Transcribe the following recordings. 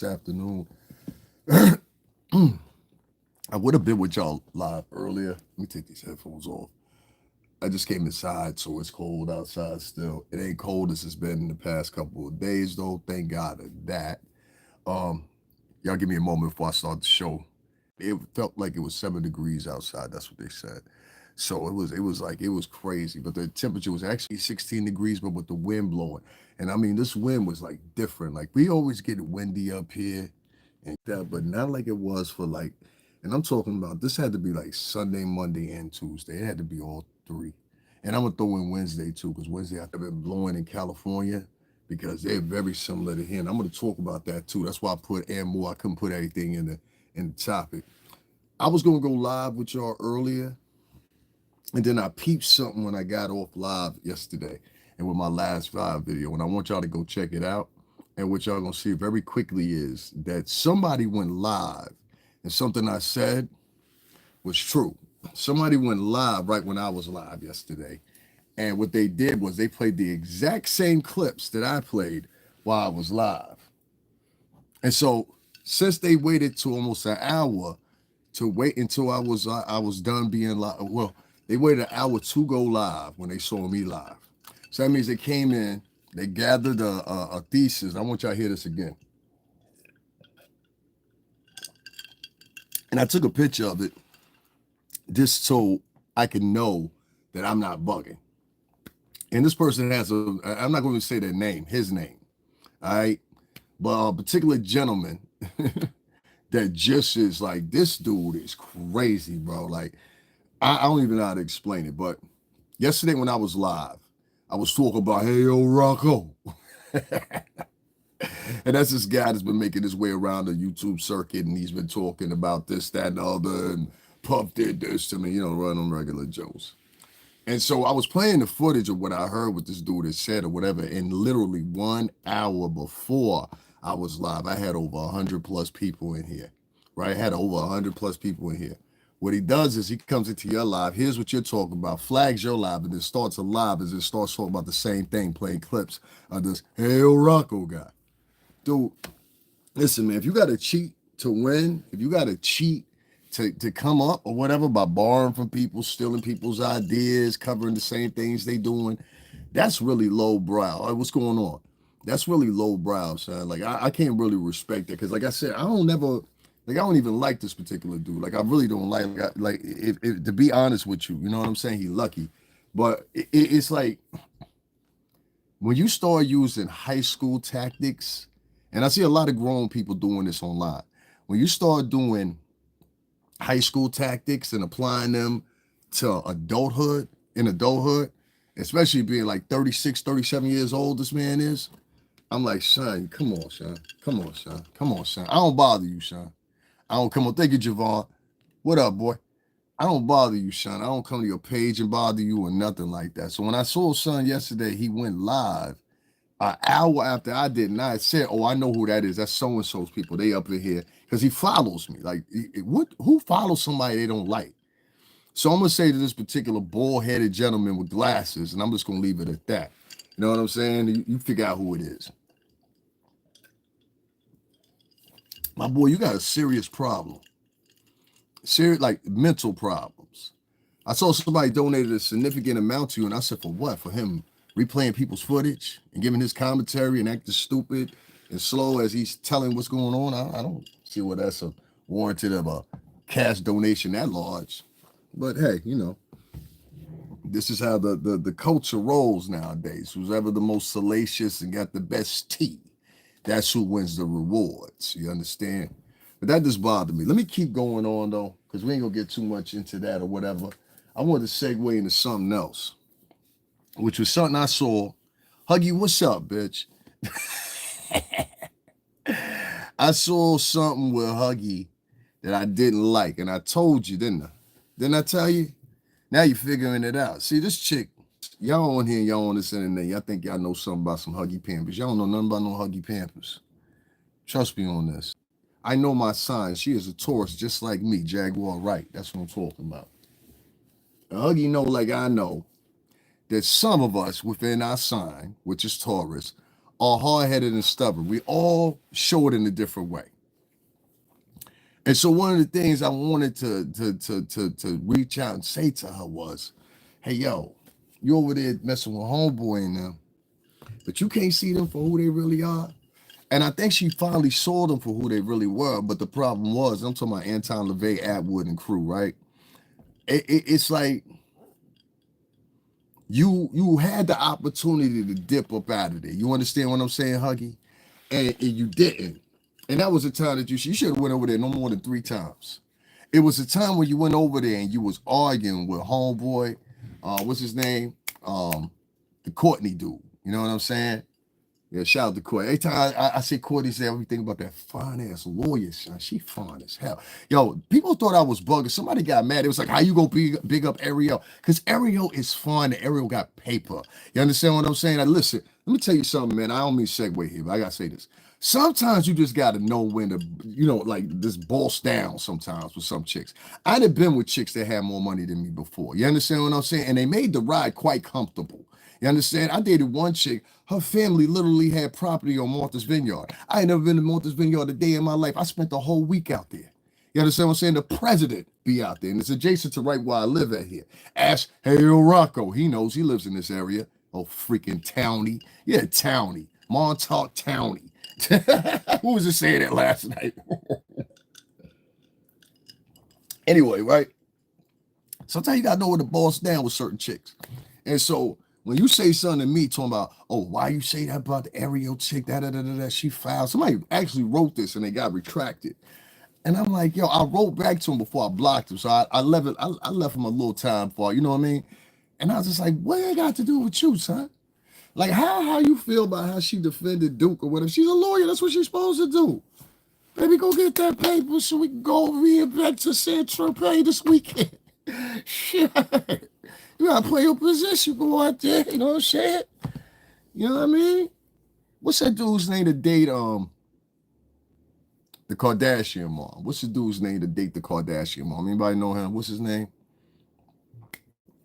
this afternoon. I would have been with y'all live earlier. Let me take these headphones off. I just came inside, so it's cold outside still. It ain't cold as it's been in the past couple of days, though. Thank God of that. Um, y'all give me a moment before I start the show. It felt like it was 7 degrees outside. That's what they said. So it was crazy. But the temperature was actually 16 degrees, but with the wind blowing. And I mean, this wind was like different. Like we always get windy up here and that, but not like it was for like, and I'm talking about this had to be like Sunday, Monday, and Tuesday. It had to be all three. And I'm gonna throw in Wednesday too, because Wednesday I've been blowing in California because they're very similar to here. And I'm gonna talk about that too. That's why I put and more. I couldn't put everything in the topic. I was gonna go live with y'all earlier, and then I peeped something when I got off live yesterday and with my last live video. And I want y'all to go check it out. And what y'all gonna see very quickly is that somebody went live and something I said was true. Somebody went live right when I was live yesterday. And what they did was they played the exact same clips that I played while I was live. And so since they waited to almost an hour to wait until I was done being live, well, they waited an hour to go live when they saw me live. So that means they came in, they gathered a thesis. I want y'all to hear this again. And I took a picture of it just so I can know that I'm not bugging. And this person I'm not going to say their name, his name. All right. But a particular gentleman that just is like, this dude is crazy, bro. Like, I don't even know how to explain it. But yesterday when I was live, I was talking about, hey, yo, Rocco. And that's this guy that's been making his way around the YouTube circuit, and he's been talking about this, that, and the other, and Puff did this to me, run on regular jokes. And so I was playing the footage of what I heard what this dude had said or whatever, and literally 1 hour before I was live, I had over 100 plus people in here, right? I had over 100 plus people in here. What he does is he comes into your live, here's what you're talking about, flags your live, and then starts a live as it starts talking about the same thing, playing clips of this, hey, yo, Rocco guy. Dude, listen, man, if you got to cheat to win, if you got to cheat to come up or whatever by borrowing from people, stealing people's ideas, covering the same things they doing, that's really low brow. Like, what's going on? That's really low brow, son. Like, I can't really respect that because, like I said, I don't even like this particular dude. Like, I really don't like if to be honest with you, you know what I'm saying? He lucky. But it's like when you start using high school tactics, and I see a lot of grown people doing this online. When you start doing high school tactics and applying them to adulthood, especially being like 36, 37 years old, this man is, I'm like, son, come on, son. Come on, son. Come on, son. I don't bother you, son. I don't come on. Thank you, Javon. What up, boy? I don't bother you, son. I don't come to your page and bother you or nothing like that. So when I saw son yesterday, he went live an hour after I did, and I said, "Oh, I know who that is. That's so and so's people. They up in here because he follows me. Like, who follows somebody they don't like?" So I'm gonna say to this particular bald-headed gentleman with glasses, and I'm just gonna leave it at that. You know what I'm saying? You figure out who it is. My boy, you got a serious problem. Serious, like mental problems. I saw somebody donated a significant amount to you, and I said, for what? For him replaying people's footage and giving his commentary and acting stupid and slow as he's telling what's going on? I don't see what that's a warranted of a cash donation that large. But hey, this is how the culture rolls nowadays. Who's ever the most salacious and got the best tea, that's who wins the rewards. You understand? But that just bothered me. Let me keep going on though, because we ain't gonna get too much into that or whatever. I wanted to segue into something else, which was something I saw. Huggy, what's up, bitch? I saw something with Huggy that I didn't like, and I told you, didn't I? Didn't I tell you? Now you're figuring it out. See, this chick, y'all on here, y'all on this internet, y'all think y'all know something about some Huggy Pampers. Y'all don't know nothing about no Huggy Pampers. Trust me on this. I know my sign. She is a Taurus just like me, Jaguar Wright. That's what I'm talking about. And Huggy know like I know that some of us within our sign, which is Taurus, are hard-headed and stubborn. We all show it in a different way. And so one of the things I wanted to reach out and say to her was, hey, yo, you over there messing with homeboy and them, but you can't see them for who they really are. And I think she finally saw them for who they really were. But the problem was, I'm talking about Anton, Lavey, Attwood, and crew, right? It's like you had the opportunity to dip up out of there. You understand what I'm saying, Huggy? And you didn't. And that was a time that you should have went over there no more than 3 times. It was a time when you went over there and you was arguing with homeboy, what's his name? The Courtney dude. You know what I'm saying? Yeah, shout out to Courtney. Every time I say Courtney, say everything about that fine ass lawyer, son. She fine as hell. Yo, people thought I was bugging. Somebody got mad. It was like, how you gonna big up Ariel? Because Ariel is fun. Ariel got paper. You understand what I'm saying? Now, listen, let me tell you something, man. I don't mean segue here, but I gotta say this. Sometimes you just gotta know when to, like just boss down sometimes with some chicks. I'd have been with chicks that had more money than me before. You understand what I'm saying? And they made the ride quite comfortable. You understand? I dated one chick. Her family literally had property on Martha's Vineyard. I ain't never been to Martha's Vineyard a day in my life. I spent the whole week out there. You understand what I'm saying? The president be out there. And it's adjacent to right where I live at here. Ask Harold Rocco. He knows. He lives in this area. Oh, freaking Townie. Yeah, Townie. Montauk Townie. Who was just saying that last night? Anyway, right? Sometimes you gotta know where to boss down with certain chicks. And so when you say something to me talking about, oh, why you say that about the Ariel chick, that she fouled. Somebody actually wrote this and they got retracted. And I'm like, yo, I wrote back to him before I blocked him. So I left him a little time for, you know what I mean? And I was just like, what that got to do with you, son? Like, how you feel about how she defended Duke or whatever? She's a lawyer. That's what she's supposed to do. Baby, go get that paper so we can go over here back to San Tropez this weekend. Shit. You gotta play your position. Go out there. You know what I'm saying? You know what I mean? What's that dude's name to date the Kardashian mom? What's the dude's name to date the Kardashian mom? Anybody know him? What's his name?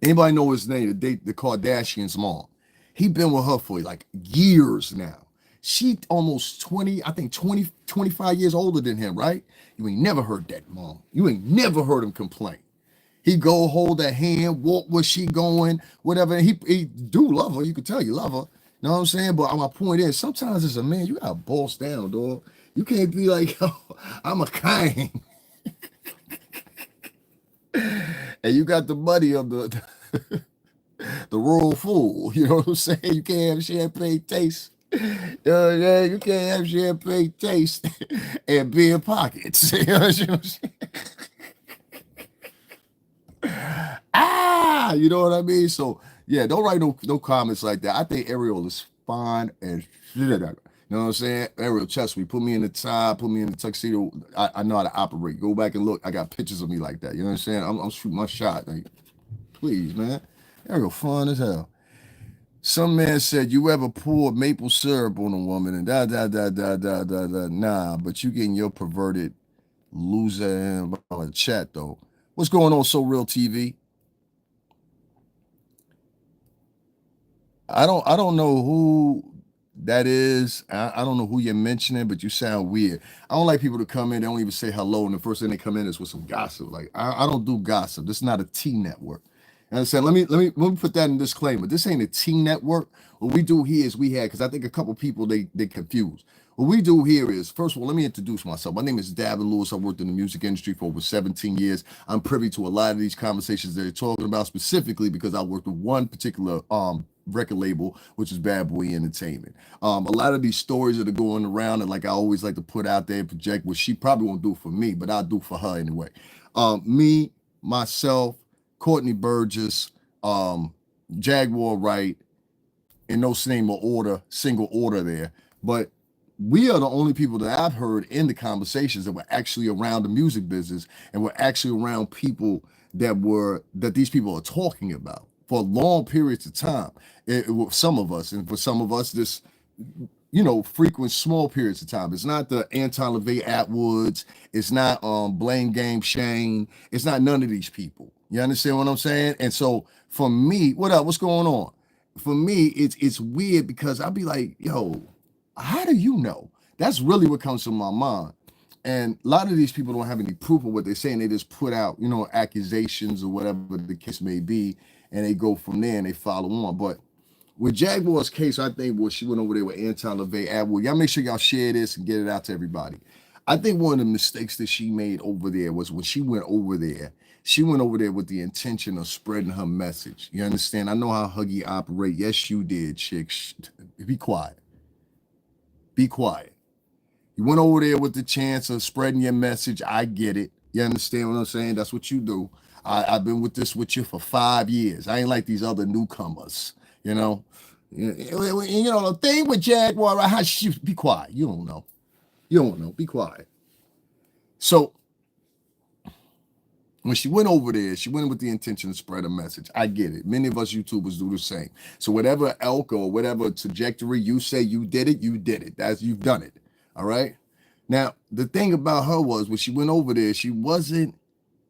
Anybody know his name to date the Kardashian's mom? He been with her for like years now. She almost 20, I think 20, 25 years older than him, right? You ain't never heard that mom. You ain't never heard him complain. He go hold her hand, walk where she going, whatever. He do love her. You can tell you love her. You know what I'm saying? But my point is, sometimes as a man, you gotta boss down, dog. You can't be like, yo, I'm a king. And you got the money of the royal fool. You know what I'm saying? You can't have champagne taste. You know what I'm saying? You can't have champagne taste and beer pockets. You know what I'm saying? You know what I mean? So yeah, don't write no comments like that. I think Ariel is fine and shit. You know what I'm saying? Ariel, trust me, put me in the tie, put me in the tuxedo. I know how to operate. Go back and look. I got pictures of me like that. You know what I'm saying? I'm shooting my shot. Like, please, man. Ariel fun as hell. Some man said, you ever poured maple syrup on a woman and nah, but you getting your perverted loser in the chat though. What's going on, So Real TV? I don't know who that is. I don't know who you're mentioning, but you sound weird. I don't like people to come in, they don't even say hello, and the first thing they come in is with some gossip. Like, I don't do gossip. This is not a T network. You understand? Let me put that in disclaimer. This ain't a T network. What we do here is because I think a couple people they confused. What we do here is, first of all, let me introduce myself. My name is Davin Lewis. I worked in the music industry for over 17 years. I'm privy to a lot of these conversations they're talking about, specifically because I worked with one particular record label, which is Bad Boy Entertainment. A lot of these stories that are going around, and like I always like to put out there and project, what she probably won't do for me, but I'll do for her anyway. Me, myself, Courtney Burgess, Jaguar, Wright, in no name or order, single order there. But we are the only people that I've heard in the conversations that were actually around the music business and were actually around people that these people are talking about for long periods of time. Some of us, and for some of us, this, frequent small periods of time. It's not the Anton Lavey Attwoods. It's not Blame Game Shane. It's not none of these people. You understand what I'm saying? And so for me, what up? What's going on? For me, it's weird because I'll be like, yo, How do you know? That's really what comes to my mind. And a lot of these people don't have any proof of what they're saying. They just put out, accusations or whatever the case may be, and they go from there and they follow on. But with Jaguar's case, I think she went over there with Anton, Lavey, Attwood. Y'all make sure y'all share this and get it out to everybody. I think one of the mistakes that she made over there was when she went over there with the intention of spreading her message. You understand? I know how Huggy operate. Yes, you did, chick. Be quiet. Be quiet. You went over there with the chance of spreading your message. I get it. You understand what I'm saying? That's what you do. I've been with you for 5 years. I ain't like these other newcomers. The thing with Jaguar, be quiet. You don't know. You don't know. Be quiet. So when she went over there, she went with the intention to spread a message. I get it. Many of us YouTubers do the same. So whatever elk or whatever trajectory you say you did it, you did it. You've done it. All right. Now, the thing about her was when she went over there, she wasn't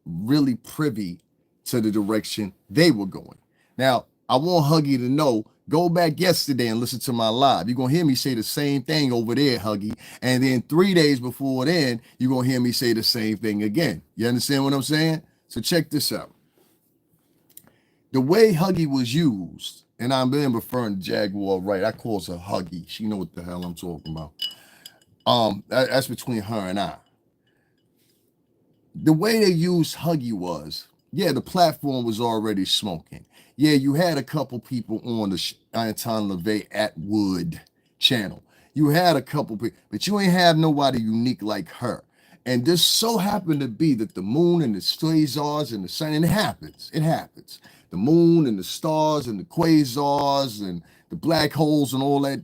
really privy to the direction they were going. Now, I want Huggy to know, go back yesterday and listen to my live. You're going to hear me say the same thing over there, Huggy. And then 3 days before then, you're going to hear me say the same thing again. You understand what I'm saying? So check this out. The way Huggy was used, and I'm been referring to Jaguar, right? I call her Huggy. She know what the hell I'm talking about. That's between her and I. The way they used Huggy was, yeah, the platform was already smoking. Yeah, you had a couple people on the Anton Lavey Attwood channel. You had a couple people, but you ain't have nobody unique like her. And this so happened to be that the moon and the quasars and the sun, and it happens. The moon and the stars and the quasars and the black holes and all that,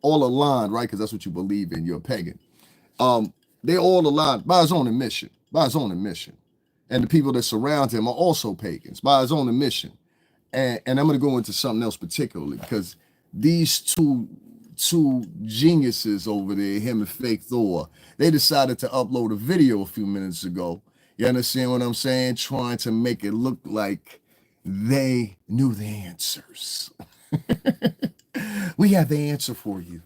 all aligned, right? Because that's what you believe in. You're a pagan. They all aligned by his own admission. And the people that surround him are also pagans by his own admission. And I'm going to go into something else particularly because these two geniuses over there, him and Fake Thor, they decided to upload a video a few minutes ago. You understand what I'm saying? Trying to make it look like they knew the answers. We have the answer for you.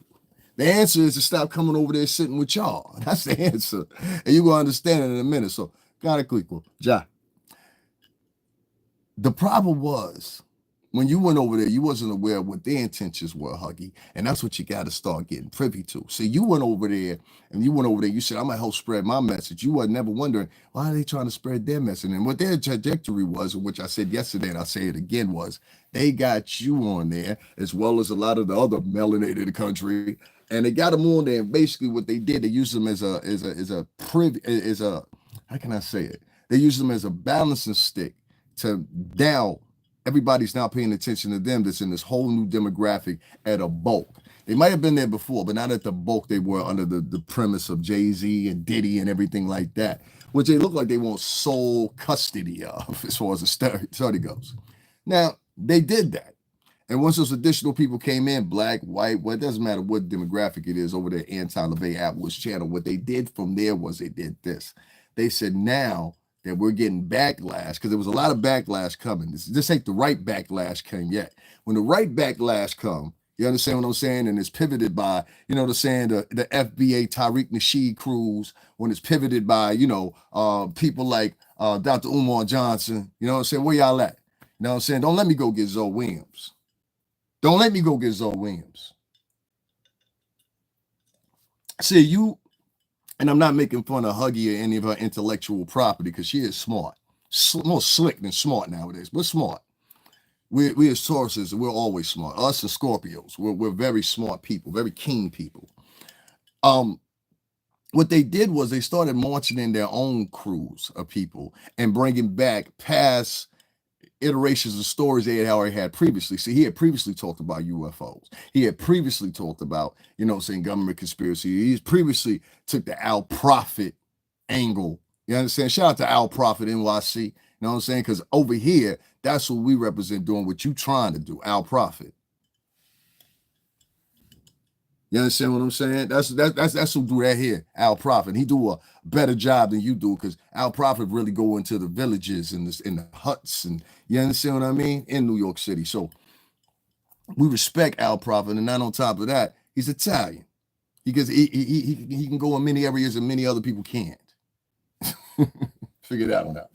The answer is to stop coming over there sitting with y'all. That's the answer. And you're going to understand it in a minute. So, got it quick. Ja. The problem was, when you went over there, you wasn't aware of what their intentions were, Huggy. And that's what you got to start getting privy to. So you went over there, you said, I'm going to help spread my message. You were never wondering, why are they trying to spread their message? And what their trajectory was, which I said yesterday, and I'll say it again, was they got you on there, as well as a lot of the other melanated in the country. And they got them on there. And basically what they did, they used them as how can I say it? They used them as a balancing stick to now everybody's now paying attention to them that's in this whole new demographic at a bulk. They might have been there before, but not at the bulk they were under the premise of Jay-Z and Diddy and everything like that, which they look like they want sole custody of as far as the study goes. Now, they did that. And once those additional people came in, black, white, well, it doesn't matter what demographic it is over there, Anton Lavey Attwood's channel, what they did from there was they did this. They said now that we're getting backlash, because there was a lot of backlash coming. This ain't the right backlash came yet. When the right backlash come, you understand what I'm saying? And it's pivoted by, the FBA Tariq Nasheed crews, when it's pivoted by, people like Dr. Umar Johnson, you know what I'm saying? Where y'all at? You know what I'm saying? Don't let me go get Zoe Williams. See, you, and I'm not making fun of Huggy or any of her intellectual property, because she is smart. More slick than smart nowadays, but smart. We as Tauruses, we're always smart. Us and Scorpios, we're very smart people, very keen people. What they did was they started marching in their own crews of people and bringing back past iterations of stories they had already had previously. See, he had previously talked about UFOs. He had previously talked about, government conspiracy. He previously took the Al Prophet angle. You understand? Shout out to Al Prophet NYC. You know what I'm saying? Because over here, that's what we represent doing what you trying to do, Al Prophet. You understand what I'm saying? That's who do that here, Al Prophet. He do a better job than you do, because Al Prophet really go into the villages and in the huts, and you understand what I mean, in New York City. So we respect Al Prophet, and not on top of that, He's Italian. He can go in many areas and many other people can't. Figure that one out.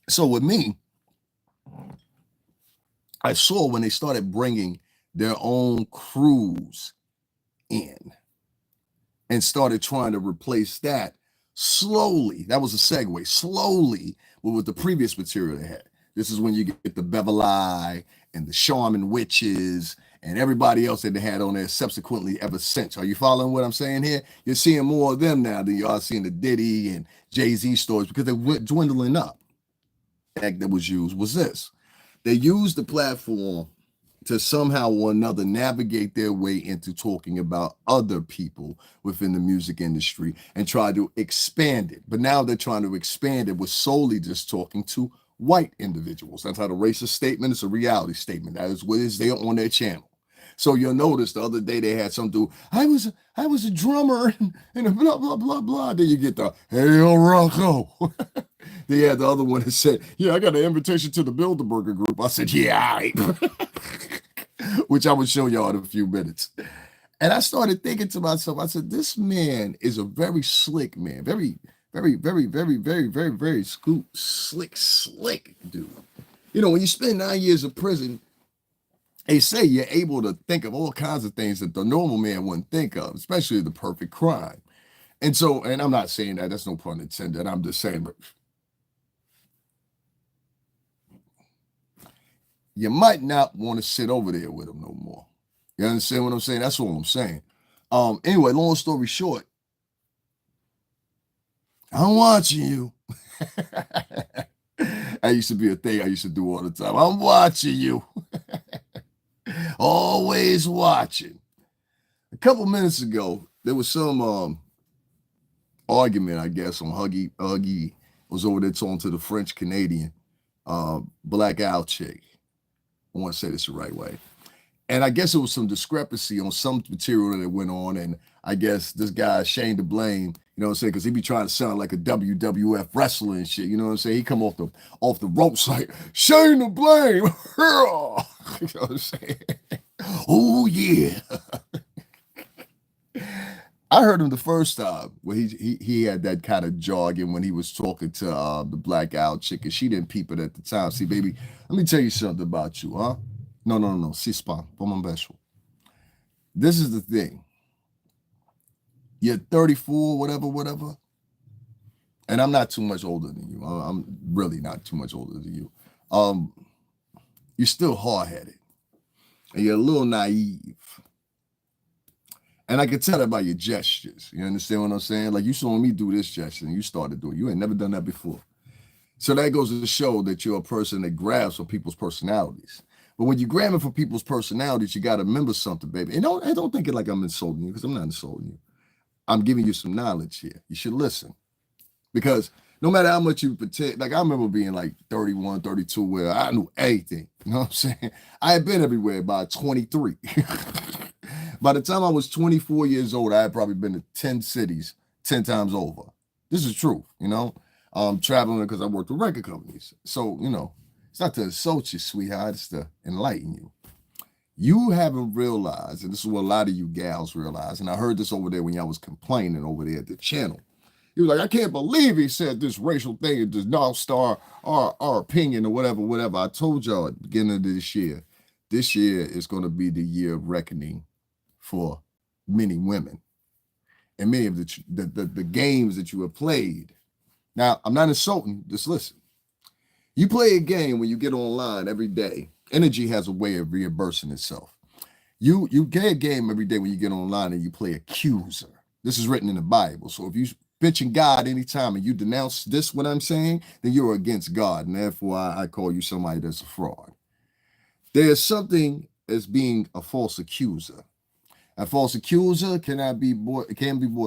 So with me, I saw when they started bringing their own crews in and started trying to replace that slowly. That was a segue. Slowly with the previous material they had. This is when you get the Beverly and the Charmin Witches and everybody else that they had on there subsequently ever since. Are you following what I'm saying here? You're seeing more of them now than you are seeing the Diddy and Jay-Z stories because they went dwindling up. The act that was used was this. They used the platform to somehow or another navigate their way into talking about other people within the music industry and try to expand it. But now they're trying to expand it with solely just talking to white individuals. That's how the racist statement is a reality statement. That is what is there on their channel. So you'll notice the other day they had some dude, I was a drummer and a blah, blah, blah, blah. Then you get the, hey, yo, Rocco. They had the other one that said, yeah, I got an invitation to the Bilderberger group. I said, yeah, all right. Which I will show y'all in a few minutes. And I started thinking to myself, I said, this man is a very slick man, very slick dude. You know, when you spend 9 years in prison, they say you're able to think of all kinds of things that the normal man wouldn't think of, especially the perfect crime. And so, and I'm not saying that, that's no pun intended. I'm just saying, but you might not want to sit over there with him no more. You understand what I'm saying? That's all I'm saying. Anyway, long story short, I'm watching you. That used to be a thing I used to do all the time. I'm watching you. Always watching. A couple minutes ago, there was some argument, I guess, on Huggy was over there talking to the French Canadian blackout chick. I want to say this the right way. And I guess it was some discrepancy on some material that went on. And I guess this guy, Shane to blame, you know what I'm saying? Because he be trying to sound like a WWF wrestler and shit. You know what I'm saying? He come off the ropes like, Shane to blame. You know what I'm saying? Oh, yeah. I heard him the first time where he had that kind of jargon when he was talking to the blackout chick, and she didn't peep it at the time. See, baby, let me tell you something about you, huh? No. Si pas, pas mon beso. This is the thing. You're 34, whatever. And I'm not too much older than you. I'm really not too much older than you. You're still hard-headed. And you're a little naive. And I can tell that by your gestures. You understand what I'm saying? Like you saw me do this gesture and you started doing it. You ain't never done that before. So that goes to show that you're a person that grabs for people's personalities. But when you're grabbing for people's personalities, you got to remember something, baby. And don't think it like I'm insulting you, because I'm not insulting you. I'm giving you some knowledge here. You should listen. Because no matter how much you pretend, like I remember being like 31, 32, where I knew everything. You know what I'm saying? I had been everywhere by 23. By the time I was 24 years old, I had probably been to 10 cities 10 times over. This is true, you know? Traveling because I worked with record companies. So, you know, it's not to insult you, sweetheart. It's to enlighten you. You haven't realized, and this is what a lot of you gals realize, and I heard this over there when y'all was complaining over there at the channel. He was like, I can't believe he said this racial thing and does not star our opinion or whatever. I told y'all at the beginning of this year is going to be the year of reckoning for many women and many of the games that you have played. Now, I'm not insulting, just listen. You play a game when you get online every day. Energy has a way of reimbursing itself. You get a game every day when you get online and you play accuser. This is written in the Bible. So if you bitching God anytime and you denounce this, what I'm saying, then you're against God. And therefore, I call you somebody that's a fraud. There's something as being a false accuser. A false accuser can be brought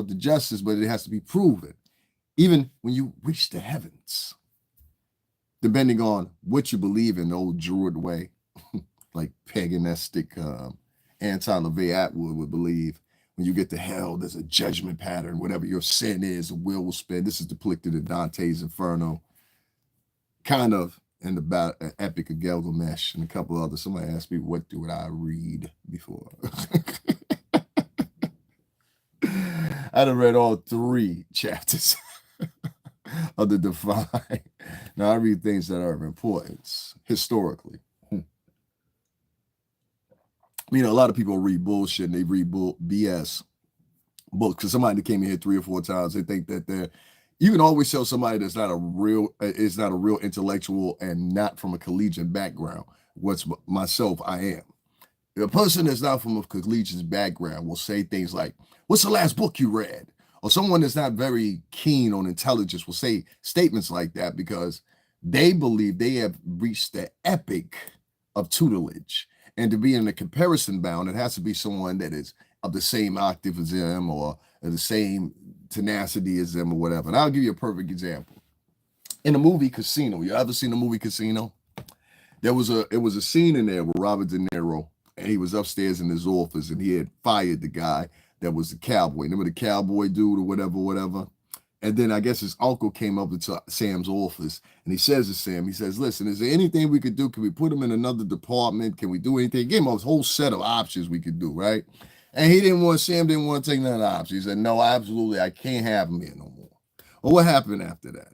to justice, but it has to be proven. Even when you reach the heavens, depending on what you believe in the old Druid way, like paganistic Anton, Lavey, Attwood would believe, when you get to hell, there's a judgment pattern. Whatever your sin is, a wheel will spin. This is depicted in Dante's Inferno. Kind of and the Epic of Gilgamesh and a couple others. Somebody asked me, what do I read before? I'd have read all 3 chapters of the Divine. Now I read things that are of importance historically. You know, a lot of people read bullshit and they read BS books. Because somebody that came in here 3 or 4 times, they think that they're. You can always tell somebody that's not a real intellectual and not from a collegiate background. What's myself, I am. A person that's not from a collegiate background will say things like, "What's the last book you read?" Or someone that's not very keen on intelligence will say statements like that because they believe they have reached the epic of tutelage. And to be in a comparison bound, it has to be someone that is of the same octave as them or the same tenacity as them or whatever. And I'll give you a perfect example. In the movie Casino, you ever seen the movie Casino? It was a scene in there with Robert De Niro, and he was upstairs in his office, and he had fired the guy that was the cowboy. Remember the cowboy dude or whatever? And then I guess his uncle came up to Sam's office, and he says to Sam, he says, "Listen, is there anything we could do? Can we put him in another department? Can we do anything?" He gave him a whole set of options we could do, right? And Sam didn't want to take none of the options. He said, "No, absolutely, I can't have him here no more." Well, what happened after that?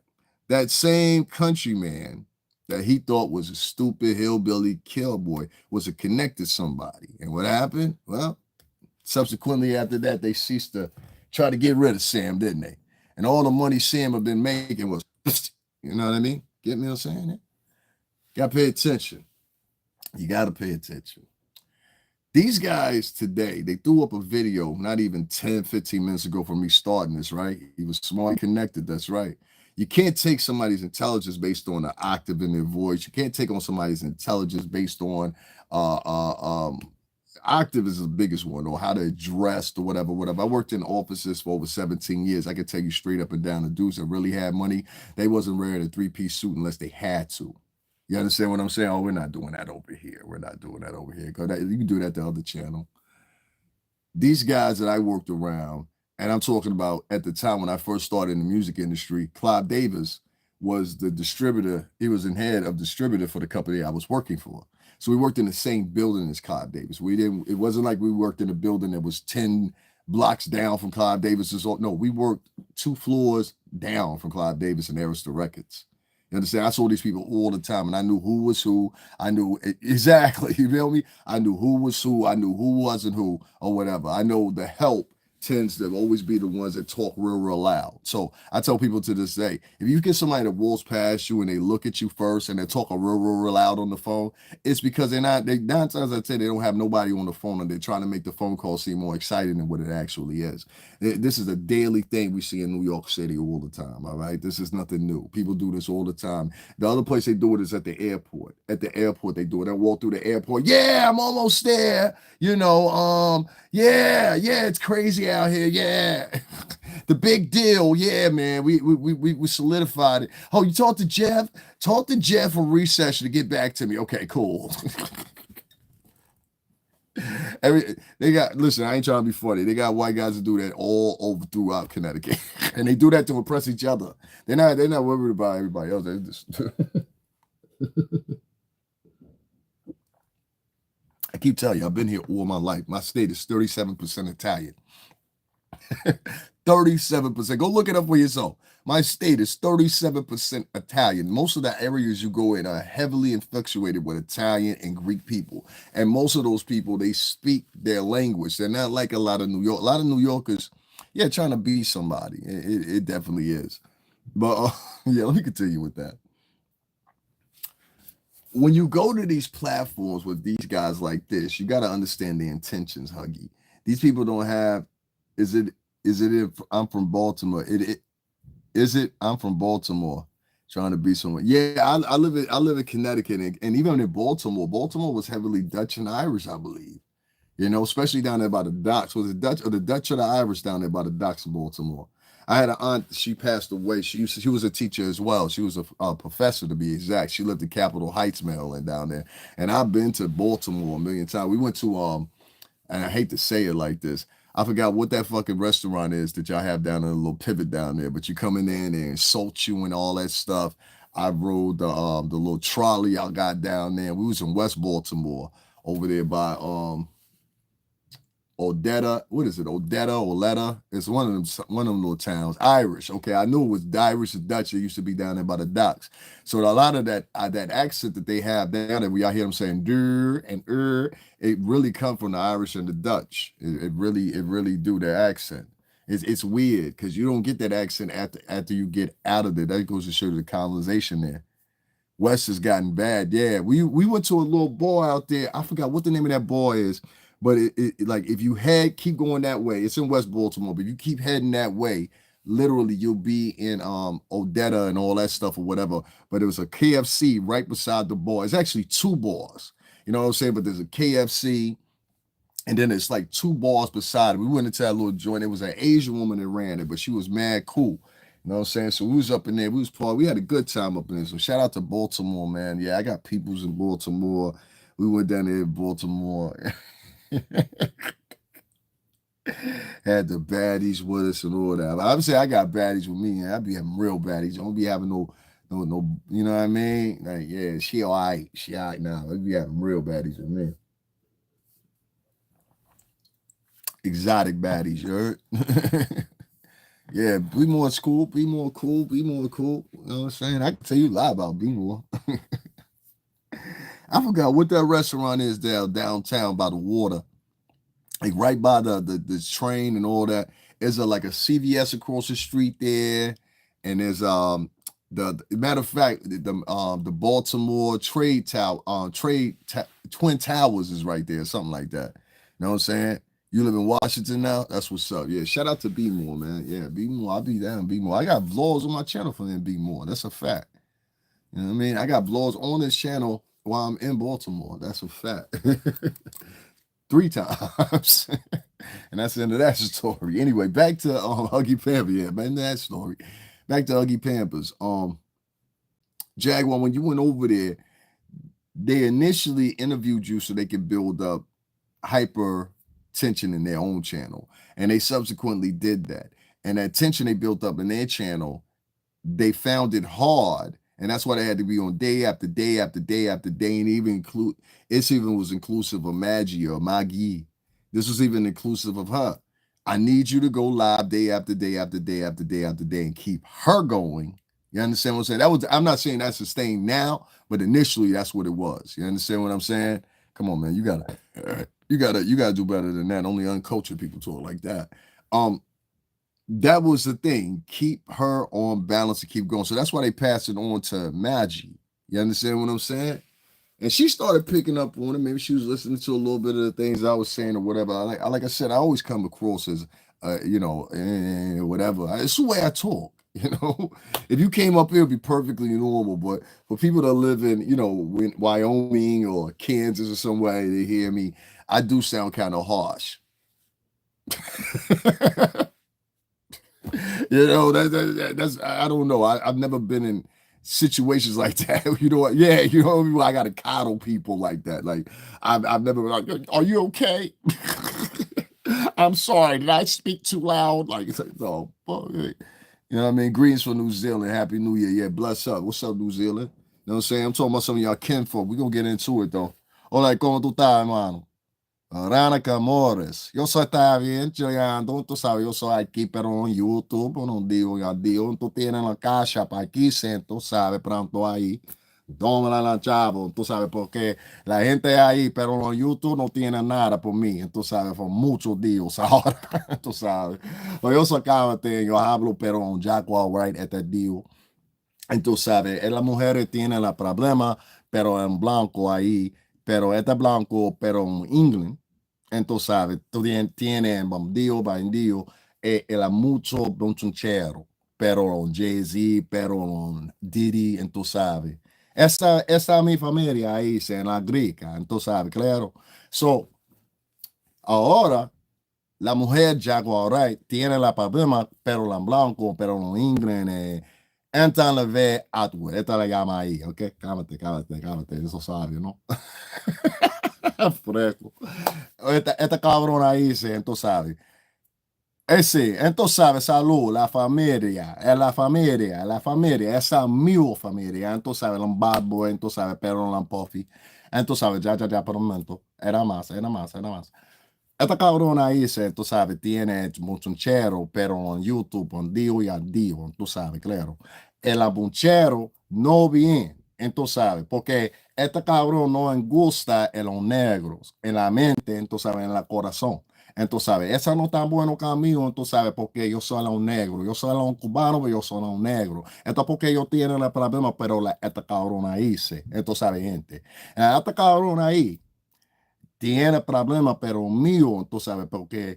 That same countryman that he thought was a stupid hillbilly killboy was a connected somebody. And what happened? Well, subsequently after that, they ceased to try to get rid of Sam, didn't they? And all the money Sam had been making was, you know what I mean? Get me what I'm saying? Got to pay attention. You got to pay attention. These guys today, they threw up a video not even 10, 15 minutes ago from me starting this, right? He was smart and connected, that's right. You can't take somebody's intelligence based on the octave in their voice. You can't take on somebody's intelligence based on octave is the biggest one, or how to dress or whatever. I worked in offices for over 17 years. I can tell you straight up and down, the dudes that really had money, they wasn't wearing a 3-piece suit unless they had to. You understand what I'm saying? Oh, we're not doing that over here. We're not doing that over here. Because you can do that the other channel. These guys that I worked around, and I'm talking about at the time when I first started in the music industry, Clive Davis was the distributor. He was in head of distributor for the company I was working for. So we worked in the same building as Clive Davis. It wasn't like we worked in a building that was 10 blocks down from Clive Davis's. No, we worked 2 floors down from Clive Davis and Arista Records. You understand? I saw these people all the time, and I knew who was who. I knew exactly. You feel me? I knew who was who. I knew who wasn't who, or whatever. I know the help tends to always be the ones that talk real loud. So I tell people to this day, if you get somebody that walks past you and they look at you first and they're talking real loud on the phone, it's because they 9 times out of 10, they don't have nobody on the phone and they're trying to make the phone call seem more exciting than what it actually is. This is a daily thing we see in New York City all the time, all right? This is nothing new. People do this all the time. The other place they do it is at the airport. At the airport, they do it. They walk through the airport. Yeah, I'm almost there. You know, yeah, it's crazy out here. Yeah, the big deal. Yeah, man, we solidified it. Oh, you talked to Jeff? Talk to Jeff for recession to get back to me. Okay, cool. Listen, I ain't trying to be funny. They got white guys that do that all over throughout Connecticut, and they do that to impress each other. They're not worried about everybody else. They're just I keep telling you, I've been here all my life. My state is 37% Italian. 37%. Go look it up for yourself. My state is 37% Italian. Most of the areas you go in are heavily infatuated with Italian and Greek people. And most of those people, they speak their language. They're not like a lot of New York. A lot of New Yorkers, yeah, trying to be somebody. It definitely is. But yeah, let me continue with that. When you go to these platforms with these guys like this, you got to understand the intentions, Huggy. These people don't have, is it if I'm from Baltimore? I'm from Baltimore trying to be someone. Yeah, I live in Connecticut, and even in Baltimore was heavily Dutch and Irish, I believe. You know, especially down there by the docks. Was it Dutch or the Irish down there by the docks of Baltimore? I had an aunt, she passed away. She was a teacher as well. She was a professor, to be exact. She lived in Capitol Heights, Maryland, down there. And I've been to Baltimore a million times. We went to and I hate to say it like this, I forgot what that fucking restaurant is that y'all have down in a little pivot down there, but you come in there and they insult you and all that stuff. I rode the little trolley I got down there. We was in West Baltimore over there by Odetta. What is it? Oletta. It's one of them little towns. Irish. Okay, I knew it was Irish and Dutch. It used to be down there by the docks. So a lot of that accent that they have down there, we all hear them saying "der" and it really come from the Irish and the Dutch. It really do their accent. It's weird because you don't get that accent after you get out of there. That goes to show you the colonization there. West has gotten bad. Yeah, we went to a little boy out there. I forgot what the name of that boy is, but like if you keep going that way, it's in West Baltimore. But if you keep heading that way, literally you'll be in Odetta and all that stuff or whatever. But it was a KFC right beside the bar. It's actually two bars. You know what I'm saying? But there's a KFC. And then it's like two bars beside it. We went into that little joint. It was an Asian woman that ran it, but she was mad cool. You know what I'm saying? So we was up in there. We had a good time up in there. So shout out to Baltimore, man. Yeah, I got peoples in Baltimore. We went down there in Baltimore. Had the baddies with us and all that. I would say I got baddies with me. I be having real baddies. I don't be having no, you know what I mean? Like, yeah, she all right. She all right now. I be having real baddies with me. Exotic baddies, you heard? Yeah, be more cool, be more cool, be more cool. You know what I'm saying? I can tell you a lot about be more. I forgot what that restaurant is downtown by the water, like right by the train and all that. Is like a CVS across the street there, and there's the matter of fact the Baltimore Twin Towers is right there, something like that. You know what I'm saying? You live in Washington now? That's what's up. Yeah, shout out to B More, man. Yeah, B More. I'll be down, B More. I got vlogs on my channel for them, B More. That's a fact. You know what I mean? I got vlogs on this channel while I'm in Baltimore. That's a fact. 3 times. And that's the end of that story. Anyway, back to Huggy Pamper. Yeah, back to that story. Back to Huggy Pampers. Jaguar, when you went over there, they initially interviewed you so they could build up hyper tension in their own channel. And they subsequently did that. And that tension they built up in their channel, they found it hard. And that's why they had to be on day after day after day after day. And even was inclusive of Maggie. This was even inclusive of her. I need you to go live day after day after day after day after day and keep her going. You understand what I'm saying? I'm not saying that's sustained now, but initially that's what it was. You understand what I'm saying? Come on, man. You gotta do better than that. Only uncultured people talk like that. That was the thing. Keep her on balance and keep going. So that's why they passed it on to Maggie. You understand what I'm saying? And she started picking up on it. Maybe she was listening to a little bit of the things I was saying or whatever. Like I said, I always come across as, whatever. It's the way I talk. If you came up here, it'd be perfectly normal. But for people that live in, Wyoming or Kansas or somewhere, they hear me, I do sound kind of harsh. That's I don't know. I've never been in situations like that. What? Yeah, I gotta coddle people like that. Like I've never been like, are you okay? I'm sorry, did I speak too loud? Like it's like, no, you know what I mean? Greetings from New Zealand. Happy New Year. Yeah, bless up. What's up, New Zealand? You know what I'm saying? I'm talking about some of y'all kinfolk. We're gonna get into it though. Hola, ¿cómo tú estás, hermano? Rana Camores. Yo soy está bien, llegando, tú sabes, yo soy aquí, pero en YouTube, no digo, ya digo, tú tienes la caja para aquí, tú sabes, pronto ahí. Tómala la chavo, tú sabes, porque la gente ahí, pero en YouTube no tiene nada por mí, tú sabes, por muchos días ahora, tú sabes. Pero yo soy cábate, yo hablo, pero en Jaguar, Wright, este día. Entonces, sabes, las mujeres tienen el problema, pero en blanco ahí, pero este blanco, pero en inglés. Entonces, sabes, tú tienes bandido, el mucho bonchonchero, pero en Jay-Z, pero en Diddy, entonces, sabes. Esa es mi familia ahí, en la griega, entonces, sabes, claro. So, ahora, la mujer Jaguar Wright tiene el problema, pero en blanco, pero en inglés, Anton, Lavey, Attwood. Esta la llama ahí, ¿ok? Cámate, eso sabe, ¿no? Fresco. Esta cabrona ahí, tú sabes. Sí, entonces sabes, salud, la familia, esa mi familia, entonces sabes, un bad boy, entonces sabes, pero un puffy, entonces sabes, ya, por un momento, era más. Esta cabrona ahí, tú sabes, tiene muchachero, pero en YouTube, en Dio y a Dio, tú sabes, claro. El abunchero no bien, entonces sabes, porque esta cabrón no le gusta en los negros, en la mente, entonces sabes, en el corazón. Entonces, sabes, esa no está bueno conmigo, entonces, sabes, porque yo soy un negro, yo soy un cubano, pero yo soy un negro. Esto es porque yo tengo el problema, pero esta cabrona ahí, sí. Entonces, sabes, gente, esta cabrona ahí tiene problema, pero mío, tú sabes, porque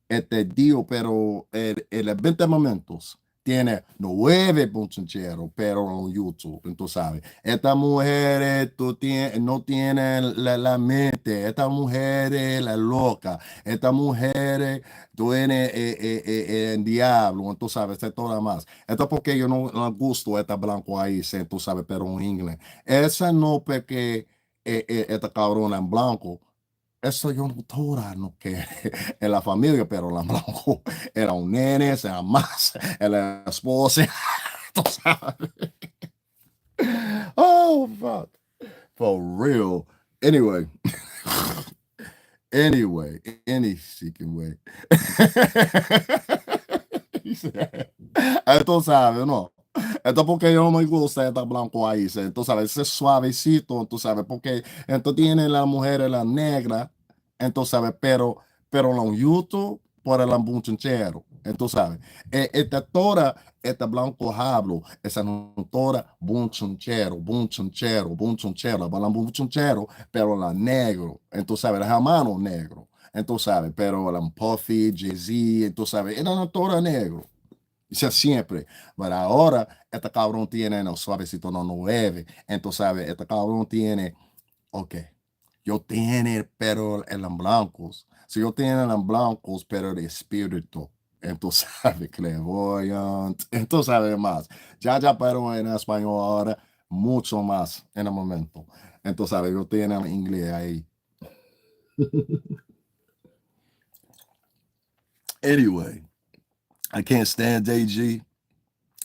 este Dio, pero el 20 momentos tiene 9 puncheros, pero en YouTube, tú sabes. Esta mujer no tiene la mente, esta mujer es la loca, esta mujer tiene el diablo, tú sabes, de todo más. Esto es porque yo no gusto esta blanco ahí, tú sabes, pero en inglés. Esa no porque esta cabrona en blanco. Eso yo no toda no que en la familia, pero la blanco era un nene, era más, era esposa, tú sabes. Oh, fuck. For real. Anyway, anyway, any seeking way. Tú sabes, ¿no? Esto es porque yo no me gusta estar blanco ahí, tú sabes, ese suavecito, tú sabes, porque entonces tiene la mujer la negra, entonces sabes, pero en YouTube por el ambunchero, entonces sabes, esta tora, esta blanco hablo, esa no tora, bunchonchero, para bunchonchero, pero la negro, entonces sabes, la mano negro, entonces sabes, pero la Puffy, Jay-Z, entonces sabes, era una tora negro. Isso é sempre. Mas agora, esta cabrón tiene, no, suavecito no 9. Entonces, ¿sabes? Esta cabrón tiene, ok, yo tiene, pero en blancos. Si yo tiene en blancos, pero de espíritu. Entonces, ¿sabes? Clairvoyant. Entonces, ¿sabes? Más. Ya, pero en español ahora, mucho más en el momento. Entonces, ¿sabes? Yo tiene en inglés ahí. Anyway, I can't stand AG.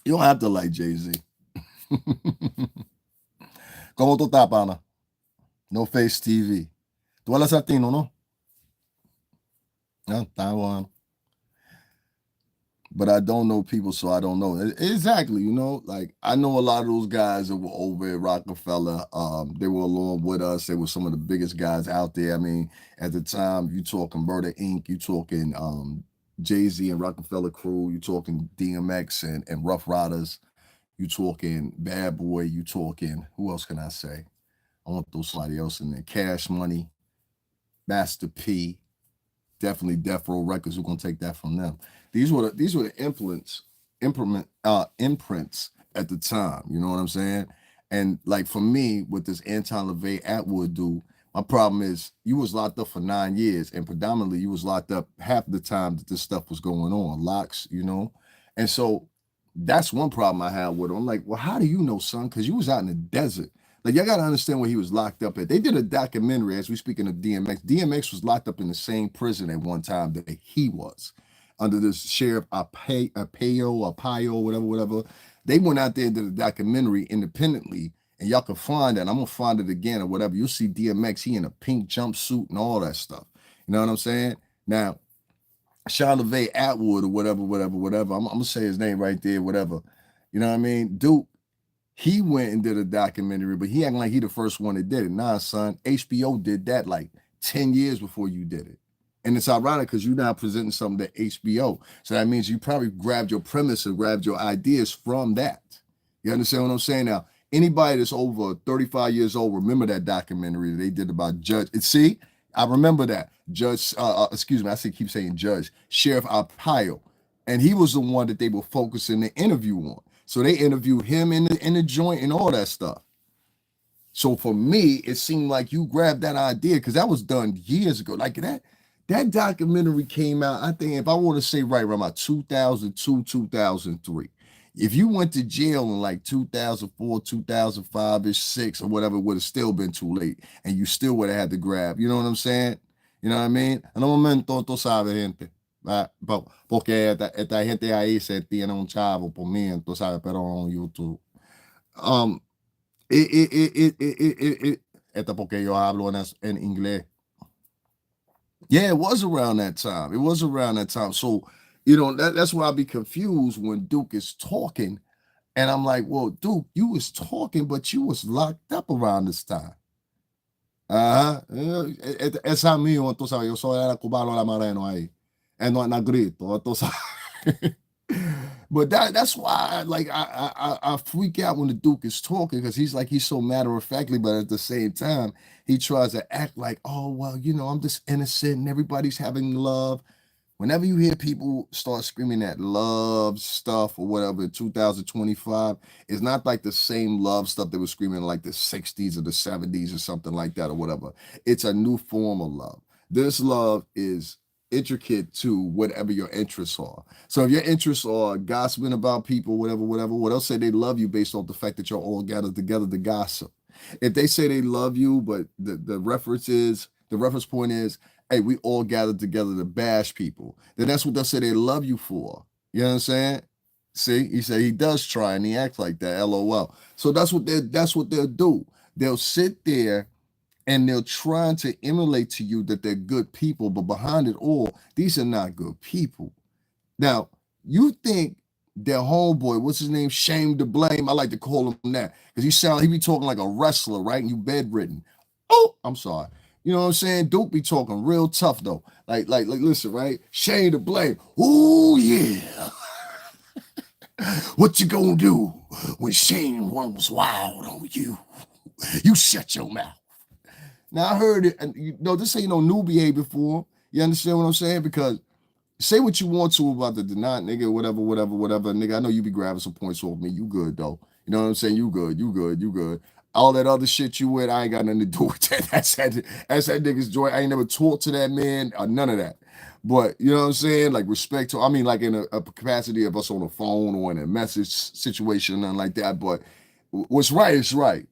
You don't have to like Jay-Z. ¿Cómo tú estás, pana? No Face TV. Tú eres latino, ¿no? Yeah, Taiwan. But I don't know people, so I don't know. Exactly, you know, like I know a lot of those guys that were over at Rockefeller. They were along with us. They were some of the biggest guys out there. I mean, at the time, you talking Murder Inc., you talking Jay-Z and Rockefeller Crew, you talking DMX and Rough Riders, you talking Bad Boy, you talking, who else can I say? I want those somebody else in there. Cash Money, Master P, definitely Death Row Records. We're gonna take that from them. These were the imprints at the time. You know what I'm saying? And like for me, with this Anton Lavey Attwood dude, my problem is you was locked up for 9 years, and predominantly you was locked up half the time that this stuff was going on, locks, you know. And so that's one problem I had with him. I'm like, well, how do you know, son? Because you was out in the desert. Like, y'all gotta understand where he was locked up at. They did a documentary as we speaking of DMX. DMX was locked up in the same prison at one time that he was, under this sheriff Apayo, whatever. They went out there and did a documentary independently, and y'all can find that. I'm gonna find it again or whatever. You'll see DMX, he in a pink jumpsuit and all that stuff. You know what I'm saying? Now, Sean LeVay Atwood or whatever. I'm gonna say his name right there, whatever. You know what I mean? Duke, he went and did a documentary, but he acting like he the first one that did it. Nah, son, HBO did that like 10 years before you did it. And it's ironic because you're now presenting something to HBO. So that means you probably grabbed your premise and grabbed your ideas from that. You understand what I'm saying? Now, anybody that's over 35 years old, remember that documentary they did about Judge. See, I remember that. Judge, excuse me, keep saying Judge, Sheriff Arpaio. And he was the one that they were focusing the interview on. So they interviewed him in the joint and all that stuff. So for me, it seemed like you grabbed that idea because that was done years ago. Like that documentary came out, I think, if I want to say right around about 2002, 2003. If you went to jail in like 2004, 2005 ish, 6 or whatever, it would have still been too late. And you still would have had to grab. You know what I'm saying? You know what I mean? En un momento, tú sabes, gente. Porque esta gente ahí se tiene un chavo por mí, tú sabes, pero en YouTube. Um, Esta porque yo hablo en inglés. Yeah, it was around that time. It was around that time. So, that's why I be confused when Duke is talking. And I'm like, well, Duke, you was talking, but you was locked up around this time. Ajá. Esa mío, tú sabes, yo soy el cubano la mareno ahí. And no grito, tú sabes. But that's why I freak out when the Duke is talking because he's so matter of factly, but at the same time, he tries to act like, oh well, I'm just innocent and everybody's having love. Whenever you hear people start screaming that love stuff or whatever in 2025, it's not like the same love stuff they were screaming in like the 60s or the 70s or something like that or whatever. It's a new form of love. This love is intricate to whatever your interests are. So if your interests are gossiping about people, whatever, well, they'll say they love you based off the fact that you're all gathered together to gossip. If they say they love you, but the reference point is, hey, we all gathered together to bash people, then that's what they'll say they love you for. You know what I'm saying? See, he said he does try and he acts like that. LOL. So that's what they'll do. They'll sit there and they're trying to emulate to you that they're good people, but behind it all, these are not good people. Now, you think their homeboy, what's his name, Shame to Blame, I like to call him that, because he be talking like a wrestler, right? And you bedridden. Oh, I'm sorry. You know what I'm saying? Duke be talking real tough though. Like, listen, right? Shame to Blame. Ooh, yeah. What you gonna do when Shane runs wild on you? You shut your mouth. Now I heard it, and this ain't no new behavior for him. You understand what I'm saying? Because say what you want to about the deny, nigga, whatever, nigga. I know you be grabbing some points off me. You good though. You know what I'm saying? You good. All that other shit you with, I ain't got nothing to do with that. That's that nigga's joy. I ain't never talked to that man or none of that. But you know what I'm saying? Like respect to, I mean, like in a capacity of us on the phone or in a message situation, nothing like that. But what's right is right.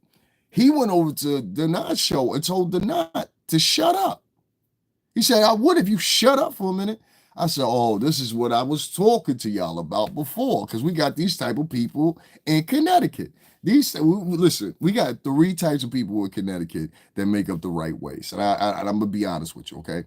He went over to Denard's show and told Denard to shut up. He said, I would if you shut up for a minute. I said, oh, this is what I was talking to y'all about before, because we got these type of people in Connecticut. Listen, we got 3 types of people in Connecticut that make up the right ways. And I'm going to be honest with you, okay?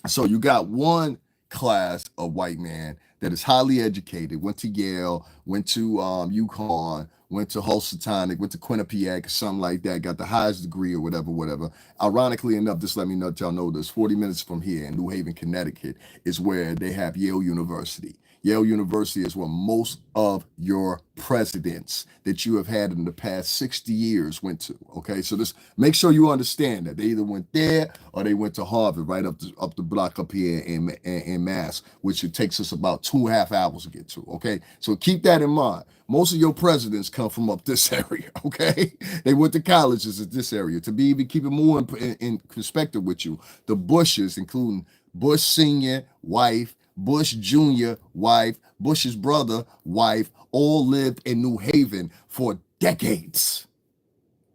So you got one class of white man that is highly educated, went to Yale, went to UConn, went to Housatonic, went to Quinnipiac, something like that, got the highest degree or whatever. Ironically enough, just let me know, y'all know this, 40 minutes from here in New Haven, Connecticut, is where they have Yale University. Yale University is where most of your presidents that you have had in the past 60 years went to. Okay, so just make sure you understand that they either went there or they went to Harvard, right up the block up here in Mass, which it takes us about 2.5 hours to get to. Okay, so keep that in mind. Most of your presidents come from up this area. Okay, they went to colleges in this area. To be even keep it more in perspective with you, the Bushes, including Bush Senior, wife, Bush Jr., wife, Bush's brother, wife, all lived in New Haven for decades.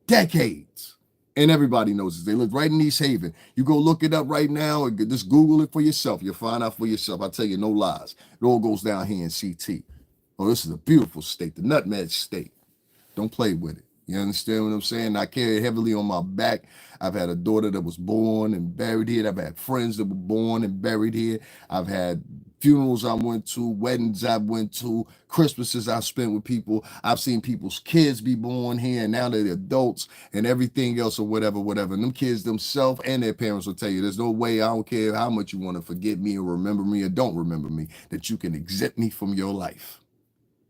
Decades. And everybody knows this. They lived right in East Haven. You go look it up right now and just Google it for yourself. You'll find out for yourself. I tell you, no lies. It all goes down here in CT. Oh, this is a beautiful state, the nutmeg state. Don't play with it. You understand what I'm saying? I carry it heavily on my back. I've had a daughter that was born and buried here. I've had friends that were born and buried here. I've had funerals I went to, weddings I went to, Christmases I spent with people. I've seen people's kids be born here, and now they're adults and everything else or whatever. And them kids themselves and their parents will tell you, there's no way, I don't care how much you want to forget me or remember me or don't remember me, that you can exempt me from your life.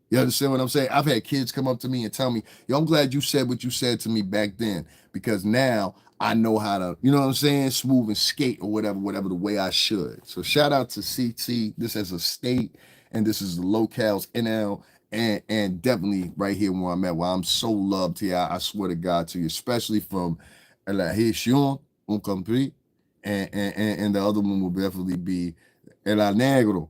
You understand what I'm saying? I've had kids come up to me and tell me, yo, I'm glad you said what you said to me back then, because now I know how to, you know what I'm saying, smooth and skate or whatever the way I should. So shout out to CT, this as a state, and this is the locales, NL, and definitely right here where I'm at, where I'm so loved here. I swear to God to you, especially from La Haitian, un compris, and the other one will definitely be El Negro.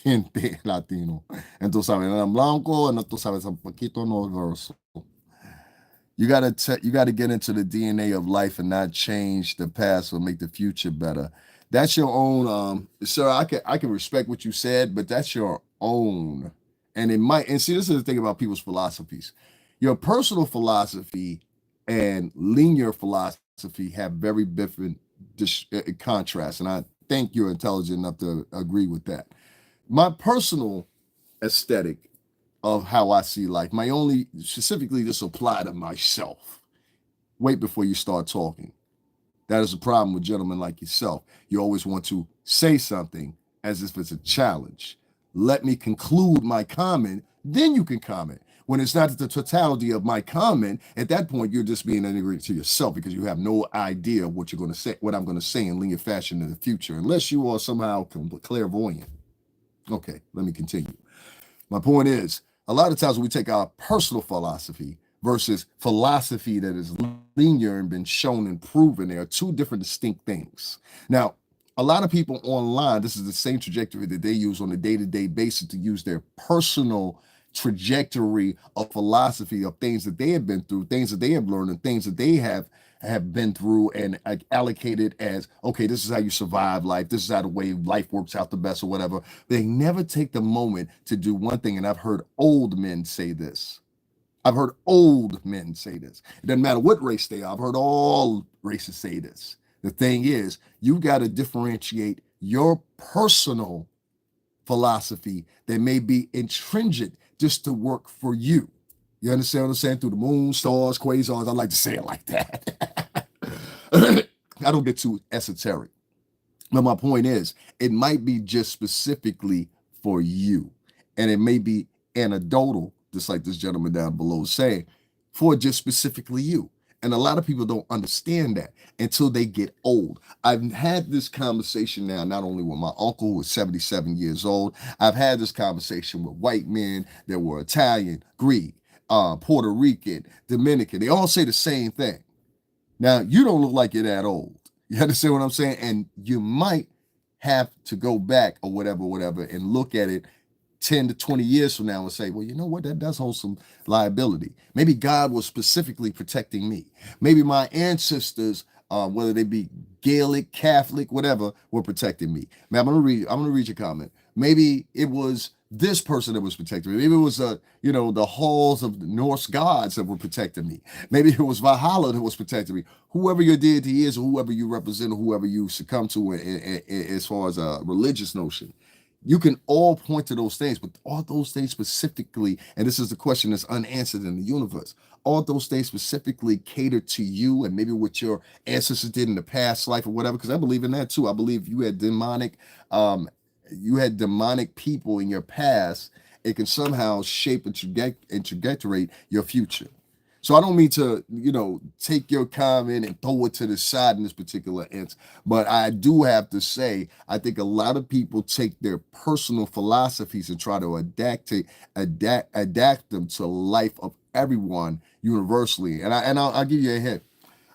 Gente latino. Entonces, sabes, eran blanco, and tú sabes, un poquito nervoso. You gotta get into the DNA of life and not change the past or make the future better. That's your own, sir. I can respect what you said, but that's your own. And it might, and see, this is the thing about people's philosophies. Your personal philosophy and linear philosophy have very different contrasts. And I think you're intelligent enough to agree with that. My personal aesthetic of how I see life, my only specifically just apply to myself. Wait before you start talking. That is a problem with gentlemen like yourself. You always want to say something as if it's a challenge. Let me conclude my comment, then you can comment. When it's not the totality of my comment, at that point, you're just being angry to yourself because you have no idea what you're going to say, what I'm going to say in linear fashion in the future, unless you are somehow clairvoyant. Okay, let me continue. My point is, a lot of times when we take our personal philosophy versus philosophy that is linear and been shown and proven, they are two different distinct things. Now, a lot of people online, this is the same trajectory that they use on a day-to-day basis to use their personal trajectory of philosophy of things that they have been through, things that they have learned, and things that they have been through and allocated as, okay, this is how you survive life. This is how the way life works out the best or whatever. They never take the moment to do one thing. And I've heard old men say this. I've heard old men say this. It doesn't matter what race they are. I've heard all races say this. The thing is, you got to differentiate your personal philosophy that may be intrinsic just to work for you. You understand what I'm saying? Through the moon, stars, quasars. I like to say it like that. I don't get too esoteric. But my point is, it might be just specifically for you. And it may be anecdotal, just like this gentleman down below is saying, for just specifically you. And a lot of people don't understand that until they get old. I've had this conversation now, not only with my uncle who is 77 years old, I've had this conversation with white men that were Italian, Greek, Puerto Rican, Dominican. They all say the same thing. Now, you don't look like you're that old. You understand what I'm saying? And you might have to go back or whatever, and look at it 10 to 20 years from now and say, well, you know what? That does hold some liability. Maybe God was specifically protecting me. Maybe my ancestors, whether they be Gaelic, Catholic, whatever, were protecting me. Man, I'm gonna read your comment. Maybe it was this person that was protecting me. Maybe it was the halls of the Norse gods that were protecting me. Maybe it was Valhalla that was protecting me. Whoever your deity is, or whoever you represent, or whoever you succumb to as far as a religious notion. You can all point to those things, but all those things specifically, and this is the question that's unanswered in the universe, all those things specifically cater to you and maybe what your ancestors did in the past life or whatever, because I believe in that too. I believe you had demonic people in your past. It can somehow shape and trajectory your future. So I don't mean to, take your comment and throw it to the side in this particular instance, but I do have to say, I think a lot of people take their personal philosophies and try to adapt them to life of everyone universally. And I'll give you a hint.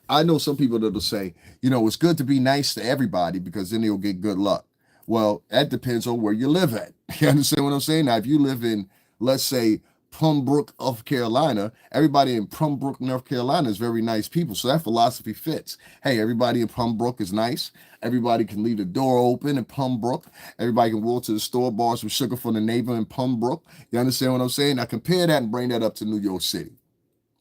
I know some people that'll say, it's good to be nice to everybody because then they'll get good luck. Well, that depends on where you live at. You understand what I'm saying? Now, if you live in, let's say, Plumbrook, North Carolina, everybody in Plumbrook, North Carolina is very nice people. So that philosophy fits. Hey, everybody in Plumbrook is nice. Everybody can leave the door open in Plumbrook. Everybody can walk to the store, borrow some sugar from the neighbor in Plumbrook. You understand what I'm saying? Now compare that and bring that up to New York City.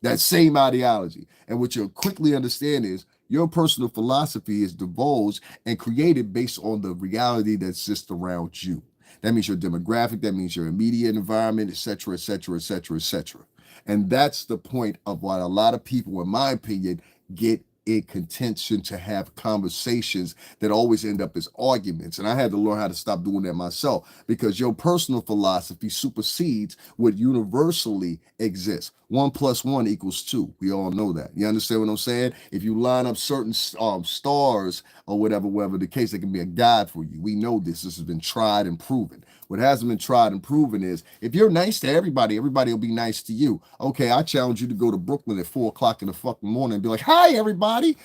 That same ideology. And what you'll quickly understand is your personal philosophy is divulged and created based on the reality that's just around you. That means your demographic, that means your immediate environment, et cetera, et cetera, et cetera, et cetera. And that's the point of why a lot of people, in my opinion, get in contention to have conversations that always end up as arguments. And I had to learn how to stop doing that myself because your personal philosophy supersedes what universally exists. 1 + 1 = 2. We all know that. You understand what I'm saying? If you line up certain stars or whatever the case, it can be a guide for you. We know this. This has been tried and proven. What hasn't been tried and proven is if you're nice to everybody, everybody will be nice to you. Okay, I challenge you to go to Brooklyn at 4 o'clock in the fucking morning and be like, hi, everybody.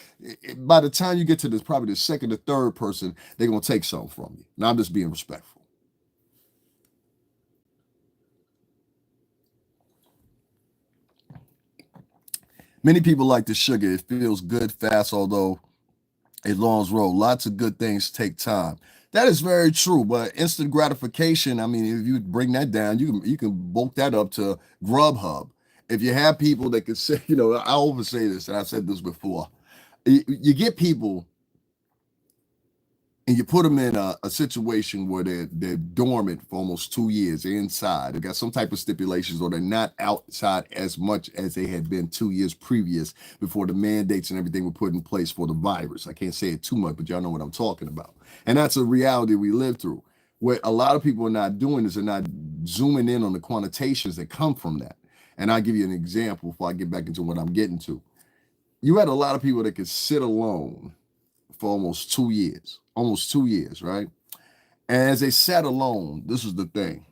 By the time you get to this, probably the second or third person, they're going to take something from you. Now, I'm just being respectful. Many people like the sugar. It feels good, fast, although a long road. Lots of good things take time. That is very true. But instant gratification, I mean, if you bring that down, you can bulk that up to Grubhub. If you have people that can say, I always say this, and I've said this before. You get people and you put them in a situation where they're dormant for almost 2 years. They're inside. They got some type of stipulations, or they're not outside as much as they had been 2 years previous before the mandates and everything were put in place for the virus. I can't say it too much, but y'all know what I'm talking about. And that's a reality we live through. What a lot of people are not doing is they're not zooming in on the connotations that come from that. And I'll give you an example before I get back into what I'm getting to. You had a lot of people that could sit alone for almost 2 years, right? And as they sat alone, this is the thing,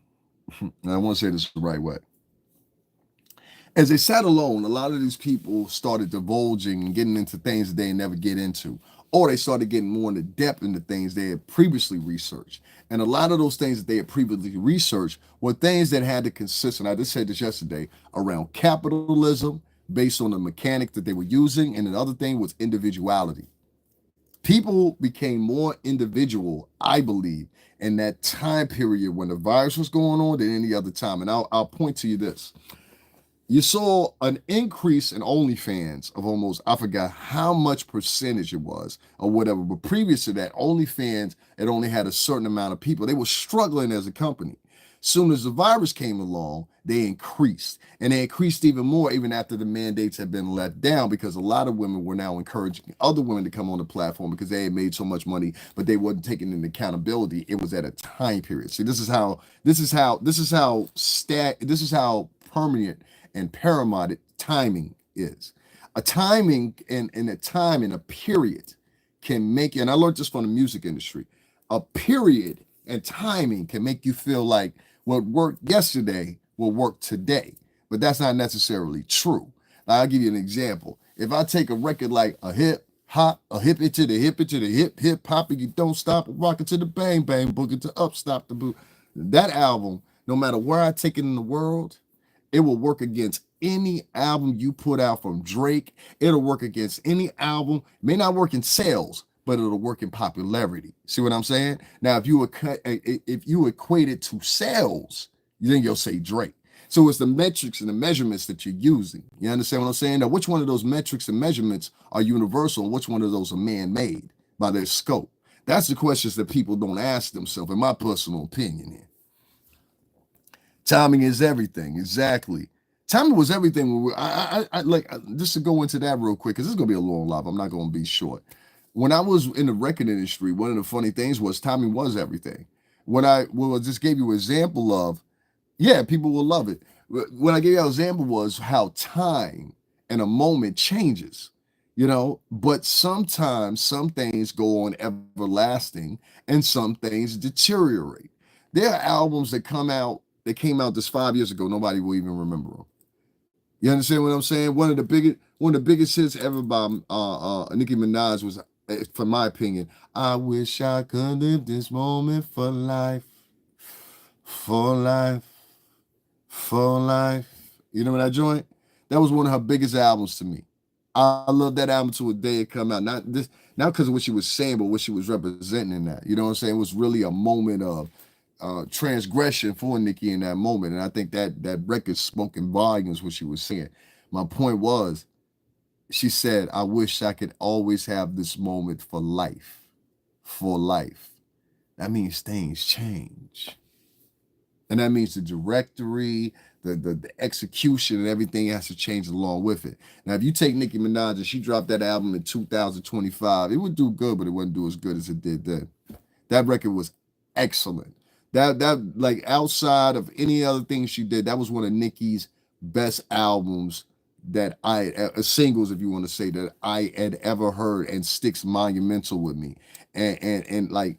and I want to say this the right way. As they sat alone, a lot of these people started divulging and getting into things that they never get into, or they started getting more into depth into things they had previously researched. And a lot of those things that they had previously researched were things that had to consist, and I just said this yesterday, around capitalism, based on the mechanic that they were using, and another thing was individuality. People became more individual, I believe, in that time period when the virus was going on than any other time. And I'll point to you this. You saw an increase in OnlyFans of almost, I forgot how much percentage it was or whatever. But previous to that, OnlyFans had only had a certain amount of people. They were struggling as a company. Soon as the virus came along, they increased. And they increased even more even after the mandates had been let down, because a lot of women were now encouraging other women to come on the platform because they had made so much money, but they wasn't taking into accountability. It was at a time period. See, this is how permanent and paramount timing is. A timing and a time and a period can make you, and I learned this from the music industry, a period and timing can make you feel like what worked yesterday will work today. But that's not necessarily true. I'll give you an example. If I take a record like a hip hop, a hip it to the hip it to the hip hop, and you don't stop, rock it to the bang bang, book it to up, stop the boot. That album, no matter where I take it in the world, it will work against any album you put out from Drake. It'll work against any album. It may not work in sales, but it'll work in popularity. See what I'm saying? Now, if you equate it to sales, then you'll say Drake. So it's the metrics and the measurements that you're using. You understand what I'm saying? Now, which one of those metrics and measurements are universal, and which one of those are man-made by their scope? That's the questions that people don't ask themselves, in my personal opinion here. Timing is everything. Exactly. Timing was everything. I like, just to go into that real quick, because this is going to be a long live. I'm not going to be short. When I was in the record industry, one of the funny things was timing was everything. What I just gave you an example of, yeah, people will love it. What I gave you an example was how time and a moment changes, but sometimes some things go on everlasting and some things deteriorate. There are albums that came out just 5 years ago. Nobody will even remember them. You understand what I'm saying? One of the biggest hits ever by Nicki Minaj was, for my opinion, I wish I could live this moment for life, for life, for life. You know what that joint? That was one of her biggest albums to me. I love that album to a day it come out. Not because of what she was saying, but what she was representing in that. You know what I'm saying? It was really a moment of transgression for Nicki in that moment. And I think that record spoke in volumes what she was saying. My point was, she said, I wish I could always have this moment for life, for life. That means things change. And that means the directory, the execution and everything has to change along with it. Now, if you take Nicki Minaj and she dropped that album in 2025, it would do good, but it wouldn't do as good as it did then. That record was excellent. That like, outside of any other thing she did, that was one of Nicki's best albums that singles, if you want to say, that I had ever heard, and sticks monumental with me. And like,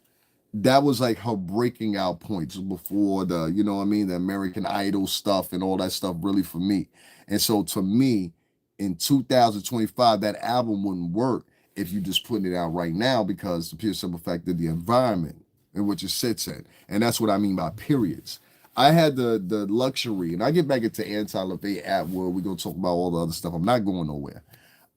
that was like her breaking out points before the, the American Idol stuff and all that stuff, really, for me. And so to me, in 2025, that album wouldn't work if you just putting it out right now, because the pure simple fact that the environment in which it sits in. And that's what I mean by periods. I had the luxury, and I get back into Anton, Lavey, Attwood. We're going to talk about all the other stuff. I'm not going nowhere.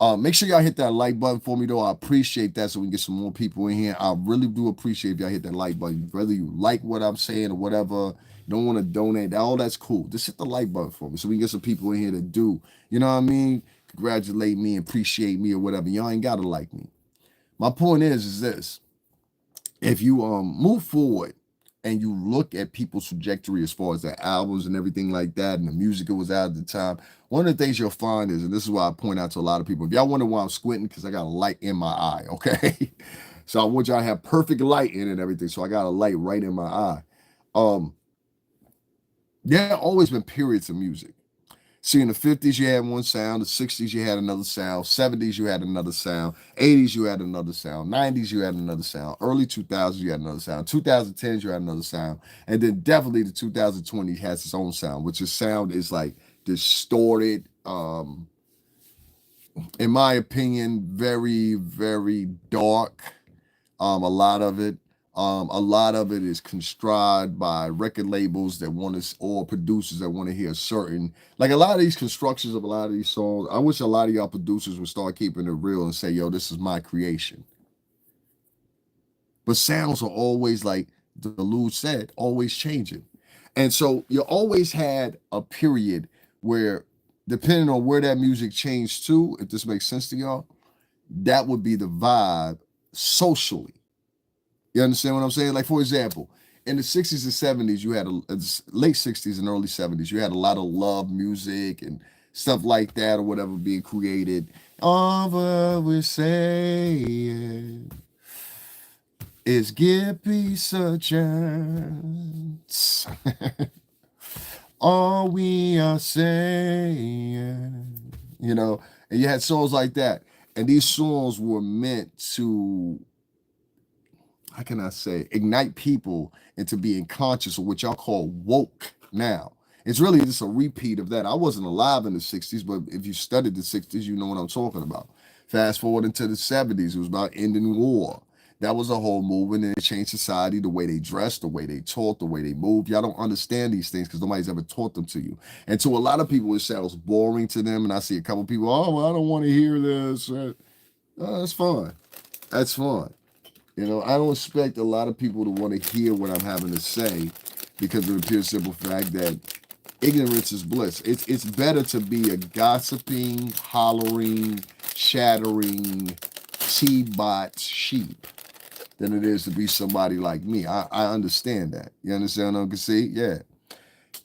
Make sure y'all hit that like button for me, though. I appreciate that, so we can get some more people in here. I really do appreciate if y'all hit that like button. Whether you like what I'm saying or whatever, you don't want to donate, all that's cool. Just hit the like button for me so we can get some people in here that do, you know what I mean? Congratulate me, appreciate me, or whatever. Y'all ain't gotta like me. My point is this. If you move forward and you look at people's trajectory as far as their albums and everything like that, and the music that was out at the time, one of the things you'll find is, and this is why I point out to a lot of people, if y'all wonder why I'm squinting, because I got a light in my eye, okay? So I want y'all to have perfect light in it and everything, so I got a light right in my eye. There have always been periods of music. See, in the 50s, you had one sound. The 60s, you had another sound. 70s, you had another sound. 80s, you had another sound. 90s, you had another sound. Early 2000s, you had another sound. 2010s, you had another sound. And then definitely the 2020 has its own sound, which is sound is like distorted. In my opinion, very, very dark. A lot of it. A lot of it is contrived by record labels that want to, or producers that want to hear certain, like a lot of these constructions of a lot of these songs. I wish a lot of y'all producers would start keeping it real and say, yo, this is my creation. But sounds are always, like the Lou said, always changing. And so you always had a period where, depending on where that music changed to, if this makes sense to y'all, that would be the vibe socially. You understand what I'm saying? Like, for example, in the 60s and 70s, you had late 60s and early 70s, you had a lot of love music and stuff like that or whatever being created. All we're saying is give peace a chance. All we are saying, and you had songs like that. And these songs were meant to, how can I say, ignite people into being conscious of what y'all call woke now. It's really just a repeat of that. I wasn't alive in the 60s, but if you studied the 60s, you know what I'm talking about. Fast forward into the 70s, it was about ending war. That was a whole movement, and it changed society, the way they dressed, the way they talk, the way they move. Y'all don't understand these things because nobody's ever taught them to you. And to a lot of people, it sounds boring to them. And I see a couple people, oh, well, I don't want to hear this. That's fine. That's fine. I don't expect a lot of people to want to hear what I'm having to say because of the pure simple fact that ignorance is bliss. It's better to be a gossiping, hollering, shattering, T-bot sheep than it is to be somebody like me. I understand that. You understand what I can see? Yeah.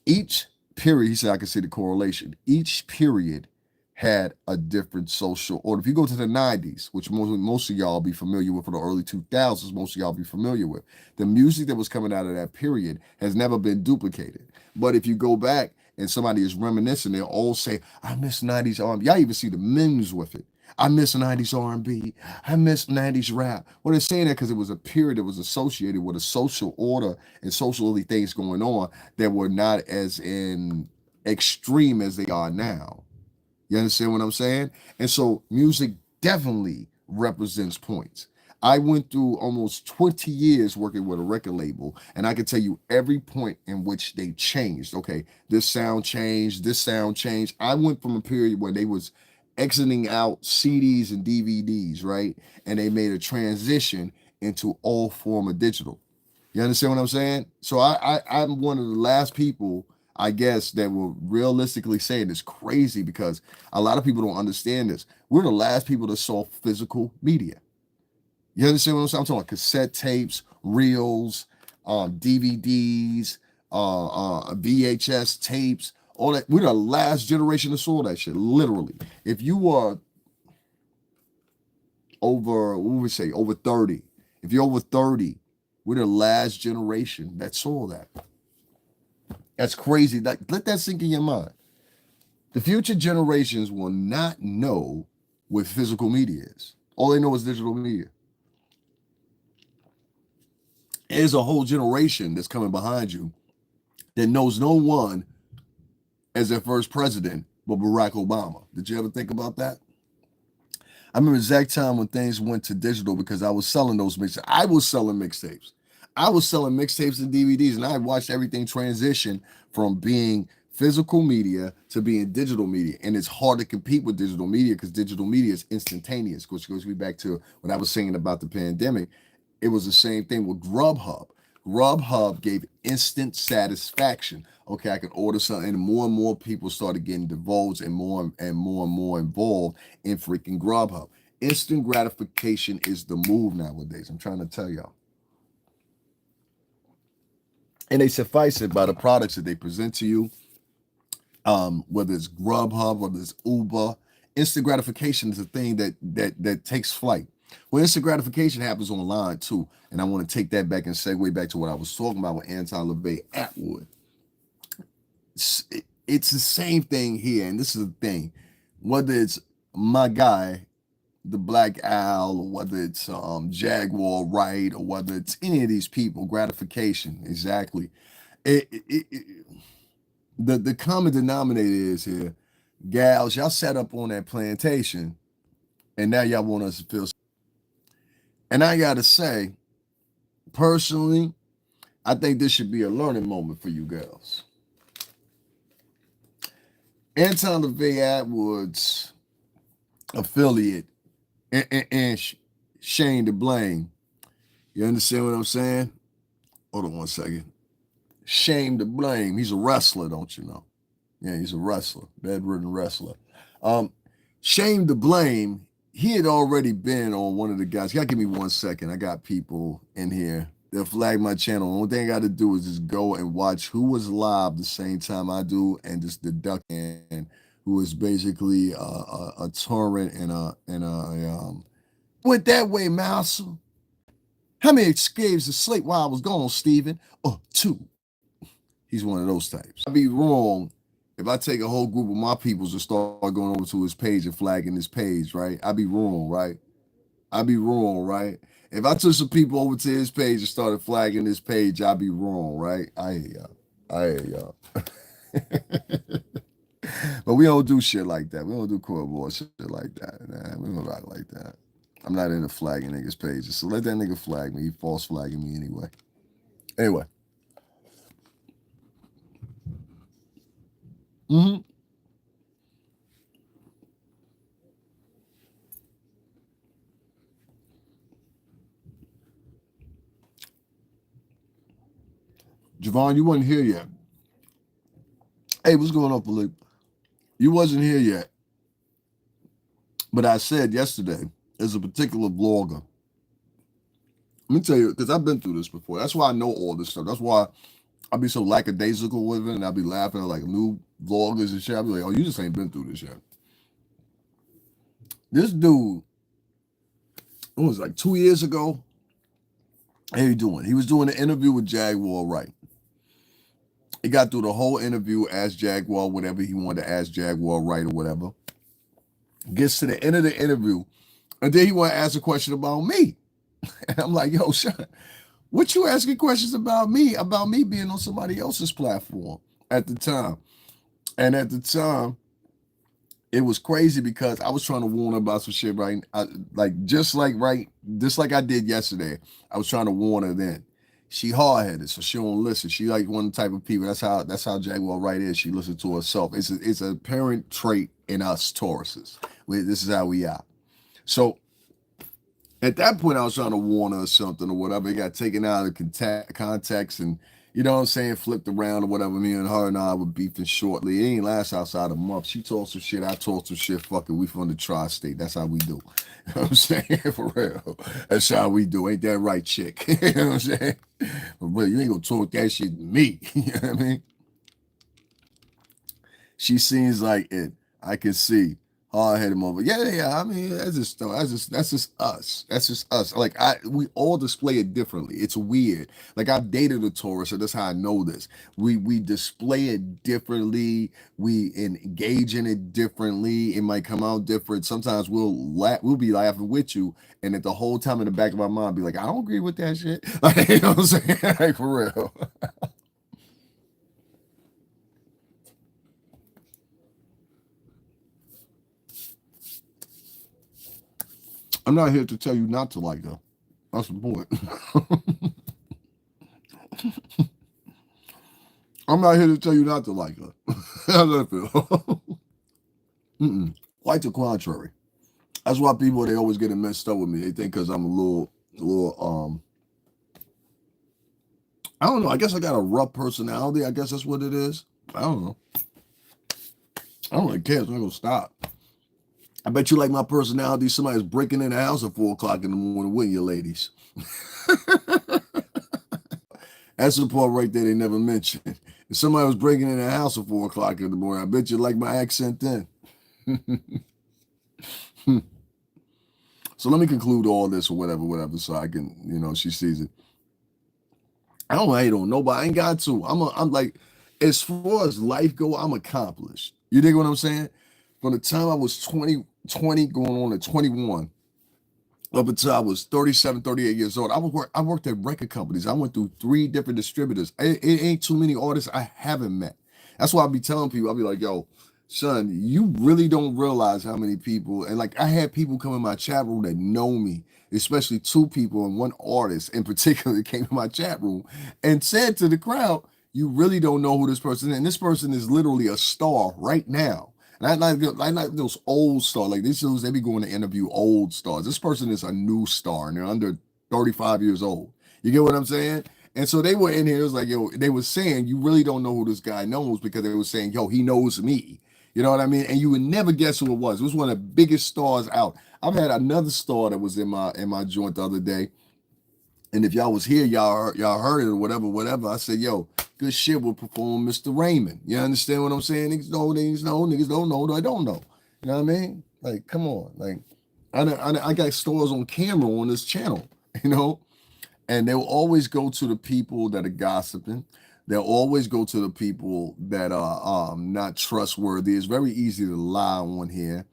Each period, he said I can see the correlation. Each period had a different social order. If you go to the 90s, which most of y'all be familiar with, for the early 2000s, most of y'all be familiar with, the music that was coming out of that period has never been duplicated. But if you go back and somebody is reminiscing, they'll all say, I miss 90s R&B. Y'all even see the memes with it. I miss 90s R&B. I miss 90s rap. Well, they're saying that because it was a period that was associated with a social order and socially things going on that were not as extreme as they are now. You understand what I'm saying? And so music definitely represents points. I went through almost 20 years working with a record label, and I can tell you every point in which they changed. Okay, this sound changed, this sound changed. I went from a period where they was exiting out CDs and DVDs, right? And they made a transition into all form of digital. You understand what I'm saying? So I'm one of the last people, I guess, that will realistically say it's crazy because a lot of people don't understand this. We're the last people that saw physical media. You understand what I'm saying? I'm talking about cassette tapes, reels, DVDs, VHS tapes, all that. We're the last generation that saw that shit, literally. If you are over 30, if you're over 30, we're the last generation that saw that. That's crazy. Let that sink in your mind. The future generations will not know what physical media is. All they know is digital media. There's a whole generation that's coming behind you that knows no one as their first president but Barack Obama. Did you ever think about that? I remember the exact time when things went to digital because I was selling those mixtapes. I was selling mixtapes and DVDs, and I watched everything transition from being physical media to being digital media. And it's hard to compete with digital media because digital media is instantaneous, which goes me back to what I was saying about the pandemic. It was the same thing with Grubhub. Grubhub gave instant satisfaction. Okay, I can order something, and more people started getting divulged and more involved in freaking Grubhub. Instant gratification is the move nowadays. I'm trying to tell y'all. And they suffice it by the products that they present to you, whether it's Grubhub, whether it's Uber. Instant gratification is a thing that takes flight. Well, instant gratification happens online too, and I want to take that back and segue back to what I was talking about with Anton Lavey Attwood. It's the same thing here, and this is the thing. Whether it's my guy, the Black Owl, or whether it's Jaguar, Wright, or whether it's any of these people, gratification, exactly. The common denominator is here, gals, y'all set up on that plantation, and now y'all want us to feel. And I gotta say, personally, I think this should be a learning moment for you girls. Anton Lavey Attwood's affiliate and Shane to blame. You understand what I'm saying? Hold on one second. Shame to blame. He's a wrestler, don't you know? Yeah, he's a wrestler, bedridden wrestler. Shame to blame. He had already been on one of the guys. You gotta give me 1 second. I got people in here. They'll flag my channel. The only thing I got to do is just go and watch who was live the same time I do, and just deduct in who is basically a torrent and a went that way, Mouse. How many escapes of sleep while I was gone, Steven? Oh, 2. He's one of those types. I'd be wrong if I take a whole group of my peoples and start going over to his page and flagging his page, right? I'd be wrong, right? I'd be wrong, right? If I took some people over to his page and started flagging his page, I'd be wrong, right? I hear y'all. But we don't do shit like that. We don't do cornball shit like that, man. We don't rock like that. I'm not into flagging niggas' pages. So let that nigga flag me. He false flagging me anyway. Anyway. Javon, you wasn't here yet. Hey, what's going on, Philippe? You wasn't here yet. But I said yesterday, there's a particular vlogger. Let me tell you, because I've been through this before. That's why I know all this stuff. That's why I'll be so lackadaisical with it, and I'll be laughing at like new vloggers and shit. I'll be like, oh, you just ain't been through this yet. This dude, it was like 2 years ago. How you doing? He was doing an interview with Jaguar, Wright. He got through the whole interview, asked Jaguar whatever he wanted to ask Jaguar, Wright, or whatever. Gets to the end of the interview, and then he want to ask a question about me. And I'm like, yo, Sean, what you asking questions about me being on somebody else's platform at the time? And at the time, it was crazy because I was trying to warn her about some shit, right? Just like I did yesterday. I was trying to warn her then. She hard-headed, so she don't listen. She like one type of people. That's how Jaguar Wright is. She listens to herself. It's a parent trait in us Tauruses. This is how we are. So at that point, I was trying to warn her or something or whatever. It got taken out of context and, you know what I'm saying, flipped around or whatever. Me and her and I were beefing shortly. It ain't last outside a month. She talked some shit. I talked some shit. Fuck it. We from the tri-state. That's how we do. You know what I'm saying? For real. That's how we do. Ain't that right, chick? You know what I'm saying? But real, you ain't gonna talk that shit to me. You know what I mean? She seems like it. I can see. Hard-headed mother. Yeah. I mean, that's just us. That's just us. Like we all display it differently. It's weird. Like I've dated a Taurus, so that's how I know this. We display it differently. We engage in it differently. It might come out different. Sometimes we'll be laughing with you, and at the whole time in the back of my mind, be like, I don't agree with that shit. Like, you know what I'm saying? Like for real. I'm not here to tell you not to like her. That's the point. I'm not here to tell you not to like her. How does that feel? Quite the contrary. That's why people, they always get messed up with me. They think because I'm a little, I don't know. I guess I got a rough personality. I guess that's what it is. I don't know. I don't really care. So I'm going to stop. I bet you like my personality. Somebody's breaking in the house at 4 o'clock in the morning, wouldn't you, ladies? That's the part right there they never mentioned. If somebody was breaking in the house at 4 o'clock in the morning, I bet you like my accent then. So let me conclude all this or whatever, so I can, she sees it. I don't hate on nobody. I ain't got to. I'm like, as far as life go, I'm accomplished. You dig what I'm saying? From the time I was 20 going on to 21, up until I was 37, 38 years old, I worked at record companies. I went through 3 different distributors. It ain't too many artists I haven't met. That's why I be telling people, I'll be like, yo, son, you really don't realize how many people, and like I had people come in my chat room that know me, especially 2 people and 1 artist in particular that came to my chat room and said to the crowd, you really don't know who this person is. And this person is literally a star right now. And I like those old stars, like these dudes, they be going to interview old stars. This person is a new star and they're under 35 years old. You get what I'm saying? And so they were in here, it was like, yo, they were saying, you really don't know who this guy knows because they were saying, yo, he knows me. You know what I mean? And you would never guess who it was. It was one of the biggest stars out. I've had another star that was in my joint the other day. And if y'all was here, y'all heard it or whatever. I said, yo, good shit will perform Mr. Raymond. You understand what I'm saying? Niggas know, niggas don't know, I don't know. You know what I mean? Like, come on. Like, I got stars on camera on this channel, and they'll always go to the people that are gossiping. They'll always go to the people that are not trustworthy. It's very easy to lie on here,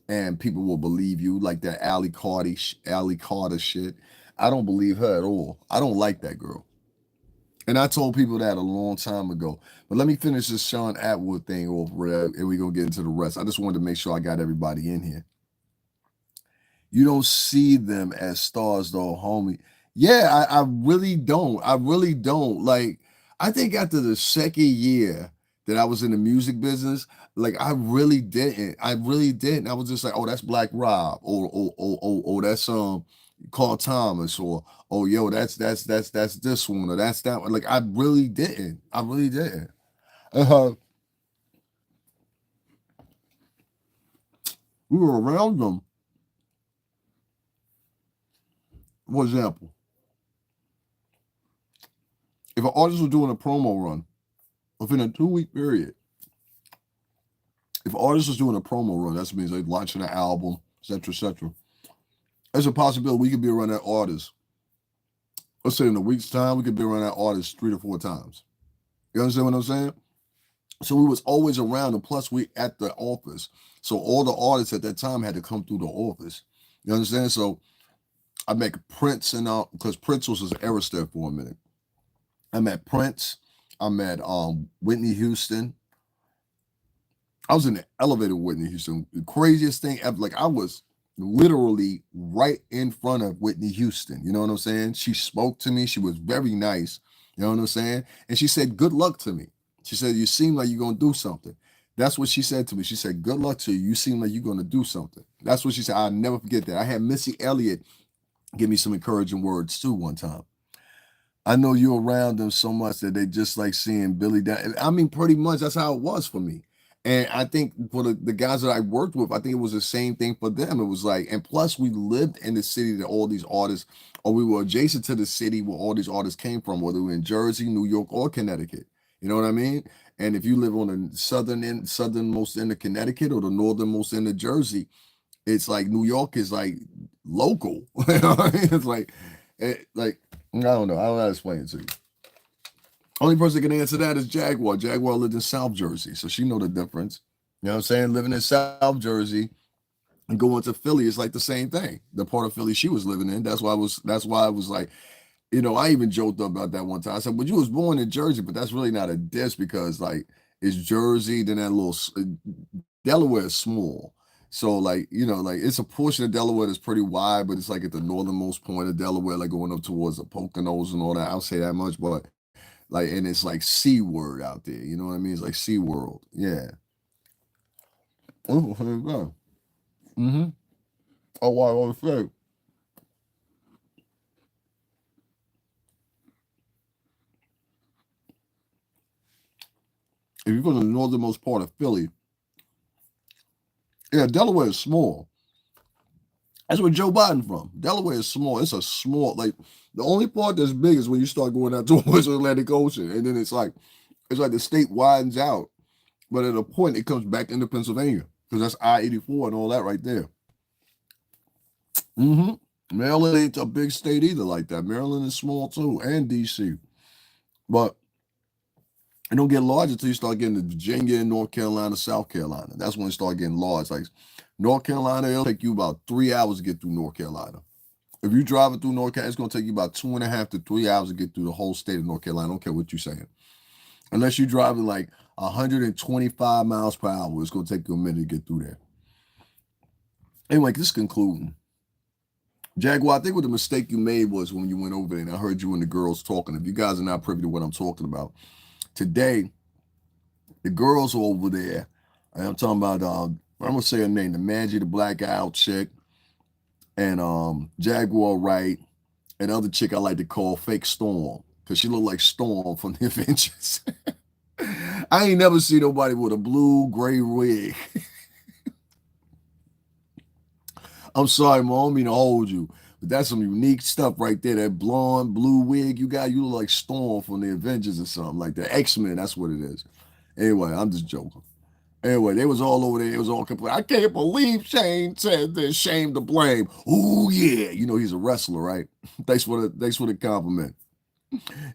and people will believe you, like that Allie Carter shit. I don't believe her at all. I don't like that girl. And I told people that a long time ago. But let me finish this Sean Attwood thing over, and we're going to get into the rest. I just wanted to make sure I got everybody in here. You don't see them as stars, though, homie. Yeah, I really don't. I really don't. Like, I think after the second year that I was in the music business, like, I really didn't. I was just like, oh, that's Black Rob, or that's Carl Thomas, or oh, yo, that's this one, or that's that one. Like, I really didn't. We were around them. For example, if an artist was doing a promo run within a 2-week period, if an artist was doing a promo run, that means they're launching an album, etc. There's a possibility we could be around that artist. Let's say in a week's time, we could be around that artist 3 to 4 times. You understand what I'm saying? So we was always around, and plus we at the office. So all the artists at that time had to come through the office. You understand? So I met Prince because Prince was his Aristide for a minute. I met Prince. I met Whitney Houston. I was in the elevator with Whitney Houston. The craziest thing ever. Like, I was literally right in front of Whitney Houston. You know what I'm saying? She spoke to me. She was very nice. You know what I'm saying? And she said, good luck to me. She said, you seem like you're going to do something. That's what she said to me. She said, good luck to you. You seem like you're going to do something. That's what she said. I'll never forget that. I had Missy Elliott give me some encouraging words too one time. I know you're around them so much that they just like seeing Billy down. I mean, pretty much that's how it was for me. And I think for the guys that I worked with, I think it was the same thing for them. It was like, and plus we lived in the city that all these artists, or we were adjacent to the city where all these artists came from, whether we were in Jersey, New York, or Connecticut. You know what I mean? And if you live on the southernmost end of Connecticut or the northernmost end of Jersey, it's like New York is like local. You know what I mean? It's like I don't know. I don't know how to explain it to you. Only person that can answer that is Jaguar. Jaguar lived in South Jersey, so she know the difference. You know what I'm saying? Living in South Jersey and going to Philly is like the same thing. The part of Philly she was living in. That's why I was like, I even joked about that one time. I said, well, you was born in Jersey, but that's really not a diss because like it's Jersey, then that little Delaware is small. So like, like it's a portion of Delaware that's pretty wide, but it's like at the northernmost point of Delaware, like going up towards the Poconos and all that. I'll say that much, but Like, and it's like C word out there. You know what I mean? It's like Sea World. Yeah. Oh, here you go. Mm-hmm. Oh, what I was say. If you go to the northernmost part of Philly, yeah, Delaware is small. That's where Joe Biden from. Delaware is small. It's a small, like the only part that's big is when you start going out towards the Atlantic Ocean, and then it's like the state widens out, but at a point it comes back into Pennsylvania because that's I-84 and all that right there. Mm-hmm. Maryland ain't a big state either like that. Maryland is small too, and DC, but it don't get large until you start getting to Virginia, North Carolina, South Carolina. That's when it start getting large. Like North Carolina, it'll take you about 3 hours to get through North Carolina. If you're driving through North Carolina, it's going to take you about 2.5 to 3 hours to get through the whole state of North Carolina. I don't care what you're saying. Unless you're driving like 125 miles per hour, it's going to take you a minute to get through there. Anyway, this concluding. Jaguar, I think what the mistake you made was when you went over there, and I heard you and the girls talking. If you guys are not privy to what I'm talking about, today, the girls are over there, and I'm talking about, I'm going to say her name, the Mangy, the black out chick, and Jaguar Wright, and the other chick I like to call Fake Storm, because she looked like Storm from the Avengers. I ain't never seen nobody with a blue, gray wig. I'm sorry, Mom, I don't mean to hold you, but that's some unique stuff right there. That blonde, blue wig you got, you look like Storm from the Avengers or something like that. X-Men, that's what it is. Anyway, I'm just joking. Anyway, they was all over there. It was all complaining. I can't believe Shane said this. Shame to blame. Ooh, yeah. You know, he's a wrestler, right? Thanks for the compliment.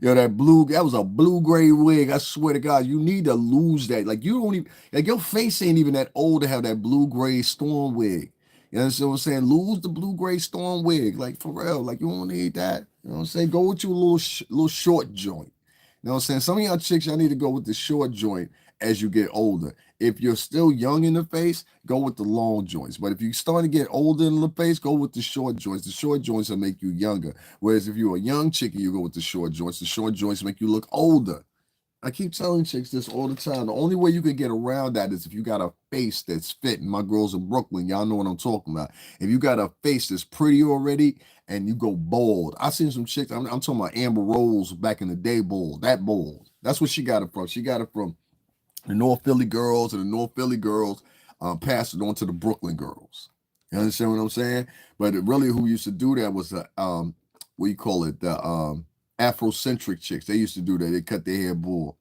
Yo, that was a blue-gray wig. I swear to God, you need to lose that. Like, you don't even, like, your face ain't even that old to have that blue-gray Storm wig. You understand what I'm saying? Lose the blue-gray Storm wig. Like, for real. Like, you don't need that. You know what I'm saying? Go with your little short joint. You know what I'm saying? Some of y'all chicks, y'all need to go with the short joint as you get older. If you're still young in the face, go with the long joints. But if you start to get older in the face, go with the short joints. The short joints will make you younger. Whereas if you're a young chick and you go with the short joints make you look older. I keep telling chicks this all the time. The only way you can get around that is if you got a face that's fitting. My girls in Brooklyn, y'all know what I'm talking about. If you got a face that's pretty already and you go bold. I seen some chicks, I'm talking about Amber Rose back in the day, bold. That bold. That's what she got it from. She got it from the North Philly girls, and the North Philly girls passed it on to the Brooklyn girls. You understand what I'm saying? But really who used to do that was the, what you call it, the Afrocentric chicks. They used to do that. They cut their hair bald.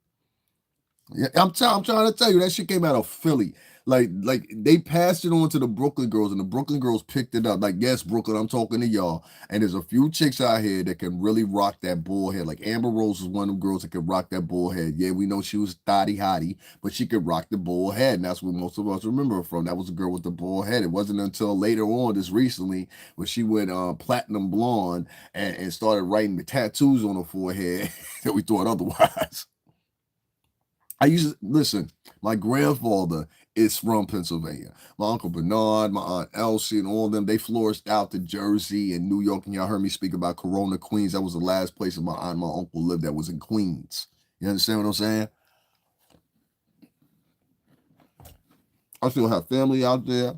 Yeah, I'm trying to tell you, that shit came out of Philly. Like they passed it on to the Brooklyn girls, and the Brooklyn girls picked it up. Like, yes, Brooklyn, I'm talking to y'all. And there's a few chicks out here that can really rock that bald head. Like Amber Rose is one of them girls that can rock that bald head. Yeah, we know she was thotty hottie, but she could rock the bald head. And that's what most of us remember her from. That was the girl with the bald head. It wasn't until later on, this recently, when she went platinum blonde and started writing the tattoos on her forehead that we thought otherwise. I used to listen. My grandfather is from Pennsylvania. My uncle Bernard, my aunt Elsie, and all of them, they flourished out to Jersey and New York. And y'all heard me speak about Corona, Queens. That was the last place that my aunt and my uncle lived. That was in Queens. You understand what I'm saying? I still have family out there.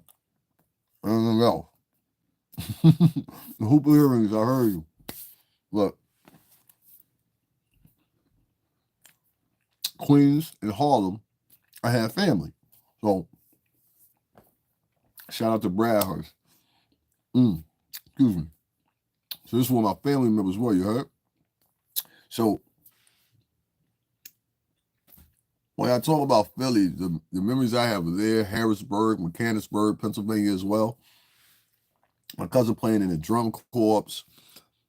I don't know. The hoop of earrings, I heard you. Look, Queens and Harlem, I have family. So, shout out to Bradhurst. Excuse me. So, this is where my family members were, you heard? So, when I talk about Philly, the memories I have are there, Harrisburg, Mechanicsburg, Pennsylvania as well. My cousin playing in the drum corps,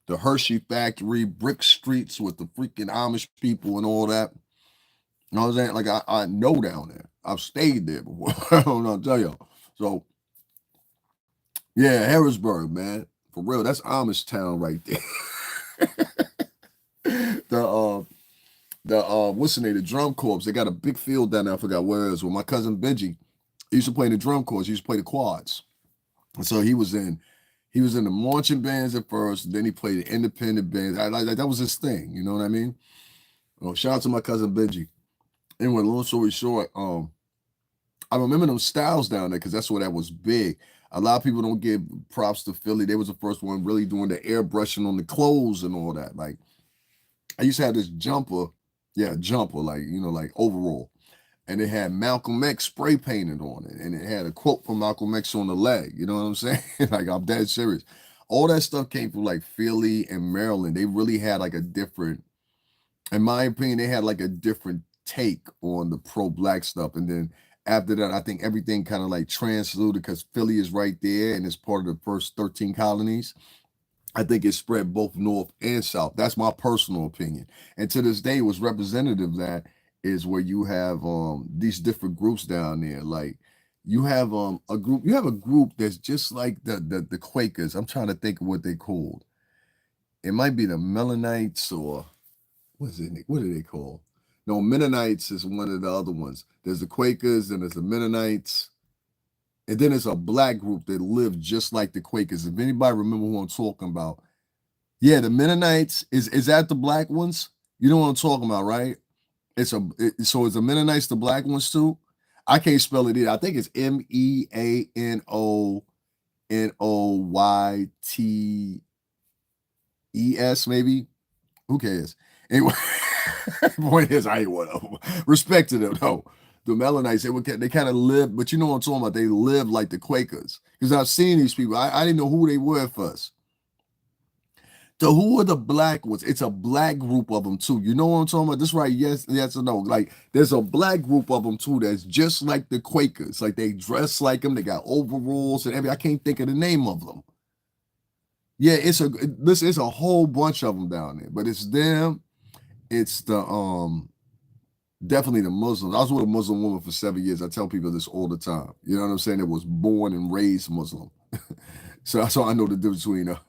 the Hershey factory, brick streets with the freaking Amish people and all that. You know what I'm saying? Like, I know down there. I've stayed there before. I don't know, I'll tell y'all. So, yeah, Harrisburg, man. For real, that's Amish town right there. What's the name? The drum corps. They got a big field down there. I forgot where it is. Well, my cousin Benji, he used to play in the drum corps. He used to play the quads. And so he was in the marching bands at first. Then he played the independent bands. Like that was his thing. You know what I mean? Oh, shout out to my cousin Benji. Anyway, long story short, I remember them styles down there because that's where that was big. A lot of people don't give props to Philly. They was the first one really doing the airbrushing on the clothes and all that. Like I used to have this jumper, like like overall, and it had Malcolm X spray painted on it, and it had a quote from Malcolm X on the leg. You know what I'm saying? Like I'm dead serious. All that stuff came from like Philly and Maryland. They really had like a different, in my opinion, they had like a different take on the pro-black stuff. And then after that, I think everything kind of like translated because Philly is right there and it's part of the first 13 colonies. I think it spread both north and south. That's my personal opinion. And to this day, what's representative of that is where you have these different groups down there. Like you have a group that's just like the Quakers. I'm trying to think of what they called. It might be the Melanites or what is it? What are they called? No, Mennonites is one of the other ones. There's the Quakers and there's the Mennonites. And then there's a black group that live just like the Quakers. If anybody remember who I'm talking about, yeah, the Mennonites is that the black ones? You know what I'm talking about, right? So is the Mennonites the black ones too? I can't spell it either. I think it's Meanonoytes, maybe. Who cares? Anyway, point is, I ain't one of them. Respect to them, though. The Melanites, they kind of live, but you know what I'm talking about. They live like the Quakers because I've seen these people. I didn't know who they were at first. So who are the black ones? It's a black group of them too. You know what I'm talking about? This right? Yes or no? Like there's a black group of them too that's just like the Quakers. Like they dress like them. They got overalls and everything. I can't think of the name of them. Yeah, it's a whole bunch of them down there, but it's them. It's the definitely the Muslims. I was with a Muslim woman for 7 years. I tell people this all the time. You know what I'm saying? That was born and raised Muslim. So I know the difference between a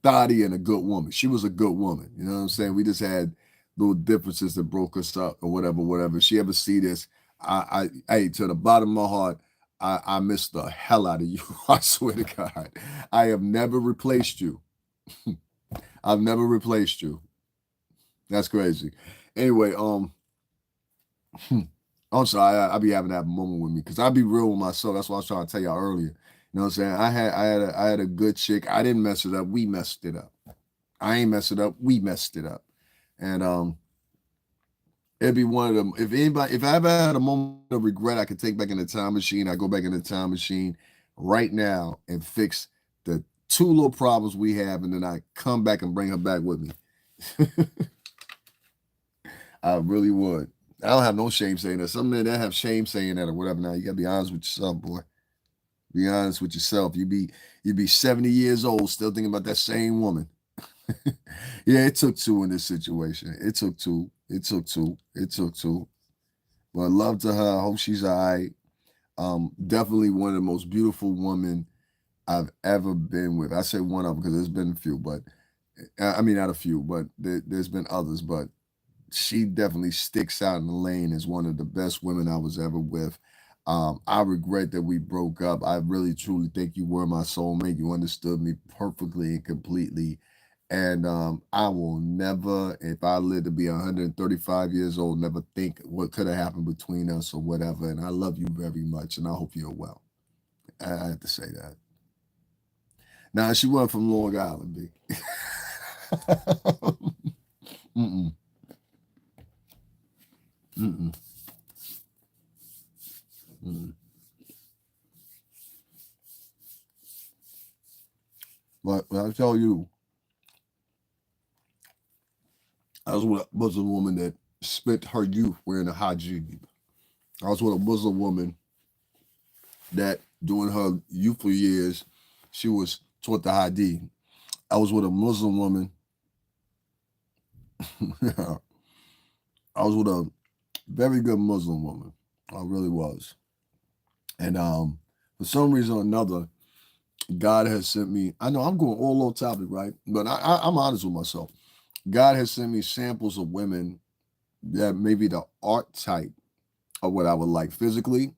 thotty and a good woman. She was a good woman. You know what I'm saying? We just had little differences that broke us up or whatever. If she ever see this, I to the bottom of my heart, I miss the hell out of you. I swear to God. I have never replaced you. I've never replaced you. That's crazy. Anyway, I'm sorry, I be having that moment with me because I be real with myself. That's what I was trying to tell y'all earlier. You know what I'm saying? I had a good chick. I didn't mess it up. We messed it up. I ain't messed it up. We messed it up. And it'd be one of them. If I ever had a moment of regret, I could take back in the time machine. I go back in the time machine right now and fix the two little problems we have, and then I come back and bring her back with me. I really would. I don't have no shame saying that. Some men that have shame saying that or whatever. Now you gotta be honest with yourself, boy. Be honest with yourself. You be 70 years old still thinking about that same woman. Yeah, it took two in this situation. It took two. But love to her. I hope she's all right. Definitely one of the most beautiful women I've ever been with. I say one of them because there's been a few, but I mean not a few, but there's been others. But she definitely sticks out in the lane as one of the best women I was ever with. I regret that we broke up. I really truly think you were my soulmate. You understood me perfectly and completely. And I will never, if I live to be 135 years old, never think what could have happened between us or whatever. And I love you very much, and I hope you're well. I have to say that. Now, she wasn't from Long Island, big. Mm-mm. Mm-mm. Mm-mm. But I tell you, I was with a Muslim woman that spent her youth wearing a hijab. I was with a Muslim woman that during her youthful years, she was taught the hadith. I was with a Muslim woman. I was with a very good Muslim woman. I really was. And for some reason or another, God has sent me, I know I'm going all on topic, right? But I'm honest with myself. God has sent me samples of women that maybe the archetype of what I would like physically,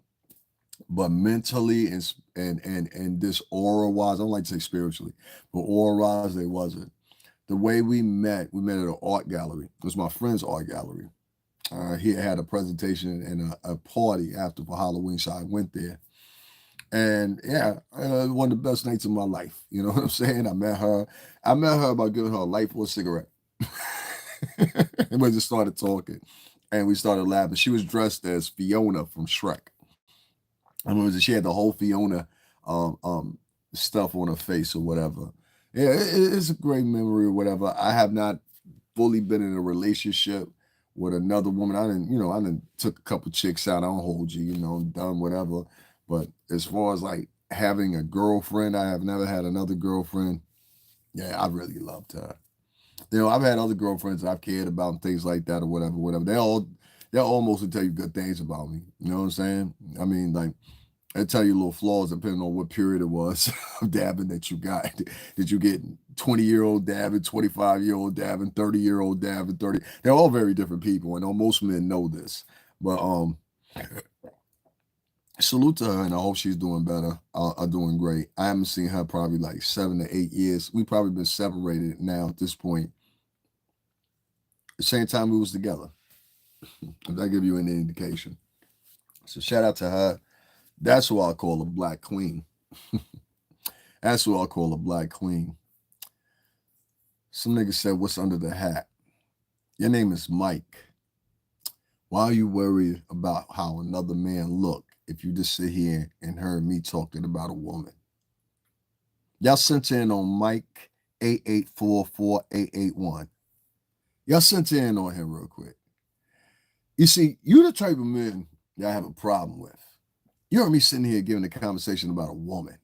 but mentally and this aura wise, I don't like to say spiritually, but aura wise, they wasn't. The way we met at an art gallery. It was my friend's art gallery. He had a presentation and a party after for Halloween, so I went there. And yeah, one of the best nights of my life. You know what I'm saying? I met her. I met her by giving her a light for a cigarette. And we just started talking, and we started laughing. She was dressed as Fiona from Shrek. I remember she had the whole Fiona um, um, stuff on her face or whatever. Yeah, it's a great memory or whatever. I have not fully been in a relationship with another woman. I didn't took a couple chicks out. I don't hold you, done whatever. But as far as like having a girlfriend, I have never had another girlfriend. Yeah, I really loved her. I've had other girlfriends that I've cared about and things like that or whatever, whatever. They'll almost tell you good things about me. You know what I'm saying? I mean, like I tell you little flaws depending on what period it was of dabbing that you got. Did you get 20-year-old dabbing, 25-year-old dabbing, 30-year-old dabbing, 30? They're all very different people, and most men know this. But salute to her, and I hope she's doing better. Doing great. I haven't seen her probably like 7 to 8 years. We've probably been separated now at this point. The same time we was together. If that give you any indication. So shout out to her. That's what I call a black queen. That's what I call a black queen. Some nigga said, "What's under the hat?" Your name is Mike. Why are you worried about how another man look if you just sit here and heard me talking about a woman? Y'all sent in on Mike 8844-881. Y'all sent in on him real quick. You see, you the type of men that I have a problem with. You heard me sitting here giving a conversation about a woman.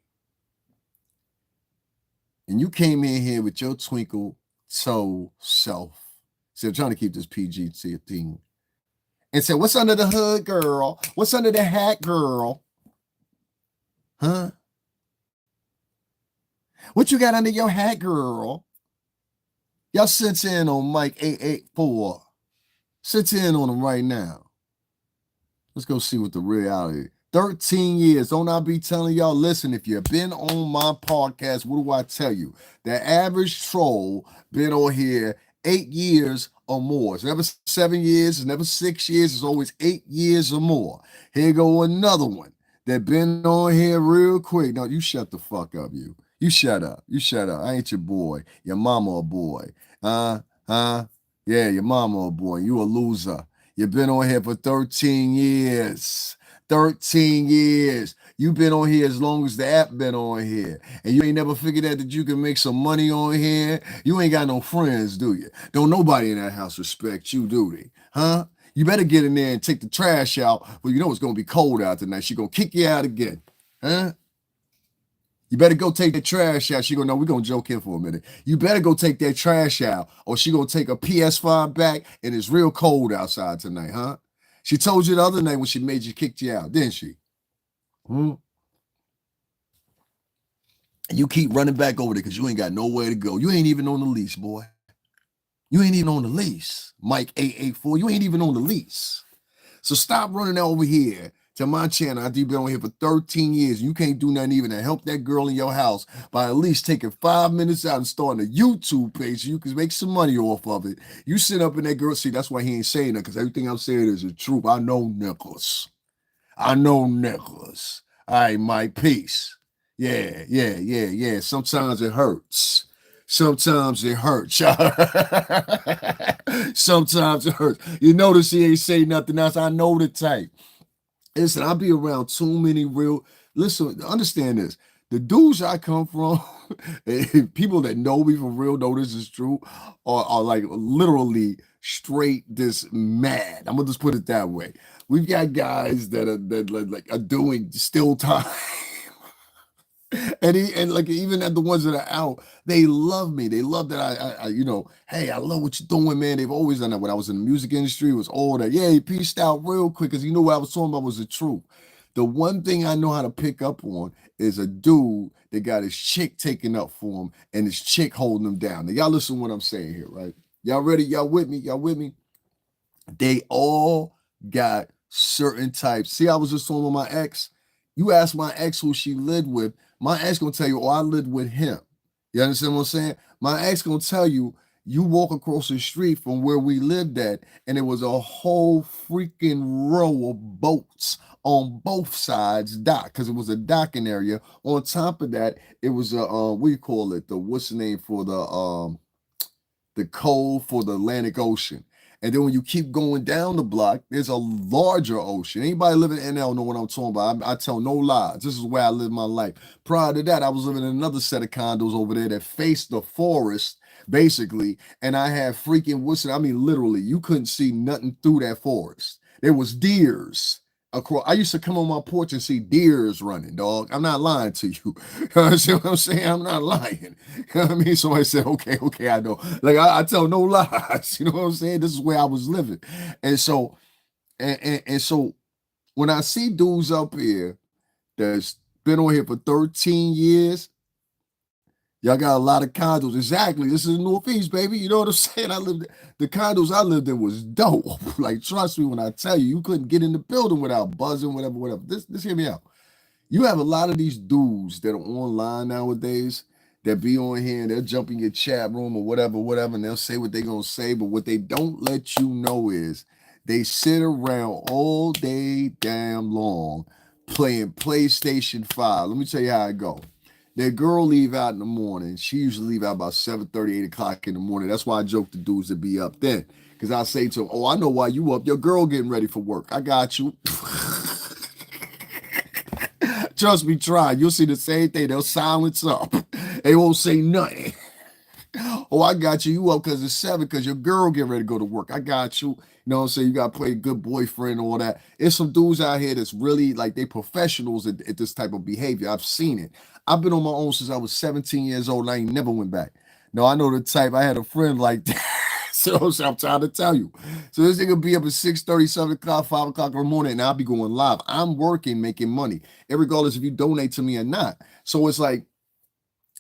And you came in here with your twinkle toe self. So I'm trying to keep this PG thing. And said, "What's under the hood, girl? What's under the hat, girl? Huh? What you got under your hat, girl?" Y'all sent in on Mike 884. Sit in on him right now. Let's go see what the reality. 13 years. Don't I be telling y'all, listen, if you've been on my podcast, what do I tell you? The average troll been on here 8 years or more. It's never 7 years. It's never 6 years. It's always 8 years or more. Here go another one that been on here real quick. No, you shut the fuck up, you. You shut up. You shut up. I ain't your boy. Your mama a boy. Yeah, your mama a boy. You a loser. You've been on here for 13 years. 13 years. You've been on here as long as the app been on here. And you ain't never figured out that you can make some money on here. You ain't got no friends, do you? Don't nobody in that house respect you, do they? Huh? You better get in there and take the trash out. Well, you know it's going to be cold out tonight. She going to kick you out again. Huh? You better go take the trash out. She gonna know we're gonna joke here for a minute. You better go take that trash out, or she gonna take a PS5 back, and it's real cold outside tonight, huh? She told you the other night when she made you kicked you out, didn't she? And you keep running back over there because you ain't got nowhere to go. You ain't even on the lease, boy. You ain't even on the lease. Mike 884, you ain't even on the lease. So stop running over here to my channel after you've been on here for 13 years. You can't do nothing even to help that girl in your house by at least taking 5 minutes out and starting a YouTube page so you can make some money off of it. You sit up in that girl, see, that's why he ain't saying that, because everything I'm saying is the truth. I know niggas. I know niggas. All right, Mike, peace. Yeah. Sometimes it hurts. Sometimes it hurts. Sometimes it hurts. You notice he ain't say nothing else. I know the type. Listen, I be around too many real. Listen, understand this. The dudes I come from, people that know me for real, know this is true, are like literally straight this mad. I'm gonna just put it that way. We've got guys that are doing still time. And like even at the ones that are out, they love me. They love that I hey, I love what you're doing, man. They've always done that. When I was in the music industry, it was all that. Yeah, he pieced out real quick because you know what I was talking about was the truth. The one thing I know how to pick up on is a dude that got his chick taken up for him and his chick holding him down. Now, y'all listen to what I'm saying here, right? Y'all ready? Y'all with me? Y'all with me? They all got certain types. See, I was just talking about my ex. You ask my ex who she lived with, my ex gonna tell you, oh, I lived with him. You understand what I'm saying? My ex gonna tell you, You walk across the street from where we lived at, and it was a whole freaking row of boats on both sides dock, because it was a docking area. On top of that, it was a what do you call it? What's the name for the cove for the Atlantic Ocean. And then when you keep going down the block, there's a larger ocean. Anybody living in NL know what I'm talking about. I tell no lies. This is where I live my life. Prior to that, I was living in another set of condos over there that faced the forest, basically. And I had freaking literally, you couldn't see nothing through that forest. There was deers across. I used to come on my porch and see deers running, dog. I'm not lying to you. See what I'm saying? I'm not lying. You know what I mean? Somebody said, okay, I know. Like I tell no lies. You know what I'm saying? This is where I was living. And so, and so when I see dudes up here that's been on here for 13 years, y'all got a lot of condos. Exactly. This is the Northeast, baby. You know what I'm saying? The condos I lived in was dope. Like, trust me when I tell you, you couldn't get in the building without buzzing, whatever. This hear me out. You have a lot of these dudes that are online nowadays that be on here and they'll jump in your chat room or whatever, and they'll say what they're going to say. But what they don't let you know is they sit around all day damn long playing PlayStation 5. Let me tell you how it go. That girl leave out in the morning. She usually leave out about 7:30, 8 o'clock in the morning. That's why I joke to dudes to be up then. Because I say to them, oh, I know why you up. Your girl getting ready for work. I got you. Trust me, try. You'll see the same thing. They'll silence up. They won't say nothing. Oh, I got you. You up because it's 7 because your girl getting ready to go to work. I got you. You know what I'm saying? You got to play a good boyfriend and all that. There's some dudes out here that's really like they professionals at this type of behavior. I've seen it. I've been on my own since I was 17 years old and I ain't never went back. No, I know the type. I had a friend like that. So I'm trying to tell you. So this nigga be up at 6:30, 7 o'clock, 5 o'clock in the morning, and I'll be going live. I'm working, making money, regardless if you donate to me or not. So it's like,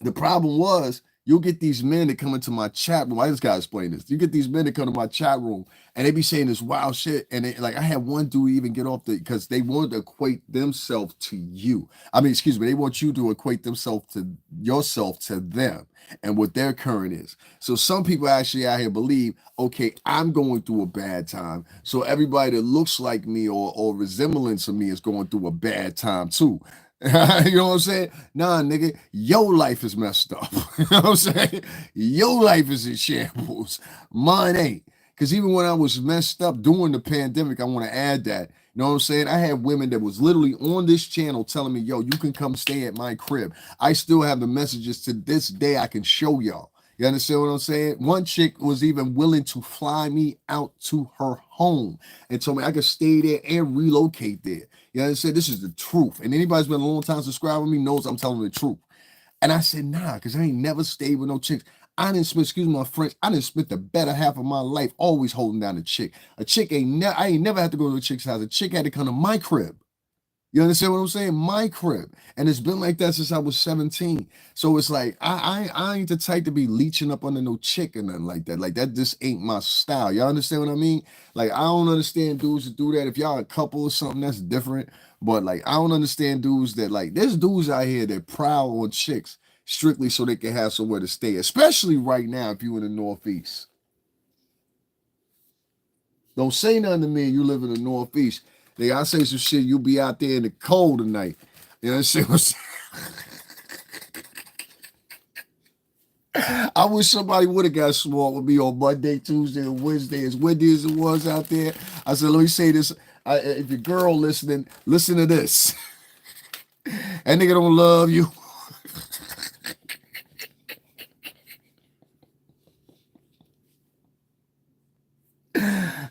the problem was, you'll get these men that come into my chat room. I just gotta explain this. You get these men that come to my chat room and they be saying this wild shit. And they, like, I had one dude even get off because they wanted to equate themselves to you. I mean, excuse me, they want you to equate themselves to yourself to them and what their current is. So some people actually out here believe, okay, I'm going through a bad time. So everybody that looks like me or resemblance of me is going through a bad time too. You know what I'm saying? Nah, nigga, your life is messed up. You know what I'm saying? Your life is in shambles. Mine ain't. Because even when I was messed up during the pandemic, I want to add that. You know what I'm saying? I had women that was literally on this channel telling me, yo, you can come stay at my crib. I still have the messages to this day I can show y'all. You understand what I'm saying? One chick was even willing to fly me out to her home and told me I could stay there and relocate there. You understand? This is the truth. And anybody's been a long time subscribing with me knows I'm telling the truth. And I said, nah, because I ain't never stayed with no chicks. I didn't spend, excuse my French, I didn't spend the better half of my life always holding down a chick. I ain't never had to go to a chick's house. A chick had to come to my crib. You understand what I'm saying? My crib. And it's been like that since I was 17. So it's like, I ain't the type to be leeching up under no chick or nothing like that. Like, that just ain't my style. Y'all understand what I mean? Like, I don't understand dudes that do that. If y'all a couple or something, that's different. But, like, I don't understand dudes that, like, there's dudes out here that prowl on chicks strictly so they can have somewhere to stay, especially right now if you in the Northeast. Don't say nothing to me, you live in the Northeast. I say some shit, you'll be out there in the cold tonight. You know what I'm saying? I wish somebody would have got smart with me on Monday, Tuesday, and Wednesday, as windy as it was out there. I said, let me say this. If your girl listening, listen to this. That nigga don't love you.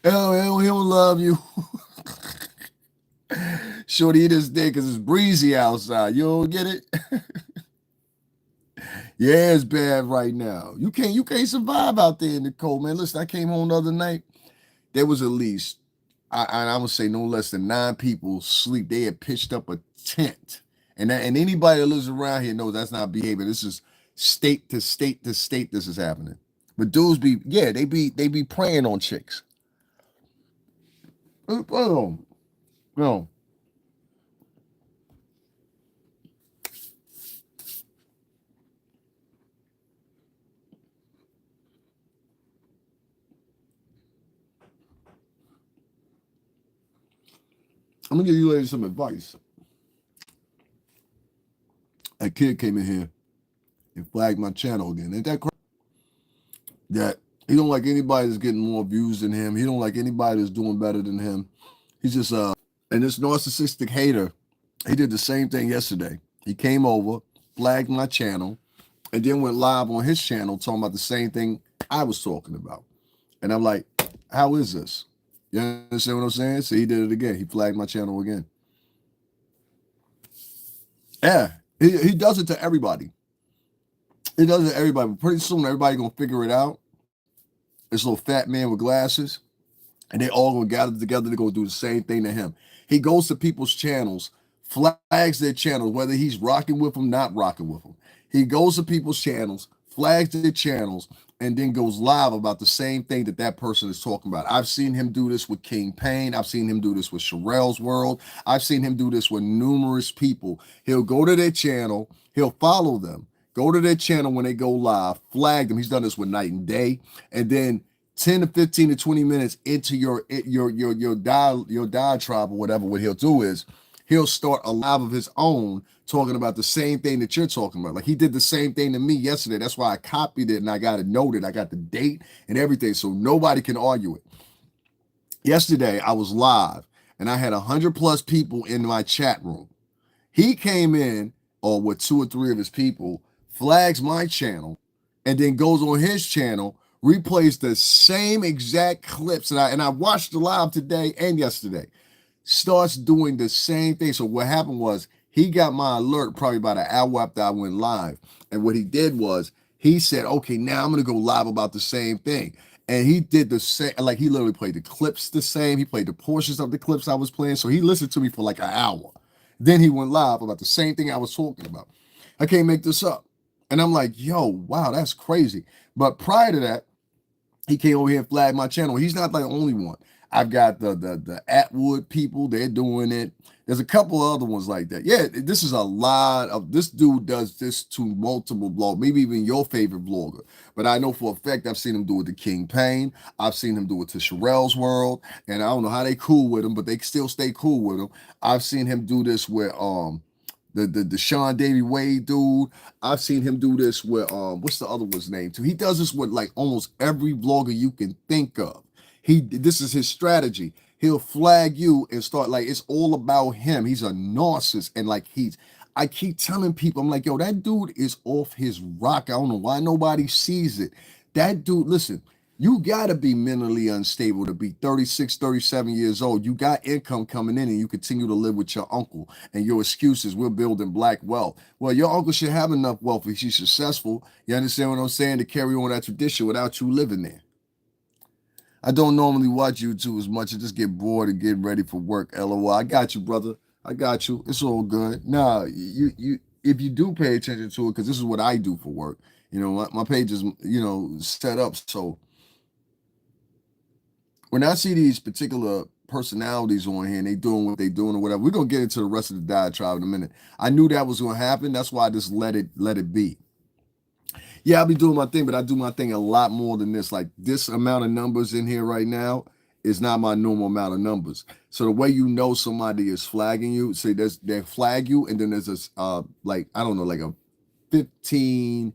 Hell, he don't love you. Shorty, this day because it's breezy outside. You don't get it? Yeah, it's bad right now. You can't survive out there in the cold, man. Listen, I came home the other night. There was at least, I would say no less than 9 people sleep. They had pitched up a tent. And anybody that lives around here knows that's not behavior. This is state to state to state this is happening. But dudes they be preying on chicks. No. I'm gonna give you ladies some advice. A kid came in here and flagged my channel again. Ain't that crazy? That he don't like anybody that's getting more views than him. He don't like anybody that's doing better than him. He's just and this narcissistic hater, he did the same thing yesterday. He came over, flagged my channel, and then went live on his channel talking about the same thing I was talking about. And I'm like, how is this? You understand what I'm saying? So he did it again. He flagged my channel again. Yeah, he does it to everybody. He does it to everybody. But pretty soon, everybody gonna figure it out. This little fat man with glasses, and they all gonna gather together to go do the same thing to him. He goes to people's channels, flags their channels, whether he's rocking with them, not rocking with them. He goes to people's channels, flags their channels, and then goes live about the same thing that that person is talking about. I've seen him do this with King Payne. I've seen him do this with Sherelle's World. I've seen him do this with numerous people. He'll go to their channel, he'll follow them, go to their channel when they go live, flag them. He's done this with Night and Day, and then 10 to 15 to 20 minutes into your diatribe or whatever, what he'll do is he'll start a live of his own talking about the same thing that you're talking about. Like he did the same thing to me yesterday. That's why I copied it and I got it noted. I got the date and everything so nobody can argue it. Yesterday, I was live and I had 100+ people in my chat room. He came in, or with 2 or 3 of his people, flags my channel, and then goes on his channel, replays the same exact clips and I watched the live today and yesterday, starts doing the same thing. So what happened was he got my alert probably about an hour after I went live. And what he did was he said, okay, now I'm going to go live about the same thing. And he did the same, like he literally played the clips the same. He played the portions of the clips I was playing. So he listened to me for like an hour. Then he went live about the same thing I was talking about. I can't make this up. And I'm like, yo, wow, that's crazy. But prior to that, he came over here and flagged my channel. He's not like the only one. I've got the Attwood people, they're doing it. There's a couple other ones like that. Yeah, this is a lot of, this dude does this to multiple bloggers, maybe even your favorite blogger. But I know for a fact I've seen him do it to King Payne. I've seen him do it to Sherelle's World. And I don't know how they cool with him, but they still stay cool with him. I've seen him do this with the Sean Davy Wade dude. I've seen him do this with what's the other one's name too? He does this with like almost every blogger you can think of. This is his strategy. He'll flag you and start like it's all about him. He's a narcissist, and like I keep telling people, I'm like, yo, that dude is off his rock. I don't know why nobody sees it. That dude, listen, you gotta be mentally unstable to be 36, 37 years old. You got income coming in and you continue to live with your uncle, and your excuses, we're building black wealth. Well, your uncle should have enough wealth if he's successful. You understand what I'm saying? To carry on that tradition without you living there. I don't normally watch YouTube as much. I just get bored and get ready for work. LOL. I got you, brother. I got you. It's all good. Nah, you if you do pay attention to it, because this is what I do for work. You know, my page is, you know, set up. So when I see these particular personalities on here and they doing what they doing or whatever, we're gonna get into the rest of the diatribe in a minute. I knew that was gonna happen. That's why I just let it be. Yeah, I'll be doing my thing, but I do my thing a lot more than this. Like this amount of numbers in here right now is not my normal amount of numbers. So the way you know somebody is flagging you, say they flag you, and then there's this like, I don't know, like a 15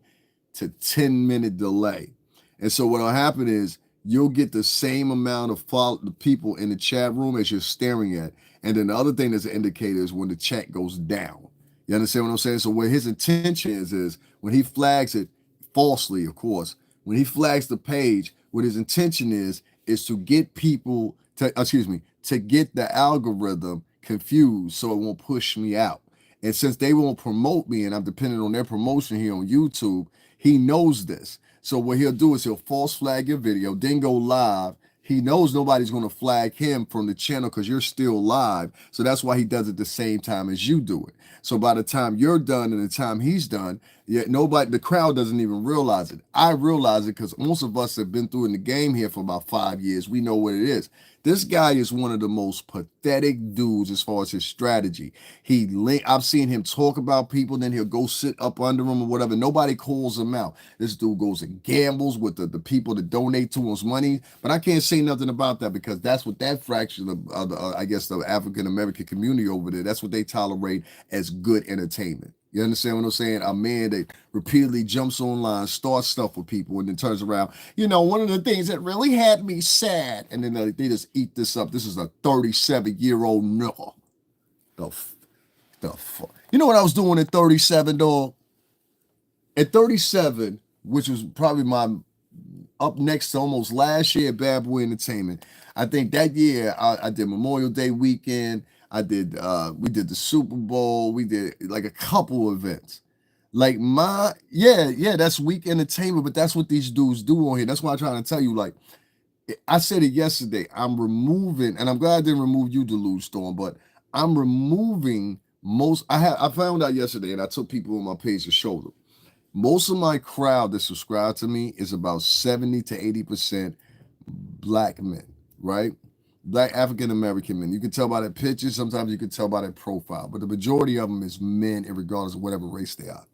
to 10 minute delay. And so what'll happen is you'll get the same amount of the people in the chat room as you're staring at. And then the other thing that's an indicator is when the chat goes down. You understand what I'm saying? So what his intention is when he flags it, falsely, of course, when he flags the page, what his intention is to get people to get the algorithm confused so it won't push me out. And since they won't promote me and I'm dependent on their promotion here on YouTube, he knows this. So what he'll do is he'll false flag your video, then go live. He knows nobody's going to flag him from the channel because you're still live. So that's why he does it the same time as you do it. So by the time you're done and the time he's done, Yeah, nobody, the crowd doesn't even realize it. I realize it because most of us have been through in the game here for about 5 years. We know what it is. This guy is one of the most pathetic dudes as far as his strategy. I've seen him talk about people, then he'll go sit up under them or whatever. Nobody calls him out. This dude goes and gambles with the people that donate to his money. But I can't say nothing about that because that's what that fraction of I guess, the African American community over there, that's what they tolerate as good entertainment. You understand what I'm saying? A man that repeatedly jumps online, starts stuff with people, and then turns around. One of the things that really had me sad, and then they just eat this up. This is a 37-year-old nigga. The fuck? You know what I was doing at 37, dog? At 37, which was probably my up next to almost last year at Bad Boy Entertainment. I think that year I did Memorial Day weekend. We did the Super Bowl. We did like a couple events. Like that's week entertainment, but that's what these dudes do on here. That's why I'm trying to tell you, like, I said it yesterday, I'm removing, and I'm glad I didn't remove you, Deluge Storm, but I'm removing I found out yesterday, and I took people on my page to show them. Most of my crowd that subscribe to me is about 70 to 80% black men, right? Black African American men. You can tell by their pictures, sometimes you can tell by their profile, but the majority of them is men, regardless of whatever race they are.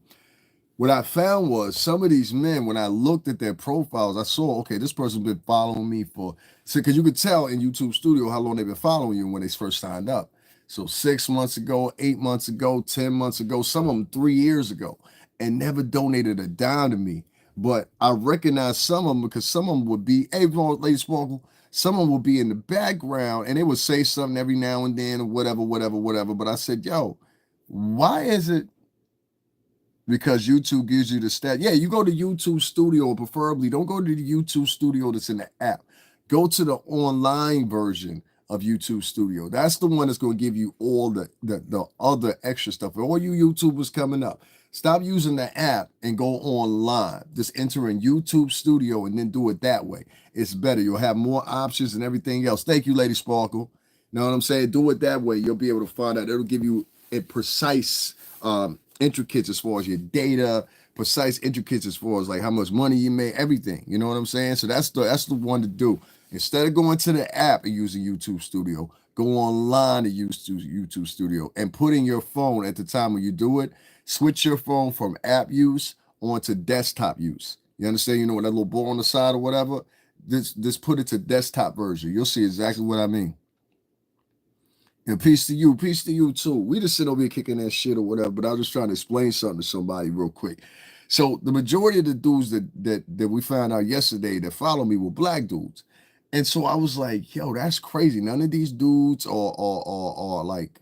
What I found was some of these men, when I looked at their profiles, I saw, okay, this person's been following me because you could tell in YouTube Studio how long they've been following you when they first signed up. So 6 months ago, 8 months ago, 10 months ago, some of them 3 years ago, and never donated a dime to me. But I recognize some of them because some of them would be, hey, Lady Sparkle, some of them would be in the background and they would say something every now and then or whatever. But I said, yo, why is it? Because YouTube gives you the stat. Yeah, you go to YouTube Studio, preferably don't go to the YouTube Studio that's in the app. Go to the online version of YouTube Studio. That's the one that's going to give you all the other extra stuff. For all you YouTubers coming up, stop using the app and go online. Just enter in YouTube Studio and then do it that way. It's better. You'll have more options and everything else. Thank you, Lady Sparkle. You know what I'm saying? Do it that way. You'll be able to find out. It'll give you a precise intricates as far as your data, precise intricates as far as like how much money you make, everything. You know what I'm saying? So that's the one to do. Instead of going to the app and using YouTube Studio, go online and use YouTube Studio and put in your phone at the time when you do it. Switch your phone from app use onto desktop use. You understand? You know, with that little ball on the side or whatever. Just put it to desktop version. You'll see exactly what I mean. And peace to you too. We just sit over here kicking that shit or whatever, but I was just trying to explain something to somebody real quick. So the majority of the dudes that we found out yesterday that follow me were black dudes. And so I was like, yo, that's crazy. None of these dudes are like,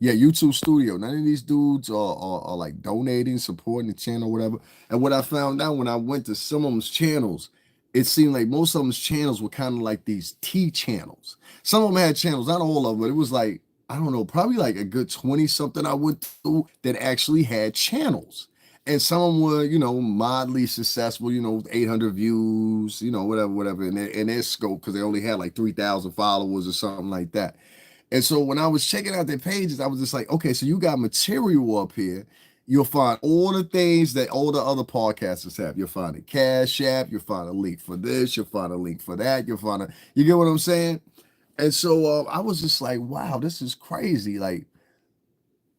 yeah, YouTube Studio. None of these dudes are like donating, supporting the channel, whatever. And what I found out when I went to some of them's channels, it seemed like most of them's channels were kind of like these T channels. Some of them had channels, not all of them, but it was like, I don't know, probably like a good 20 something I went through that actually had channels. And some of them were, you know, mildly successful, you know, 800 views, you know, whatever, in their scope, because they only had like 3,000 followers or something like that. And so when I was checking out their pages, I was just like, okay, so you got material up here. You'll find all the things that all the other podcasters have. You'll find a Cash App. You'll find a link for this. You'll find a link for that. You get what I'm saying? And so I was just like, wow, this is crazy. Like,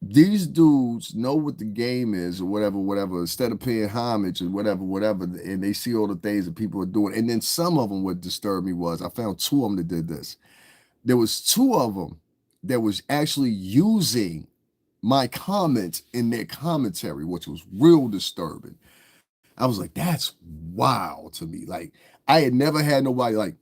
these dudes know what the game is or whatever, instead of paying homage or whatever, and they see all the things that people are doing. And then some of them, what disturbed me was I found two of them that did this. There was two of them that was actually using my comments in their commentary, which was real disturbing. I was like, that's wild to me. Like, I had never had nobody like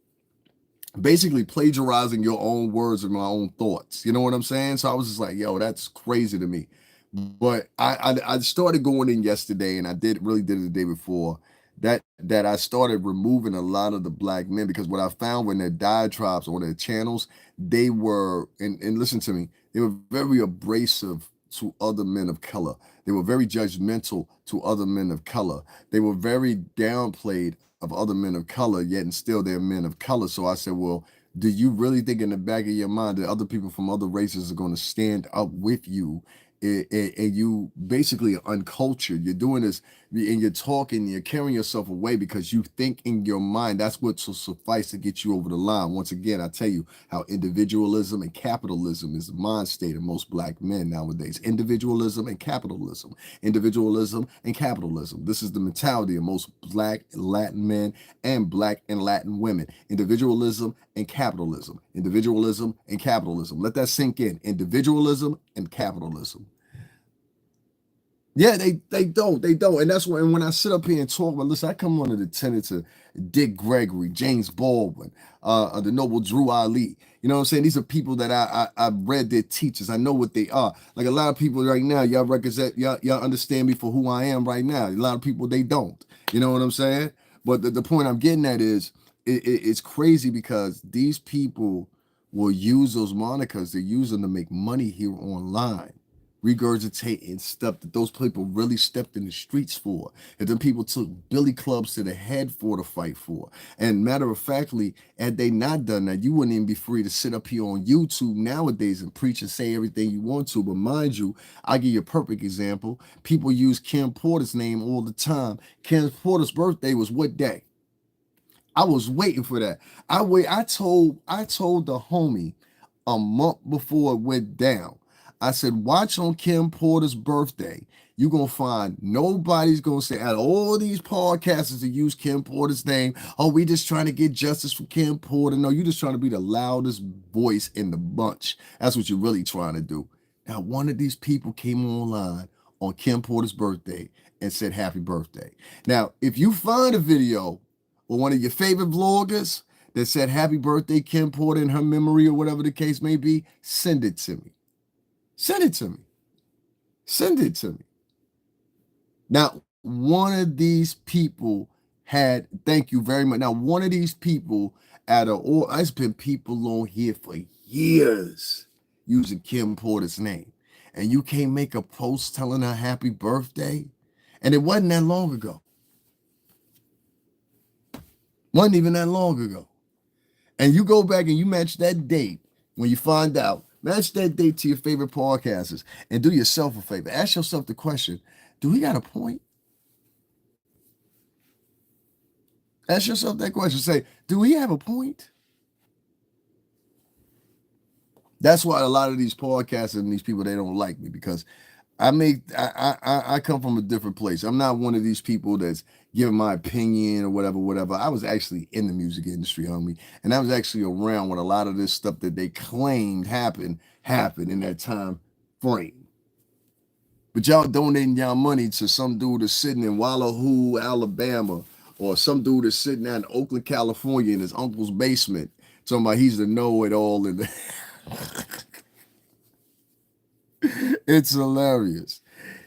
basically plagiarizing your own words and my own thoughts. You know what I'm saying? So I was just like, yo, that's crazy to me. But I started going in yesterday, and I really did it the day before, that I started removing a lot of the black men, because what I found when their diatribes on their channels, they were, and listen to me, they were very abrasive to other men of color. They were very judgmental to other men of color. They were very downplayed of other men of color, yet and still they're men of color. So I said, well, do you really think in the back of your mind that other people from other races are going to stand up with you and you basically are uncultured. You're doing this and you're talking, you're carrying yourself away because you think in your mind that's what will suffice to get you over the line. Once again, I tell you how individualism and capitalism is the mind state of most black men nowadays. Individualism and capitalism. Individualism and capitalism. This is the mentality of most black Latin men and black and Latin women. Individualism and capitalism. Individualism and capitalism. Let that sink in. Individualism and capitalism. Yeah, they don't. And that's when I sit up here and talk about, listen, I come under the tenets of Dick Gregory, James Baldwin, the noble Drew Ali. You know what I'm saying? These are people that I've read their teachers. I know what they are. Like a lot of people right now, y'all represent, y'all understand me for who I am right now. A lot of people, they don't. You know what I'm saying? But the point I'm getting at is, it's crazy because these people will use those monikers. They use them to make money here online, regurgitating stuff that those people really stepped in the streets for, and then people took billy clubs to the head for to fight for. And matter of factly, had they not done that, you wouldn't even be free to sit up here on YouTube nowadays and preach and say everything you want to. But mind you, I'll give you a perfect example. People use Kim Porter's name all the time. Kim Porter's birthday was what day? I was waiting for that. I told the homie a month before it went down. I said, watch on Kim Porter's birthday. You're going to find nobody's going to say, out of all these podcasters that use Kim Porter's name, oh, we just trying to get justice for Kim Porter. No, you're just trying to be the loudest voice in the bunch. That's what you're really trying to do. Now, one of these people came online on Kim Porter's birthday and said, happy birthday. Now, if you find a video or one of your favorite vloggers that said happy birthday, Kim Porter, in her memory or whatever the case may be, send it to me. Send it to me. Send it to me. Now, one of these people had, thank you very much. Now, one of these people it's been people on here for years using Kim Porter's name. And you can't make a post telling her happy birthday. And it wasn't that long ago. Wasn't even that long ago. And you go back and you match that date when you find out, match that date to your favorite podcasters and do yourself a favor. Ask yourself the question, do we got a point? Ask yourself that question. Say, do we have a point? That's why a lot of these podcasters and these people, they don't like me, because I come from a different place. I'm not one of these people that's giving my opinion or whatever. I was actually in the music industry, homie. And I was actually around when a lot of this stuff that they claimed happened in that time frame. But y'all donating y'all money to some dude that's sitting in Wallahoo, Alabama, or some dude that's sitting out in Oakland, California in his uncle's basement, talking about he's the know-it-all in the It's hilarious.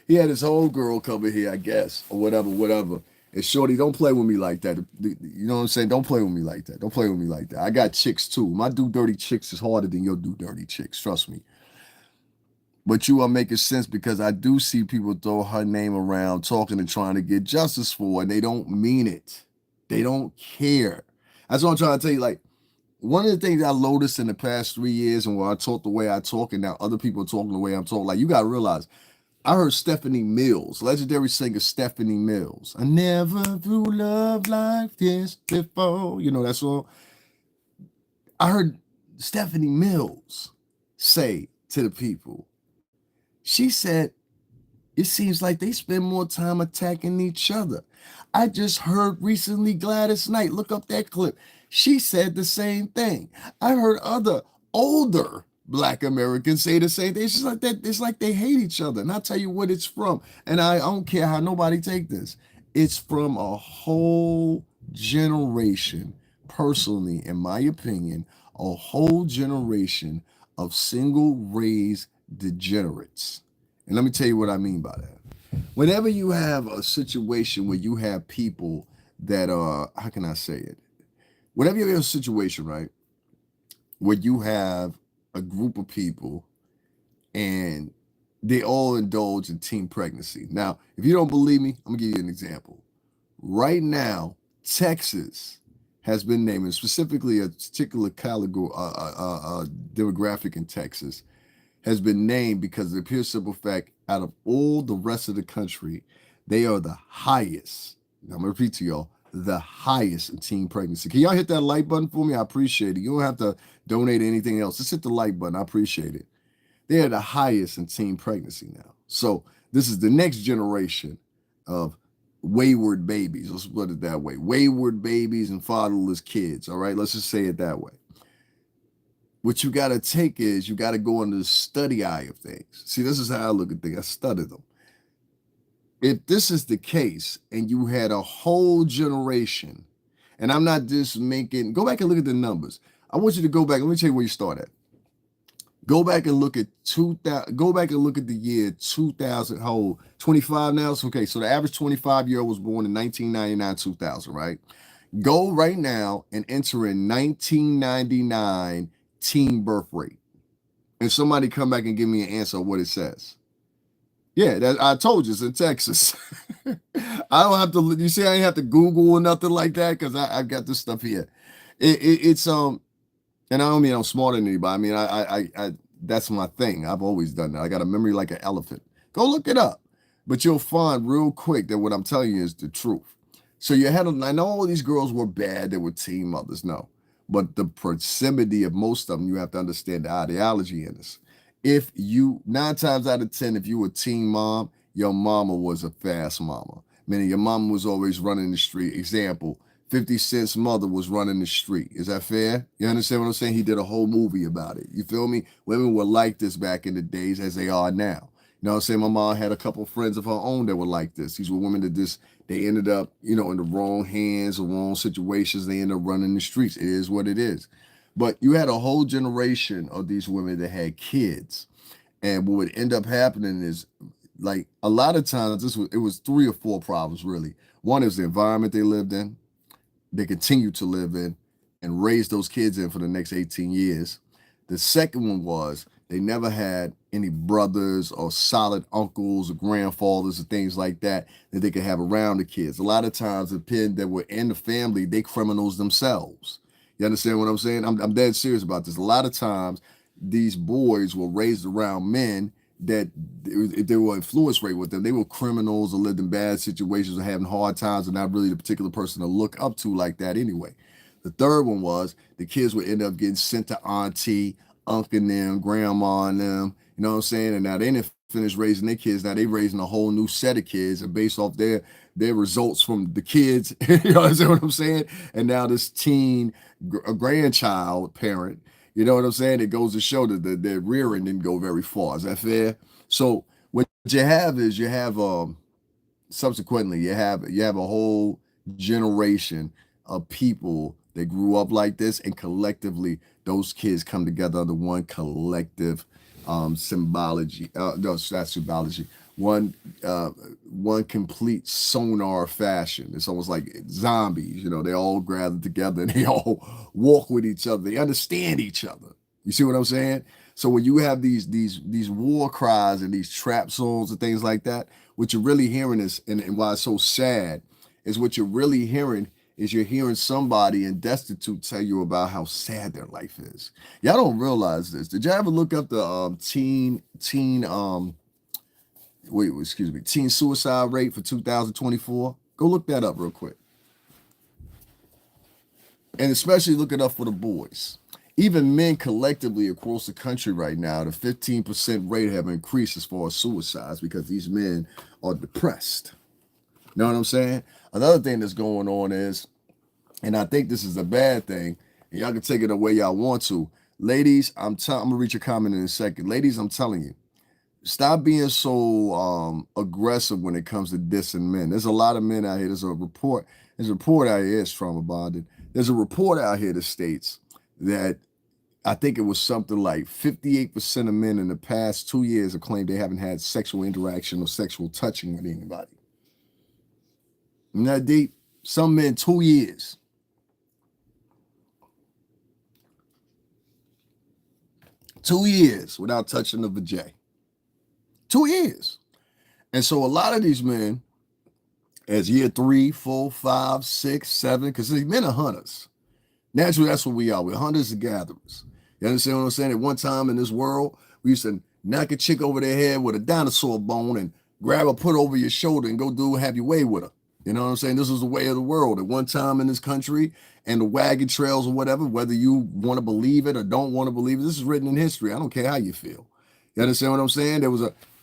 He had his whole girl cover here, I guess, or whatever. And shorty, don't play with me like that. You know what I'm saying? Don't play with me like that. Don't play with me like that. I got chicks too. My do dirty chicks is harder than your do dirty chicks. Trust me. But you are making sense, because I do see people throw her name around talking and trying to get justice for her, and they don't mean it. They don't care. That's what I'm trying to tell you. Like, one of the things I noticed in the past 3 years, and where I talk the way I talk, and now other people are talking the way I'm talking, like, you got to realize, I heard Stephanie Mills, legendary singer Stephanie Mills. I never threw love like this before. You know that song? I heard Stephanie Mills say to the people, she said, it seems like they spend more time attacking each other. I just heard recently Gladys Knight, look up that clip. She said the same thing. I heard other older Black Americans say the same thing. It's just like that. It's like they hate each other. And I'll tell you what it's from. And I don't care how nobody take this. It's from a whole generation, personally, in my opinion, a whole generation of single-raised degenerates. And let me tell you what I mean by that. Whenever you have a situation where you have people that are, how can I say it? Whenever you have a situation, right, where you have a group of people and they all indulge in teen pregnancy. Now, if you don't believe me, I'm gonna give you an example. Right now, Texas has been named, and specifically a particular category, demographic in Texas, has been named because of the pure simple fact, out of all the rest of the country, they are the highest. Now, I'm going to repeat to y'all, the highest in teen pregnancy. Can y'all hit that like button for me? I appreciate it. You don't have to donate anything else. Just hit the like button. I appreciate it. They are the highest in teen pregnancy now. So this is the next generation of wayward babies. Let's put it that way. Wayward babies and fatherless kids. All right, let's just say it that way. What you got to take is you got to go into the study eye of things. See, this is how I look at things. I study them. If this is the case and you had a whole generation, and I'm not just making, go back and look at the numbers. I want you to go back. Let me tell you where you start at. Go back and look at 2000. Go back and look at the year 2000. How old? 25 now. So, okay, so the average 25-year-old was born in 1999, 2000, right? Go right now and enter in 1999 teen birth rate, and somebody come back and give me an answer of what it says. Yeah, I told you it's in Texas. I don't have to. You see, I ain't have to Google or nothing like that because I got this stuff here. It's and I don't mean I'm smarter than anybody. I mean, I that's my thing. I've always done that. I got a memory like an elephant. Go look it up, but you'll find real quick that what I'm telling you is the truth. So you had, I know all these girls were bad. They were teen mothers. No, but the proximity of most of them, you have to understand the ideology in this. If you, 9 times out of 10, if you were a teen mom, your mama was a fast mama. Meaning your mama was always running the street. Example, 50 Cent's mother was running the street. Is that fair? You understand what I'm saying? He did a whole movie about it. You feel me? Women were like this back in the days as they are now. You know what I'm saying? My mom had a couple of friends of her own that were like this. These were women that just, they ended up, you know, in the wrong hands or wrong situations. They ended up running the streets. It is what it is. But you had a whole generation of these women that had kids. And what would end up happening is, like, a lot of times it was 3 or 4 problems, really. One is the environment they lived in, they continue to live in, and raise those kids in for the next 18 years. The second one was they never had any brothers or solid uncles or grandfathers or things like that that they could have around the kids. A lot of times the kids that were in the family, they criminals themselves. You understand what I'm saying? I'm dead serious about this. A lot of times these boys were raised around men that if they were influence rate with them, they were criminals or lived in bad situations or having hard times and not really the particular person to look up to like that anyway. The third one was the kids would end up getting sent to auntie, uncle and them, grandma and them, you know what I'm saying? And now they didn't finish raising their kids. Now they raising a whole new set of kids and based off their results from the kids, you know what I'm saying? And now this teen grandchild parent, you know what I'm saying? It goes to show that the rearing didn't go very far. Is that fair? So what you have is subsequently you have a whole generation of people that grew up like this, and collectively those kids come together under one collective symbology. No, it's not symbology. One complete sonar fashion. It's almost like zombies, you know, they all gather together and they all walk with each other. They understand each other. You see what I'm saying? So when you have these war cries and these trap songs and things like that, what you're really hearing is, and why it's so sad, is what you're really hearing is you're hearing somebody in destitute tell you about how sad their life is. Y'all don't realize this. Did y'all ever look up the teen suicide rate for 2024? Go look that up real quick. And especially look it up for the boys. Even men collectively across the country right now, the 15% rate have increased as far as suicides because these men are depressed. You know what I'm saying? Another thing that's going on is, and I think this is a bad thing, and y'all can take it the way y'all want to. Ladies, I'm going to read your comment in a second. Ladies, I'm telling you, stop being so aggressive when it comes to dissing men. There's a lot of men out here. There's a report out here, it's trauma bonded. There's a report out here that states that I think it was something like 58% of men in the past 2 years have claimed they haven't had sexual interaction or sexual touching with anybody. Isn't that deep? Some men, 2 years. Two years without touching the vajay. 2 years. And so a lot of these men, as year 3, 4, 5, 6, 7, because these men are hunters. Naturally, that's what we are. We're hunters and gatherers. You understand what I'm saying? At one time in this world, we used to knock a chick over their head with a dinosaur bone and grab her, put her over your shoulder and go have your way with her. You know what I'm saying? This was the way of the world at one time in this country, and the wagon trails or whatever, whether you want to believe it or don't want to believe it, this is written in history. I don't care how you feel. You understand what I'm saying?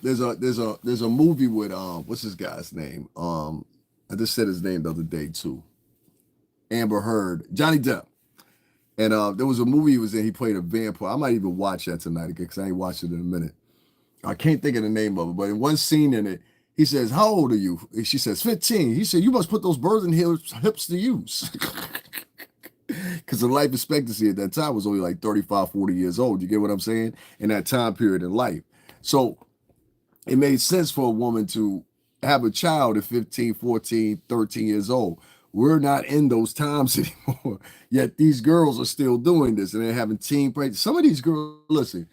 There's a movie with what's this guy's name? I just said his name the other day too. Amber Heard, Johnny Depp. And there was a movie he was in, he played a vampire. I might even watch that tonight again because I ain't watched it in a minute. I can't think of the name of it, but in one scene in it, he says, "How old are you?" And she says, 15. He said, "You must put those birds in hips to use." Because the life expectancy at that time was only like 35, 40 years old. You get what I'm saying? In that time period in life. So it made sense for a woman to have a child at 15, 14, 13 years old. We're not in those times anymore. Yet these girls are still doing this and they're having teen pregnancy. Some of these girls, listen,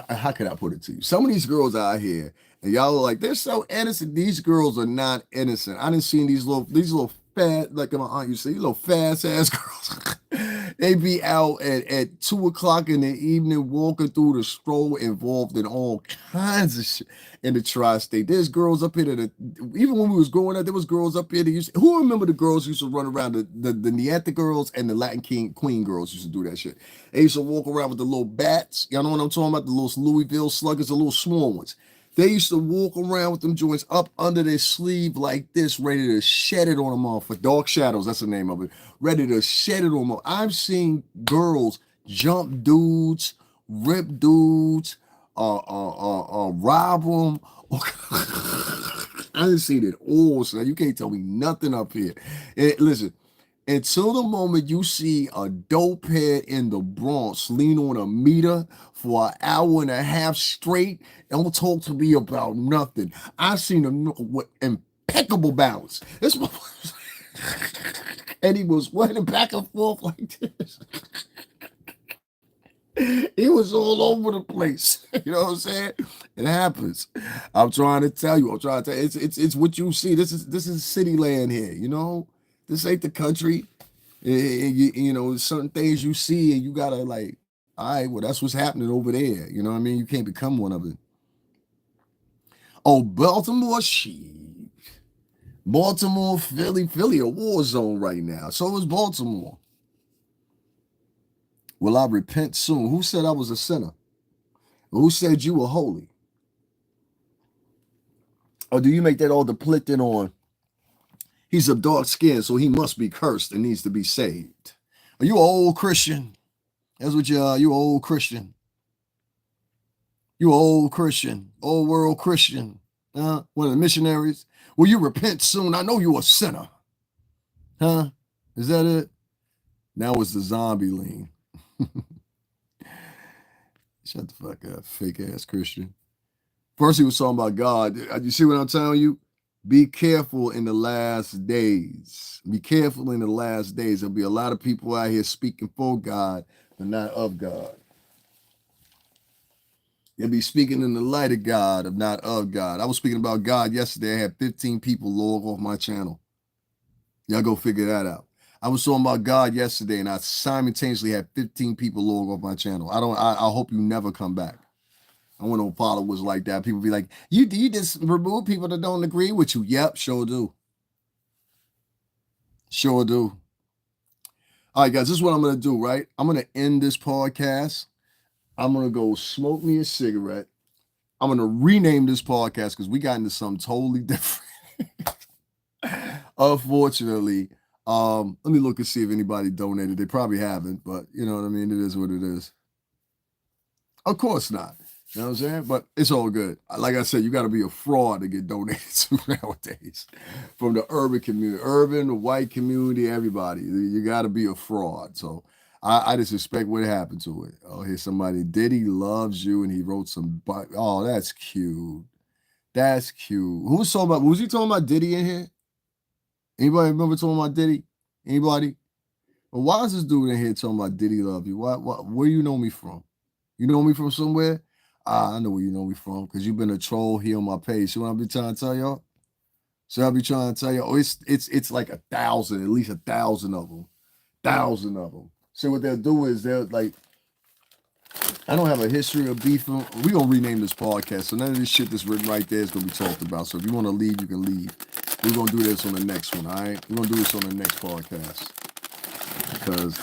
how can I put it to you? Some of these girls out here, and y'all are like, they're so innocent. These girls are not innocent. I didn't see these little fat, like my aunt used to say, these little fast ass girls. They be out at 2 o'clock in the evening walking through the stroll, involved in all kinds of shit in the tri-state. There's girls up here that, even when we was growing up, there was girls up here that used to, who remember the girls who used to run around, the Neanderthal girls and the Latin Queen girls used to do that shit. They used to walk around with the little bats. Y'all know what I'm talking about? The little Louisville sluggers, the little small ones. They used to walk around with them joints up under their sleeve like this, ready to shed it on them off. For Dark Shadows, that's the name of it. Ready to shed it on them. I've seen girls jump dudes, rip dudes, rob them. I done seen it all, so you can't tell me nothing up here. Listen, until the moment you see a dope head in the Bronx lean on a meter for an hour and a half straight, don't talk to me about nothing. I seen him with impeccable balance. This and he was running back and forth like this. He was all over the place. You know what I'm saying? It happens. I'm trying to tell you. It's what you see. This is city land here. You know, this ain't the country. You know, certain things you see and you gotta like, all right, well, that's what's happening over there. You know what I mean? You can't become one of it. Oh, Baltimore, shit. Baltimore, Philly, a war zone right now. So is Baltimore. Will I repent soon? Who said I was a sinner? Who said you were holy? Or do you make that all depicted on, he's of dark skin, so he must be cursed and needs to be saved? Are you an old Christian? That's what you are. You an old Christian. You an old Christian, old world Christian. One of the missionaries. Will you repent soon? I know you're a sinner. Huh? Is that it? Now it's the zombie lean. Shut the fuck up, fake ass Christian. First he was talking about God. You see what I'm telling you? Be careful in the last days. Be careful in the last days. There'll be a lot of people out here speaking for God, but not of God. They'll be speaking in the light of God, of not of God. I was speaking about God yesterday. I had 15 people log off my channel. Y'all go figure that out. I was talking about God yesterday, and I simultaneously had 15 people log off my channel. I hope you never come back. I want no followers like that. People be like, you just remove people that don't agree with you. Yep, sure do. Sure do. All right, guys, this is what I'm going to do, right? I'm going to end this podcast. I'm going to go smoke me a cigarette. I'm going to rename this podcast because we got into something totally different. Unfortunately, let me look and see if anybody donated. They probably haven't, but you know what I mean? It is what it is. Of course not. You know what I'm saying? But it's all good. Like I said, you got to be a fraud to get donated to nowadays. From the urban community, the white community, everybody. You got to be a fraud. So I just expect what happened to it. Oh, here's somebody. Diddy loves you, and he wrote some. Oh, that's cute. That's cute. Who was talking about? Was he talking about Diddy in here? Anybody remember talking about Diddy? Anybody? Well, why is this dude in here talking about Diddy love you? Where you know me from? You know me from somewhere? I know where you know me from because you've been a troll here on my page. See what I be trying to tell y'all? So I be trying to tell y'all, it's like 1,000, at least 1,000 of them. 1,000 of them. So what they'll do is they'll like, I don't have a history of beefing. We're gonna rename this podcast. So none of this shit that's written right there is gonna be talked about. So if you want to leave, you can leave. We're gonna do this on the next one, all right? We're gonna do this on the next podcast. Because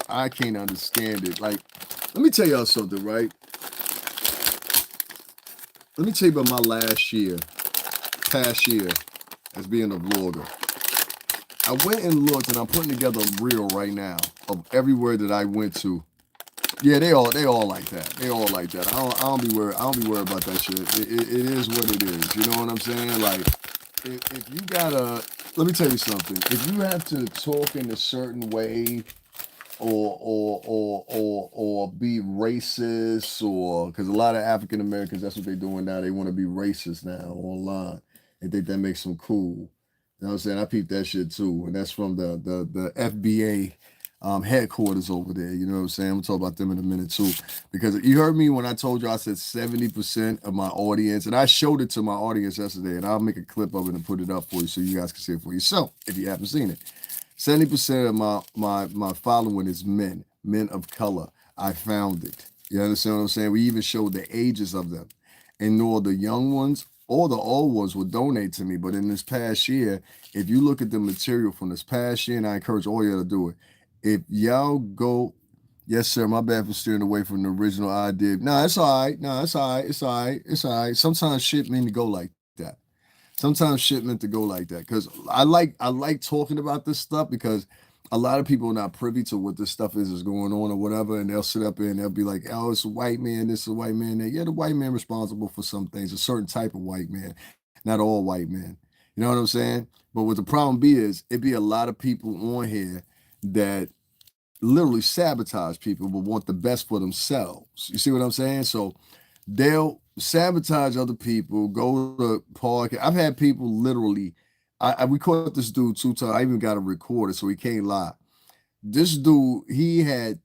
I can't understand it. Like, let me tell y'all something, right? Let me tell you about my past year, as being a vlogger. I went and looked, and I'm putting together a reel right now of everywhere that I went to. Yeah, they all like that. They all like that. I don't be worried. I don't be worried about that shit. It is what it is. You know what I'm saying? Like, if you gotta, let me tell you something. If you have to talk in a certain way, or be racist, or because a lot of African Americans, that's what they're doing now. They want to be racist now online. They think that makes them cool. You know what I'm saying? I peeped that shit too, and that's from the FBA headquarters over there. You know what I'm saying? We'll talk about them in a minute too. Because you heard me when I told you I said 70% of my audience, and I showed it to my audience yesterday, and I'll make a clip of it and put it up for you so you guys can see it for yourself if you haven't seen it. 70% of my following is men of color. I found it. You understand what I'm saying? We even showed the ages of them. And nor the young ones or the old ones will donate to me. But in this past year, if you look at the material from this past year, and I encourage all y'all to do it, if y'all go, yes, sir, my bad for steering away from the original idea. No, it's all right. No, it's all right. It's all right. It's all right. Sometimes shit mean to go like that. Sometimes shit meant to go like that. Because I like talking about this stuff because a lot of people are not privy to what this stuff is going on or whatever, and they'll sit up there and they'll be like, "Oh, it's a white man. This is a white man." There, yeah, the white man responsible for some things. A certain type of white man, not all white men. You know what I'm saying? But what the problem be is, it be a lot of people on here that literally sabotage people but want the best for themselves. You see what I'm saying? So they'll sabotage other people, go to park. I've had people literally, we caught this dude 2 times. I even got a recorder so he can't lie. This dude, he had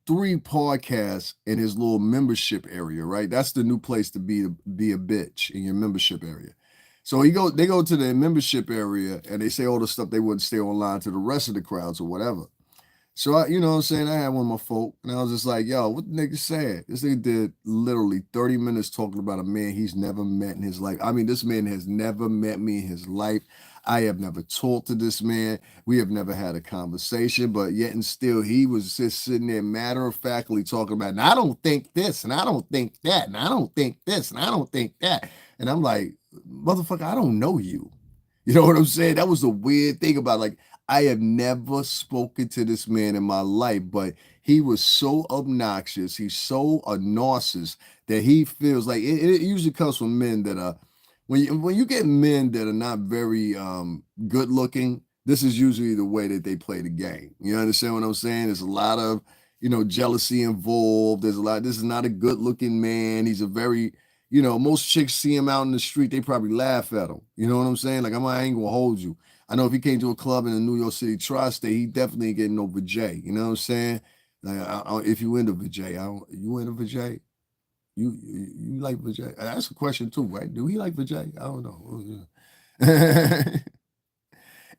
3 podcasts in his little membership area, right? That's the new place to be a bitch, in your membership area. So they go to their membership area and they say all the stuff they wouldn't stay online to the rest of the crowds or whatever. So you know what I'm saying? I had one of my folk, and I was just like, yo, what the nigga said? This nigga did literally 30 minutes talking about a man he's never met in his life. I mean, this man has never met me in his life. I have never talked to this man. We have never had a conversation, but yet and still he was just sitting there matter-of-factly talking about, and I don't think this, and I don't think that, and I don't think this, and I don't think that. And I'm like, motherfucker, I don't know you. You know what I'm saying? That was the weird thing about, like, I have never spoken to this man in my life, but he was so obnoxious. He's so a narcissist that he feels like it usually comes from men that are, when you get men that are not very good looking, this is usually the way that they play the game. You understand what I'm saying? There's a lot of, jealousy involved. There's a lot. This is not a good looking man. He's a very, most chicks see him out in the street, they probably laugh at him. You know what I'm saying? Like, I ain't gonna hold you. I know if he came to a club in the New York City tri-state, he definitely ain't getting no vajay. You know what I'm saying? Like, if you into vajay, you into vajay? You like vajay? That's a question too, right? Do he like vajay? I don't know.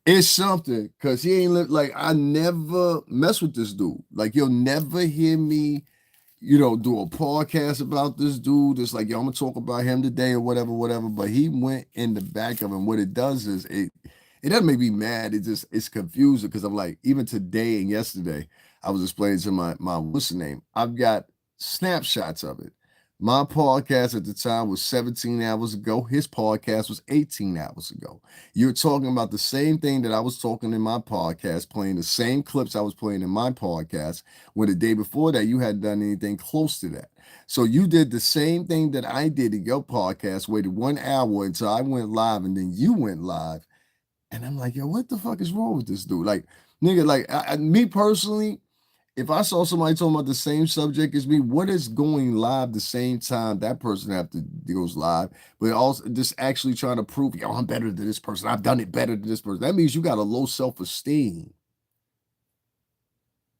It's something, because he ain't like, I never mess with this dude. Like, you'll never hear me, do a podcast about this dude. It's like, yo, I'm gonna talk about him today or whatever. But he went in the back of him. What it does is it doesn't make me mad. It's confusing, because I'm like, even today and yesterday, I was explaining to my what's the name? I've got snapshots of it. My podcast at the time was 17 hours ago. His podcast was 18 hours ago. You're talking about the same thing that I was talking in my podcast, playing the same clips I was playing in my podcast, when the day before that, you hadn't done anything close to that. So you did the same thing that I did in your podcast, waited 1 hour until I went live, and then you went live. And I'm like, yo, what the fuck is wrong with this dude? Like, nigga, like, me personally, if I saw somebody talking about the same subject as me, what is going live the same time that person goes live, but also just actually trying to prove, yo, I'm better than this person. I've done it better than this person. That means you got a low self-esteem.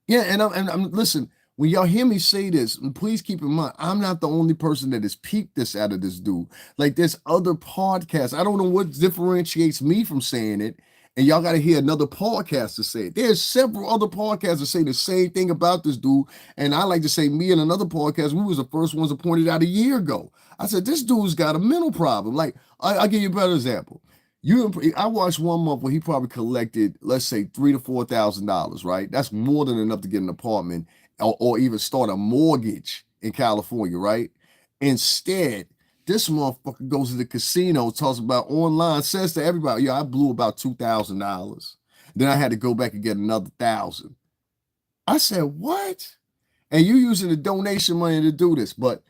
Yeah, and I'm listen, when y'all hear me say this, please keep in mind, I'm not the only person that has peeped this out of this dude. Like, there's other podcasts. I don't know what differentiates me from saying it And y'all got to hear another podcaster say it. There's several other podcasters say the same thing about this dude. And I like to say, me and another podcast, we was the first ones that pointed out a year ago. I said, this dude's got a mental problem. Like, I'll give you a better example. I watched 1 month where he probably collected, let's say, $3,000 to $4,000, right? That's more than enough to get an apartment or even start a mortgage in California, right? Instead, this motherfucker goes to the casino, talks about online, says to everybody, I blew about $2,000. Then I had to go back and get another 1,000. I said, what? And you using the donation money to do this. But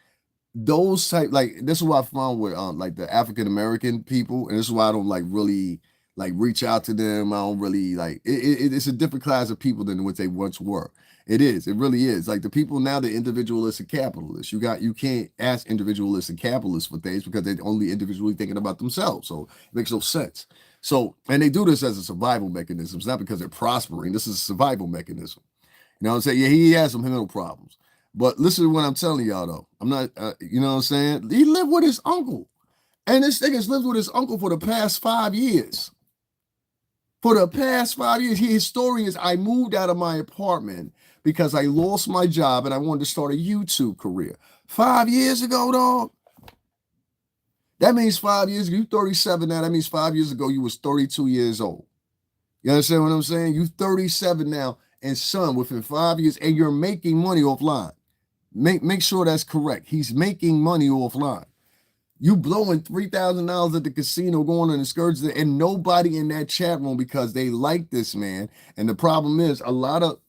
those type, like, this is what I found with like the African American people, and this is why I don't like really like reach out to them. I don't really like it's a different class of people than what they once were. It really is. Like the people now, they're individualists and capitalists. You can't ask individualists and capitalists for things because they're only individually thinking about themselves. So it makes no sense. So, and they do this as a survival mechanism. It's not because they're prospering. This is a survival mechanism. You know what I'm saying? Yeah, he has some mental problems. But listen to what I'm telling y'all, though. I'm not, you know what I'm saying? He lived with his uncle. And this nigga's lived with his uncle for the past 5 years. For the past 5 years, his story is, I moved out of my apartment because I lost my job and I wanted to start a YouTube career. 5 years ago, dog. That means 5 years ago, you 37 now. That means 5 years ago, you was 32 years old. You understand what I'm saying? You 37 now, and son, within 5 years, and you're making money offline. Make sure that's correct. He's making money offline. You blowing $3,000 at the casino, going on excursions, and nobody in that chat room because they like this man. And the problem is, a lot of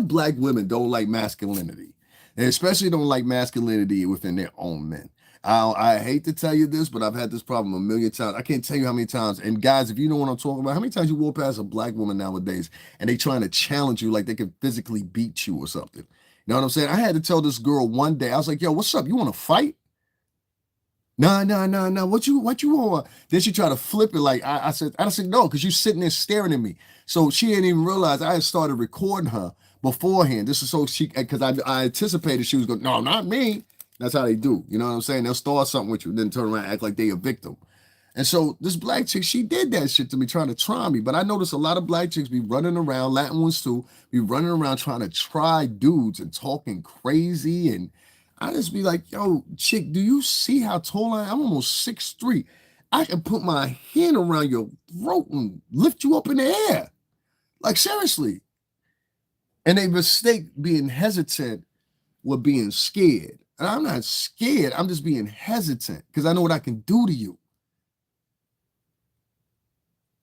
black women don't like masculinity, and especially don't like masculinity within their own men. I hate to tell you this, but I've had this problem a million times. I can't tell you how many times. And guys, if you know what I'm talking about, how many times you walk past a black woman nowadays and they trying to challenge you like they can physically beat you or something? You know what I'm saying? I had to tell this girl one day, I was like, yo, what's up? You want to fight? Nah. What you want? Then she tried to flip it. Like I said, no, because you sitting there staring at me. So she didn't even realize I had started recording her beforehand. This is so she, because I anticipated she was going, no, not me. That's how they do. You know what I'm saying? They'll start something with you, then turn around and act like they a victim. And so this black chick, she did that shit to me, trying to try me. But I noticed a lot of black chicks be running around, Latin ones too, be running around trying to try dudes and talking crazy. And I just be like, yo, chick, do you see how tall I am? I'm almost 6'3". I can put my hand around your throat and lift you up in the air. Like, seriously. And they mistake being hesitant with being scared. And I'm not scared. I'm just being hesitant because I know what I can do to you.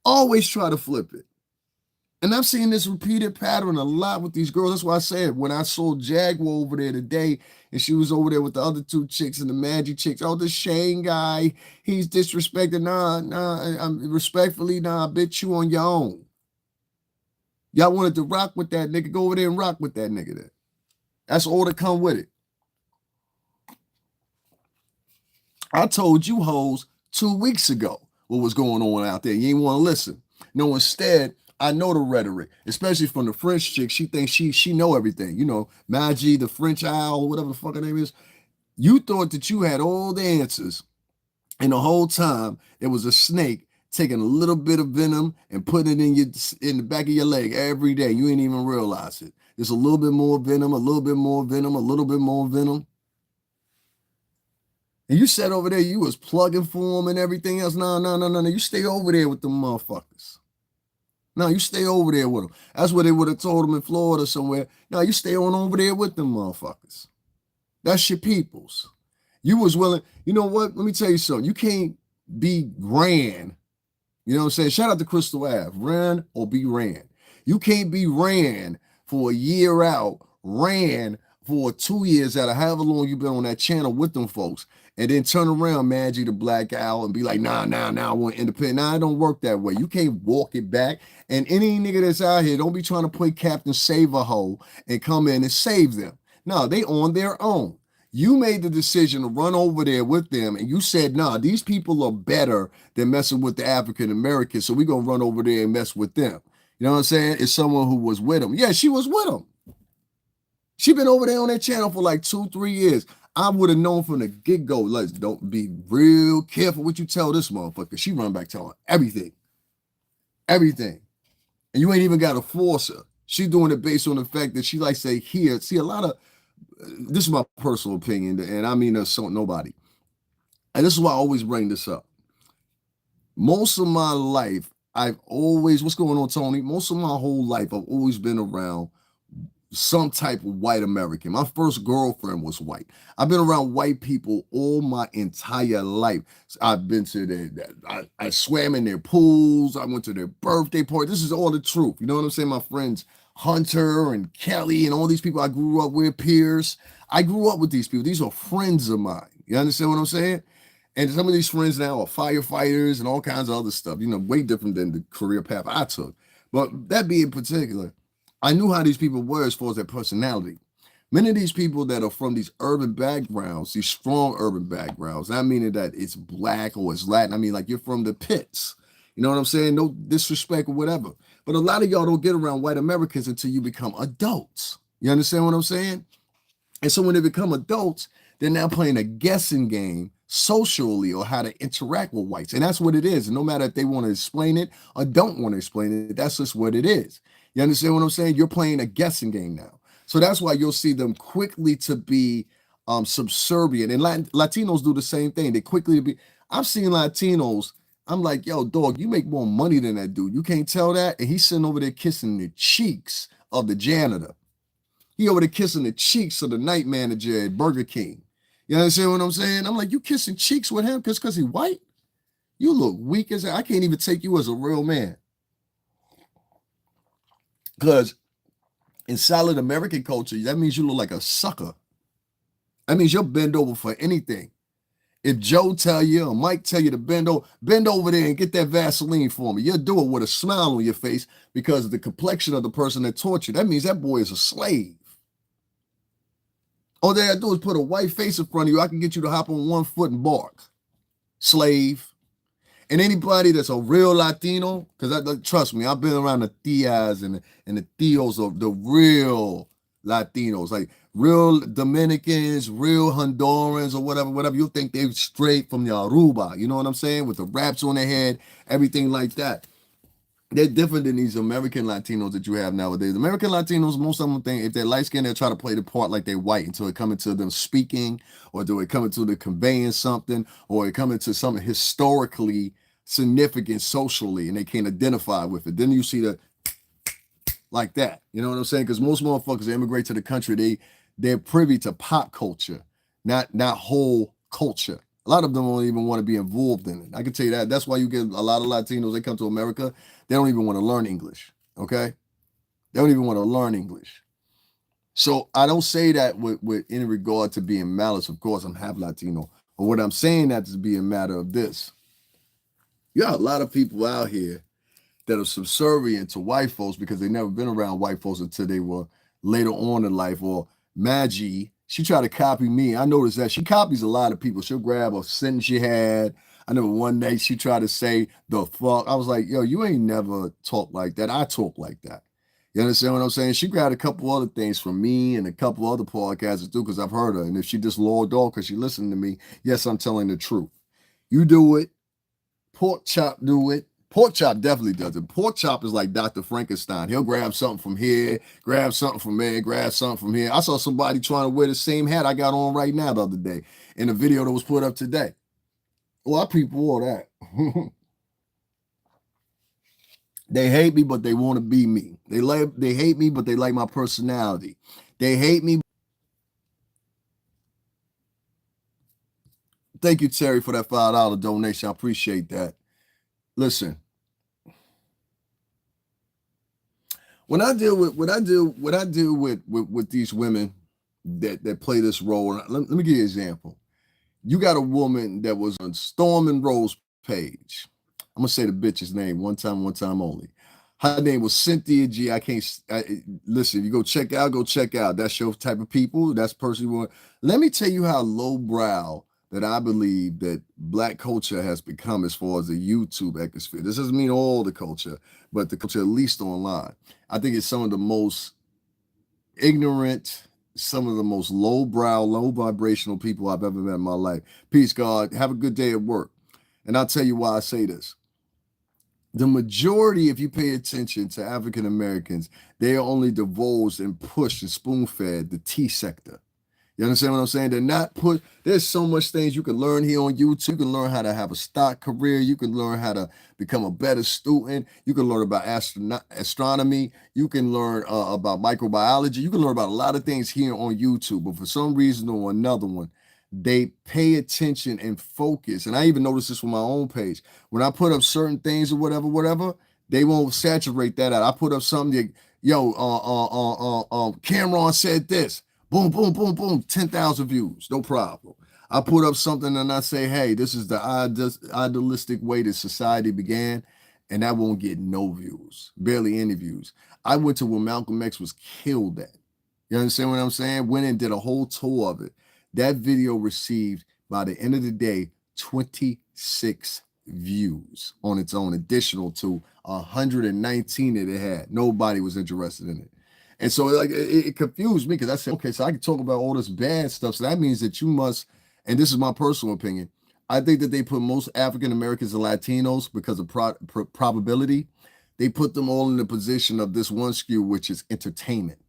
Always try to flip it. And I've seen this repeated pattern a lot with these girls. That's why I said when I saw Jaguar over there today, and she was over there with the other two chicks and the magic chicks. Oh, the Shane guy, he's disrespected. Nah, I'm respectfully, bitch, you on your own. Y'all wanted to rock with that nigga, go over there and rock with that nigga there. That's all that come with it. I told you hoes 2 weeks ago what was going on out there. You ain't want to listen. No, instead, I know the rhetoric, especially from the French chick. She thinks she know everything. You know, Maggie, the French owl, whatever the fuck her name is. You thought that you had all the answers. And the whole time, it was a snake taking a little bit of venom and putting it in the back of your leg every day. You ain't even realize it. There's a little bit more venom, a little bit more venom, a little bit more venom. And you sat over there, you was plugging for them and everything else. No. You stay over there with them motherfuckers. No, you stay over there with them. That's what they would have told them in Florida somewhere. No, you stay on over there with them motherfuckers. That's your peoples. You was willing. You know what? Let me tell you something. You can't be ran. You know what I'm saying? Shout out to Crystal Ave. Ran or be ran. You can't be ran for a year out, ran for 2 years out of however long you've been on that channel with them folks, and then turn around, Maggie the Black Owl, and be like, nah, I want independent. Nah, it don't work that way. You can't walk it back. And any nigga that's out here, don't be trying to play Captain Save-A-Ho and come in and save them. No, they on their own. You made the decision to run over there with them, and you said, nah, these people are better than messing with the African Americans, so we're going to run over there and mess with them. You know what I'm saying? It's someone who was with them. Yeah, she was with them. She been over there on that channel for like 2-3 years. I would have known from the get-go, don't be real careful what you tell this motherfucker. She run back telling everything. everything. And you ain't even got to force her. She doing it based on the fact that she like say here. See, a lot of this is my personal opinion, and I mean assault nobody. And this is why I always bring this up. Most of my life, I've always, what's going on, Tony? Most of my whole life, I've always been around some type of white American. My first girlfriend was white. I've been around white people all my entire life. I've been to I swam in their pools. I went to their birthday party. This is all the truth. You know what I'm saying? My friends Hunter and Kelly and all these people I grew up with, Pierce. I grew up with these people. These are friends of mine. You understand what I'm saying? And some of these friends now are firefighters and all kinds of other stuff, you know, way different than the career path I took. But that being particular, I knew how these people were as far as their personality. Many of these people that are from these urban backgrounds, these strong urban backgrounds, not meaning that it's black or it's Latin. I mean, like you're from the pits. You know what I'm saying? No disrespect or whatever. But a lot of y'all don't get around white Americans until you become adults. You understand what I'm saying? And so when they become adults, they're now playing a guessing game socially or how to interact with whites. And that's what it is. And no matter if they want to explain it or don't want to explain it, that's just what it is. You understand what I'm saying? You're playing a guessing game now. So that's why you'll see them quickly to be subservient. And Latinos do the same thing. They quickly be, I've seen Latinos, I'm like, yo, dog, you make more money than that dude. You can't tell that? And he's sitting over there kissing the cheeks of the janitor. He over there kissing the cheeks of the night manager at Burger King. You understand what I'm saying? I'm like, you kissing cheeks with him because he's white? You look weak as hell. I can't even take you as a real man. Because in solid American culture, that means you look like a sucker. That means you'll bend over for anything. If Joe tell you or Mike tell you to bend over there and get that Vaseline for me, you'll do it with a smile on your face because of the complexion of the person that taught you. That means that boy is a slave. All they gotta do is put a white face in front of you. I can get you to hop on one foot and bark. Slave. And anybody that's a real Latino, because trust me, I've been around the tias and the tios of the real Latinos, like real Dominicans, real Hondurans or whatever. You'll think they're straight from the Aruba. You know what I'm saying? With the wraps on their head, everything like that. They're different than these American Latinos that you have nowadays. American Latinos, most of them think if they're light skinned, they'll try to play the part like they're white until it comes into them speaking, or do it come into the conveying something, or it come into something historically significant socially, and they can't identify with it. Then you see the like that. You know what I'm saying? Because most motherfuckers that immigrate to the country, they're privy to pop culture, not whole culture. A lot of them don't even want to be involved in it. I can tell you that. That's why you get a lot of Latinos, they come to America, they don't even want to learn English, okay? They don't even want to learn English. So I don't say that with any regard to being malice. Of course, I'm half Latino. But what I'm saying that to be a matter of this. You got a lot of people out here that are subservient to white folks because they never been around white folks until they were later on in life. Or Maggie, she tried to copy me. I noticed that she copies a lot of people. She'll grab a sentence she had. I remember one day she tried to say the fuck. I was like, yo, you ain't never talked like that. I talk like that. You understand what I'm saying? She grabbed a couple other things from me and a couple other podcasts too, because I've heard her. And if she just logged off because she listened to me, yes, I'm telling the truth. You do it. Pork Chop do it. Pork Chop definitely does it. Pork Chop is like Dr. Frankenstein. He'll grab something from here, grab something from there, grab something from here. I saw somebody trying to wear the same hat I got on right now the other day in a video that was put up today. Well, I people all that. They hate me, but they want to be me. They hate me, but they like my personality. They hate me. Thank you, Terry, for that $5 donation. I appreciate that. Listen, when I deal with these women that play this role, let me give you an example. You got a woman that was on Storm and Rose page. I'm gonna say the bitch's name one time only. Her name was Cynthia G. Listen, you go check out. That's your type of people. That's person you want. Let me tell you how lowbrow that I believe that Black culture has become as far as the YouTube ecosphere. This doesn't mean all the culture, but the culture at least online. I think it's some of the most ignorant, some of the most lowbrow, low vibrational people I've ever met in my life. Peace, God. Have a good day at work. And I'll tell you why I say this. the majority, if you pay attention to African Americans, they are only divulged and pushed and spoon fed the T sector. You understand what I'm saying? They're not put. There's so much things you can learn here on YouTube. You can learn how to have a stock career. You can learn how to become a better student. You can learn about astronomy. You can learn about microbiology. You can learn about a lot of things here on YouTube. But for some reason or another one, they pay attention and focus. And I even noticed this with my own page. When I put up certain things or whatever, they won't saturate that out. I put up something. Cameron said this. Boom, boom, boom, boom, 10,000 views, no problem. I put up something and I say, hey, this is the idealistic way that society began, and that won't get no views, barely any views. I went to where Malcolm X was killed at. You understand what I'm saying? Went and did a whole tour of it. That video received, by the end of the day, 26 views on its own, additional to 119 that it had. Nobody was interested in it. And so like it confused me because I said, okay, so I can talk about all this bad stuff. So that means that you must, and this is my personal opinion, I think that they put most African Americans and Latinos because of probability. They put them all in the position of this one skew, which is entertainment.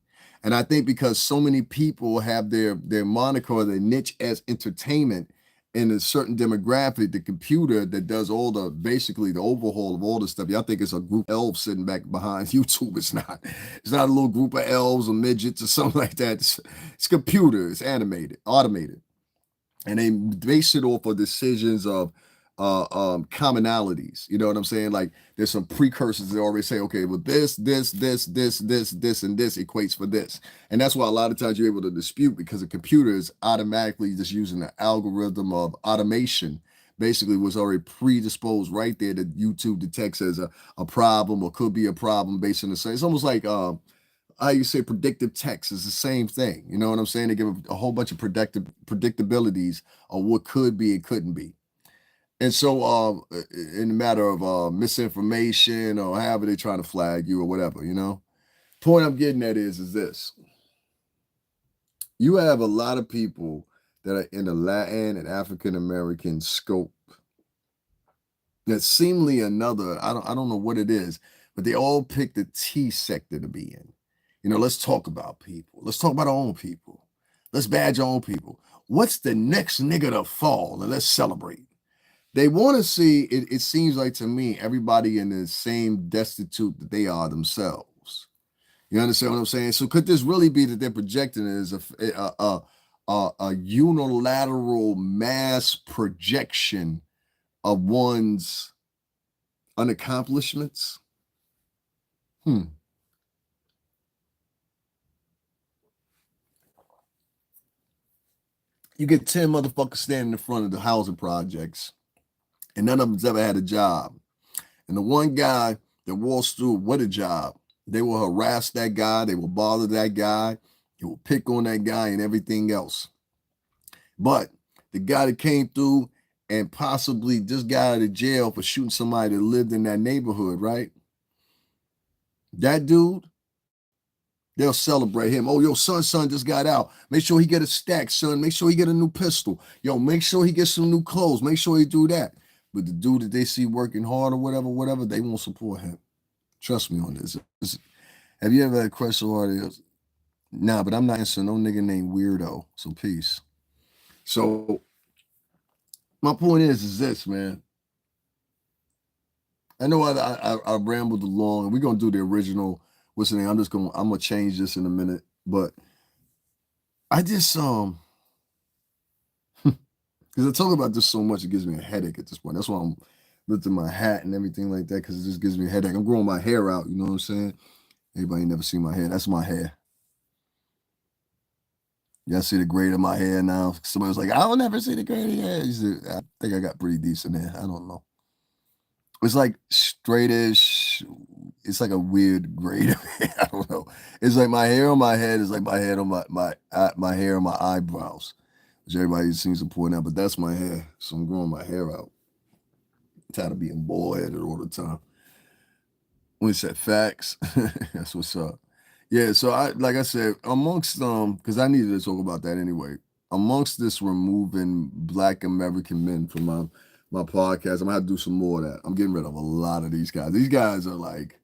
And I think because so many people have their moniker or their niche as entertainment in a certain demographic, the computer that does all the basically the overhaul of all this stuff. Y'all think it's a group of elves sitting back behind YouTube. It's not. It's not a little group of elves or midgets or something like that. It's computer. It's animated, automated, and they base it off of decisions of commonalities. You know what I'm saying? Like there's some precursors that already say, okay, well, this, and this equates for this. And that's why a lot of times you're able to dispute because the computer is automatically just using the algorithm of automation. Basically was already predisposed right there that YouTube detects as a problem or could be a problem based on the same. It's almost like how you say predictive text is the same thing. You know what I'm saying? They give a whole bunch of predictabilities of what could be and couldn't be. And so, in the matter of misinformation or however they're trying to flag you or whatever, point I'm getting at is this. You have a lot of people that are in the Latin and African American scope that seemingly another, I don't know what it is, but they all pick the T sector to be in. Let's talk about people. Let's talk about our own people. Let's badge our own people. What's the next nigga to fall? And let's celebrate. They want to see, it seems like to me, everybody in the same destitute that they are themselves. You understand what I'm saying? So could this really be that they're projecting it as a unilateral mass projection of one's unaccomplishments? You get 10 motherfuckers standing in front of the housing projects, and none of them's ever had a job. And the one guy that walks through with a job, they will harass that guy, they will bother that guy, they will pick on that guy and everything else. But the guy that came through and possibly just got out of jail for shooting somebody that lived in that neighborhood, right? That dude, they'll celebrate him. Oh, your son just got out. Make sure he get a stack, son. Make sure he get a new pistol. Yo, make sure he gets some new clothes. Make sure he do that. But the dude that they see working hard or whatever, they won't support him. Trust me on this. Have you ever had a question or else? Nah, but I'm not answering no nigga named Weirdo. So peace. So my point is this, man. I know I rambled along, and we're gonna do the original. What's the name? I'm gonna change this in a minute, but I just because I talk about this so much, it gives me a headache at this point. That's why I'm lifting my hat and everything like that, because it just gives me a headache. I'm growing my hair out, you know what I'm saying? Everybody never seen my hair. That's my hair. Y'all see the grade of my hair now? Somebody was like, I'll never see the grade of your hair. I think I got pretty decent hair. I don't know. It's like straightish. It's like a weird grade of hair. I don't know. It's like my hair on my head is like my head on my hair on my eyebrows, which everybody seems to point out, but that's my hair. So I'm growing my hair out. I'm tired of being bald-headed all the time. When he said facts, that's what's up. Yeah, so like I said, amongst because I needed to talk about that anyway. Amongst this removing Black American men from my podcast. I'm gonna have to do some more of that. I'm getting rid of a lot of these guys. These guys are like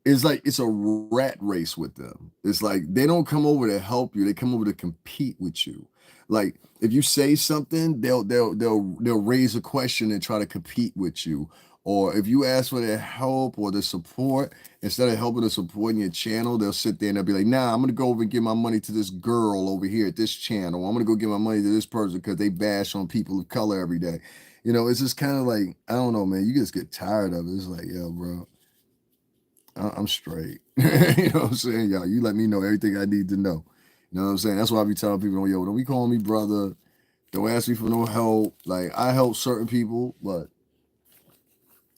it's a rat race with them. It's like they don't come over to help you. They come over to compete with you. Like if you say something, they'll raise a question and try to compete with you. Or if you ask for their help or their support, instead of helping or supporting your channel, they'll sit there and they'll be like, nah, I'm gonna go over and give my money to this girl over here at this channel. I'm gonna go give my money to this person because they bash on people of color every day. You know, it's just kind of like, I don't know, man. You just get tired of it. It's like, yo, bro, I'm straight. You know what I'm saying? Y'all, you let me know everything I need to know. You know what I'm saying? That's why I be telling people, yo, don't be calling me brother. Don't ask me for no help. Like, I help certain people, but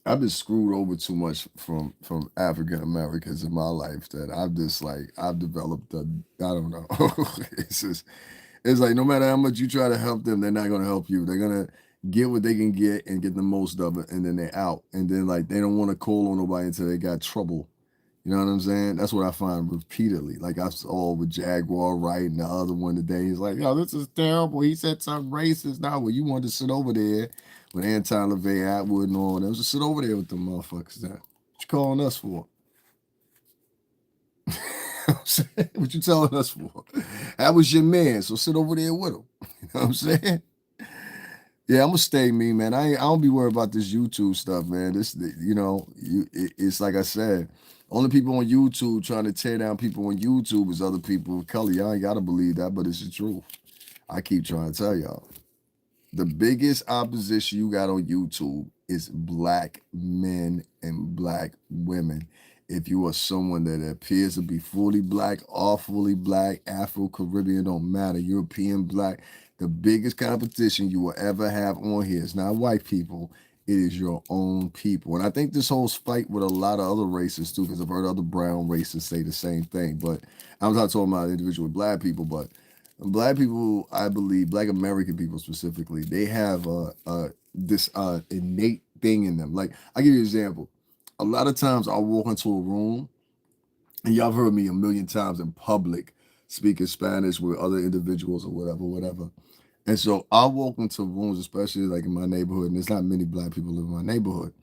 I've been screwed over too much from African Americans in my life that I've just like I've developed a I don't know. It's just it's like no matter how much you try to help them, they're not gonna help you. They're gonna get what they can get and get the most of it, and then they're out. And then like they don't want to call on nobody until they got trouble. You know what I'm saying? That's what I find repeatedly. Like I saw with Jaguar, Wright, and the other one today. He's like, yo, this is terrible. He said something racist. Now, well, you wanted to sit over there with Anton, Lavey, Attwood, and all them. Just sit over there with the motherfuckers. That what you calling us for? What you telling us for? That was your man, so sit over there with him. You know what I'm saying? Yeah, I'm gonna stay me, man. I don't be worried about this YouTube stuff, man. It's like I said, only people on YouTube trying to tear down people on YouTube is other people of color. Y'all ain't gotta believe that, but it's the truth. I keep trying to tell y'all. The biggest opposition you got on YouTube is black men and black women. If you are someone that appears to be fully black, or fully black, Afro-Caribbean, don't matter, European black, the biggest competition you will ever have on here is not white people, it is your own people. And I think this whole fight with a lot of other races too, because I've heard other brown races say the same thing, but I'm not talking about individual black people, but black people, I believe, black American people specifically, they have this innate thing in them. Like, I give you an example. A lot of times I'll walk into a room, and y'all have heard me a million times in public speaking Spanish with other individuals or whatever. And so I walk into rooms, especially like in my neighborhood, and there's not many black people in my neighborhood.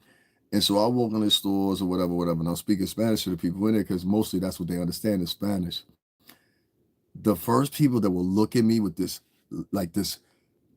And so I walk into stores or whatever, and I'm speaking Spanish to the people in there because mostly that's what they understand is Spanish. The first people that will look at me with this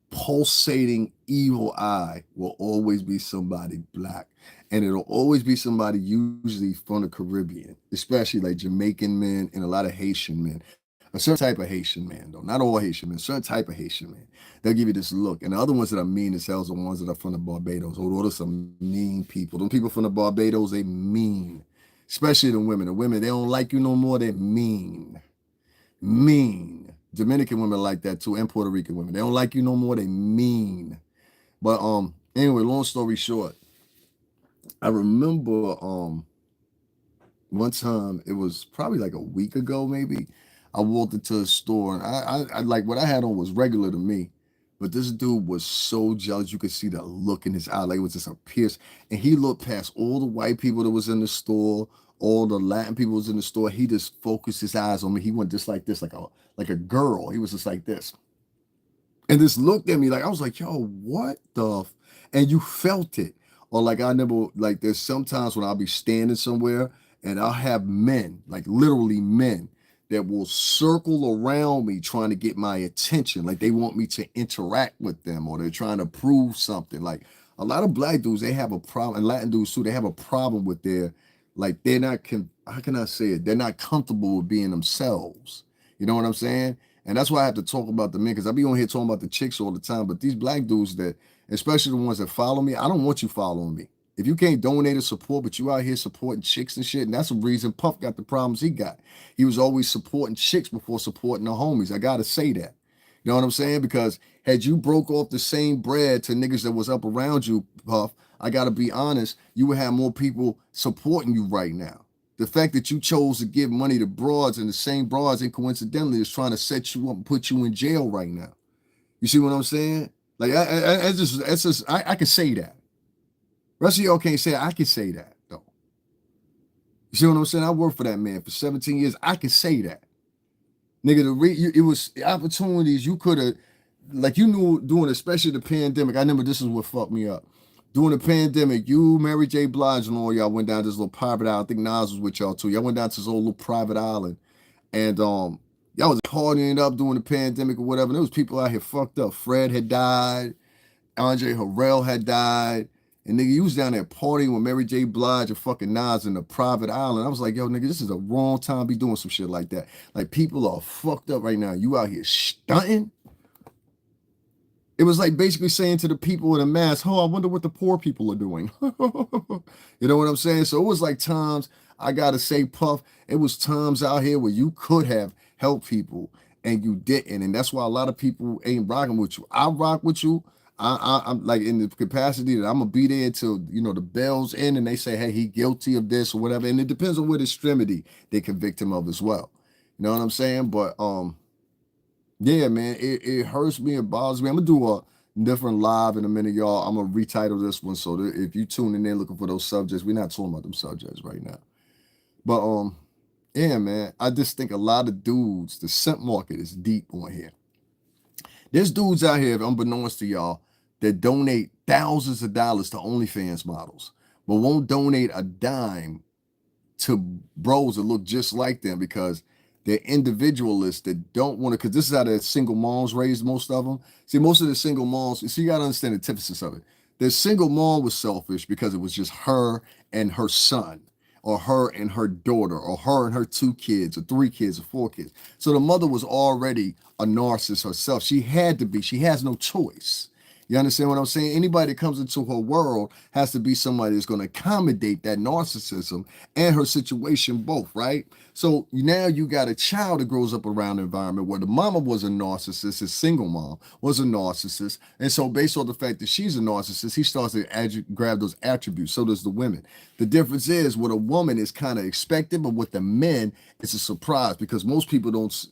pulsating evil eye will always be somebody black. And it'll always be somebody usually from the Caribbean, especially like Jamaican men and a lot of Haitian men. A certain type of Haitian man, though. Not all Haitian men, a certain type of Haitian man. They'll give you this look. And the other ones that are mean as hell are the ones that are from the Barbados. Oh, those are some mean people. Them people from the Barbados, they mean. Especially the women. The women, they don't like you no more, they're mean. Mean. Dominican women like that too, and Puerto Rican women. They don't like you no more, they mean. But anyway, long story short, I remember one time, it was probably like a week ago, maybe. I walked into a store and I like what I had on was regular to me, but this dude was so jealous. You could see the look in his eye, like it was just a pierce. And he looked past all the white people that was in the store, all the Latin people was in the store. He just focused his eyes on me. He went just like this, like a girl. He was just like this. And just looked at me like I was like, yo, what the and you felt it. Or like I never like there's sometimes when I'll be standing somewhere and I'll have men, like literally men, that will circle around me trying to get my attention. Like they want me to interact with them or they're trying to prove something. Like a lot of black dudes, they have a problem, and Latin dudes too, they have a problem with their, like they're not, how can I say it? They're not comfortable with being themselves. You know what I'm saying? And that's why I have to talk about the men, because I be on here talking about the chicks all the time. But these black dudes that, especially the ones that follow me, I don't want you following me. If you can't donate or support, but you out here supporting chicks and shit, and that's the reason Puff got the problems he got. He was always supporting chicks before supporting the homies. I gotta say that. You know what I'm saying? Because had you broke off the same bread to niggas that was up around you, Puff, I gotta be honest, you would have more people supporting you right now. The fact that you chose to give money to broads and the same broads, and coincidentally is trying to set you up and put you in jail right now. You see what I'm saying? Like I can say that. Rest of y'all can't say it. I can say that though. You see what I'm saying? I worked for that man for 17 years. I can say that. Nigga, it was opportunities you could have like you knew during especially the pandemic. I remember this is what fucked me up. During the pandemic, you, Mary J. Blige, and all y'all went down to this little private island. I think Nas was with y'all too. Y'all went down to this old little private island, and y'all was partying it up during the pandemic or whatever. And there was people out here fucked up. Fred had died. Andre Harrell had died. And nigga, you was down there partying with Mary J. Blige and fucking Nas in a private island. I was like, yo, nigga, this is the wrong time to be doing some shit like that. Like, people are fucked up right now. You out here stunting? It was like basically saying to the people in the mass, oh, I wonder what the poor people are doing. You know what I'm saying? So it was like times, I gotta say, Puff, it was times out here where you could have helped people and you didn't. And that's why a lot of people ain't rocking with you. I rock with you. I'm like in the capacity that I'm gonna be there until, you know, the bell's in and they say, hey, he guilty of this or whatever. And it depends on what extremity they convict him of as well. You know what I'm saying? But yeah, man, it hurts me, it bothers me. I'm gonna do a different live in a minute, y'all. I'm gonna retitle this one so that if you tuning in looking for those subjects, we're not talking about them subjects right now. But yeah, man, I just think a lot of dudes, the simp market is deep on here. There's dudes out here, unbeknownst to y'all, that donate thousands of dollars to OnlyFans models, but won't donate a dime to bros that look just like them because they're individualists that don't want to, because this is how the single moms raised most of them. See, most of the single moms, you got to understand the antithesis of it. The single mom was selfish because it was just her and her son, or her and her daughter, or her and her 2 kids, or 3 kids, or 4 kids. So the mother was already a narcissist herself. She had to be. She has no choice. You understand what I'm saying? Anybody that comes into her world has to be somebody that's going to accommodate that narcissism and her situation both, right? So now you got a child that grows up around an environment where the mama was a narcissist, his single mom was a narcissist. And so based on the fact that she's a narcissist, he starts to grab those attributes. So does the women. The difference is with a woman is kind of expected, but with the men, it's a surprise because most people don't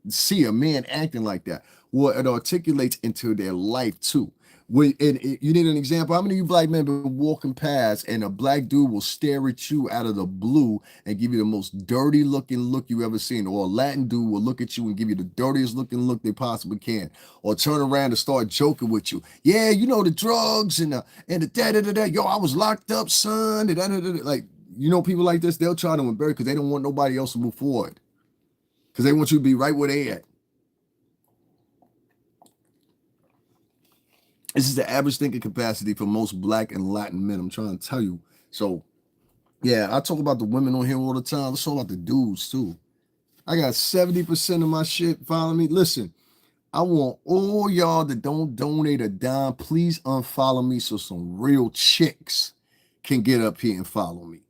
see a man acting like that. Well, it articulates into their life too. You need an example. How many of you black men been walking past and a black dude will stare at you out of the blue and give you the most dirty looking look you ever seen, or a Latin dude will look at you and give you the dirtiest looking look they possibly can, or turn around and start joking with you? Yeah, you know, the drugs and the da-da-da-da. Yo, I was locked up, son. Da-da-da-da. Like, you know, people like this, they'll try to embarrass because they don't want nobody else to move forward. Because they want you to be right where they at. This is the average thinking capacity for most black and Latin men. I'm trying to tell you. So, yeah, I talk about the women on here all the time. Let's talk about the dudes, too. I got 70% of my shit following me. Listen, I want all y'all that don't donate a dime, please unfollow me so some real chicks can get up here and follow me.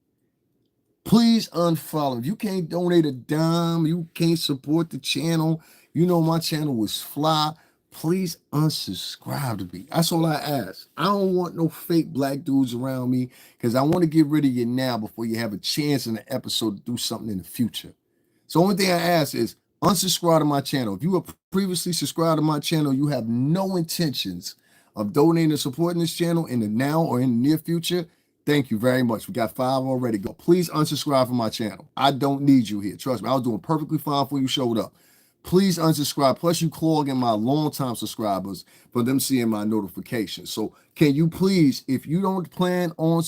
Please unfollow. If you can't donate a dime, you can't support the channel, you know my channel was fly, please unsubscribe to me. That's all I ask. I don't want no fake black dudes around me because I want to get rid of you now before you have a chance in the episode to do something in the future. So the only thing I ask is unsubscribe to my channel. If you were previously subscribed to my channel, you have no intentions of donating or supporting this channel in the now or in the near future, thank you very much. We got 5 already. Go. Please unsubscribe from my channel. I don't need you here. Trust me. I was doing perfectly fine before you showed up. Please unsubscribe. Plus, you clogging my longtime subscribers for them seeing my notifications. So, can you please, if you don't plan on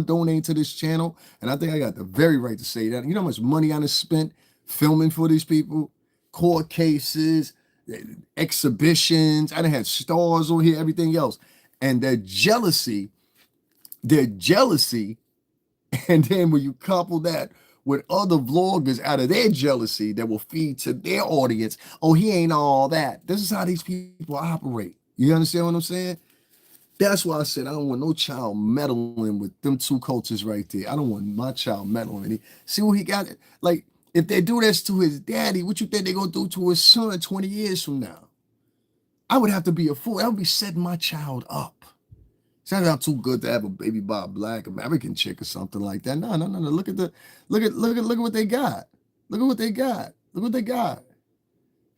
donating to this channel, and I think I got the very right to say that. You know how much money I done spent filming for these people, court cases, exhibitions. I done had stars on here, everything else, and their jealousy, and then when you couple that with other vloggers out of their jealousy that will feed to their audience, oh, he ain't all that. This is how these people operate. You understand what I'm saying? That's why I said I don't want no child meddling with them 2 cultures right there. I don't want my child meddling. See what he got? Like, if they do this to his daddy, what you think they're going to do to his son 20 years from now? I would have to be a fool. I would be setting my child up. Sounds not too good to have a baby by a black American chick or something like that. No. Look at what they got. Look what they got.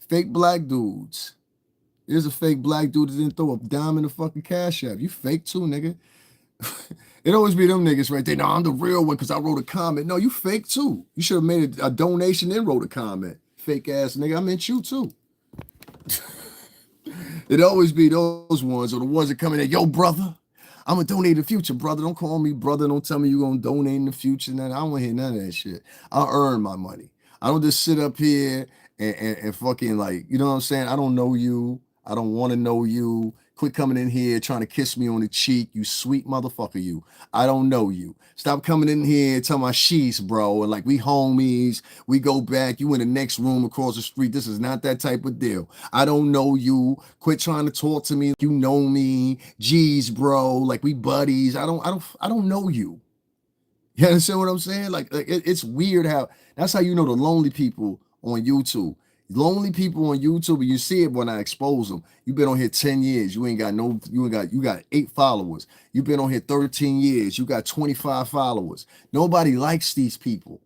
Fake black dudes. Here's a fake black dude that didn't throw a dime in the fucking Cash App. You fake too, nigga. It always be them niggas right there. No, I'm the real one because I wrote a comment. No, you fake too. You should have made a donation and wrote a comment. Fake ass nigga. I meant you too. It always be those ones or the ones that come in there, yo, brother, I'm gonna donate in the future, brother. Don't call me brother. Don't tell me you're gonna donate in the future. I don't want to hear none of that shit. I earn my money. I don't just sit up here and fucking like, you know what I'm saying? I don't know you. I don't want to know you. Quit coming in here trying to kiss me on the cheek, you sweet motherfucker, you. I don't know you. Stop coming in here and telling my sheets, bro. And like we homies, we go back. You in the next room across the street. This is not that type of deal. I don't know you. Quit trying to talk to me. You know me. Jeez, bro. Like we buddies. I don't know you. You understand what I'm saying? It's weird how that's how you know the lonely people on YouTube. Lonely people on YouTube, and you see it when I expose them. You've been on here 10 years. You got 8 followers. You've been on here 13 years. You got 25 followers. Nobody likes these people.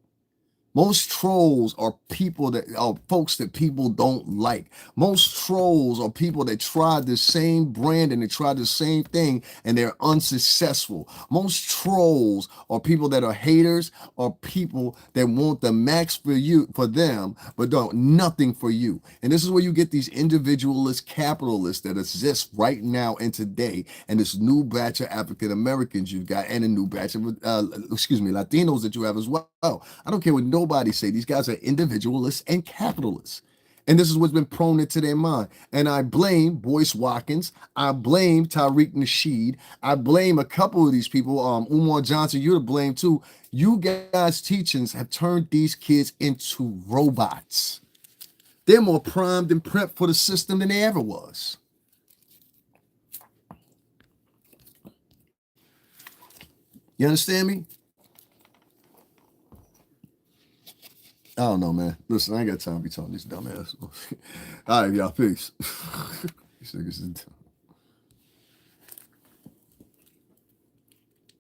Most trolls are people that are folks that people don't like. Most trolls are people that tried the same brand and they tried the same thing and they're unsuccessful. Most trolls are people that are haters or people that want the max for them, but don't nothing for you. And this is where you get these individualist capitalists that exist right now and today, and this new batch of African Americans you got, and a new batch of Latinos that you have as well. I don't care what nobody say. These guys are individualists and capitalists. And this is what's been prone into their mind. And I blame Boyce Watkins. I blame Tariq Nasheed. I blame a couple of these people. Umar Johnson, you're to blame too. You guys' teachings have turned these kids into robots. They're more primed and prepped for the system than they ever was. You understand me? I don't know, man. Listen, I ain't got time to be talking these dumb ass. All right, y'all. Peace. These niggas is dumb.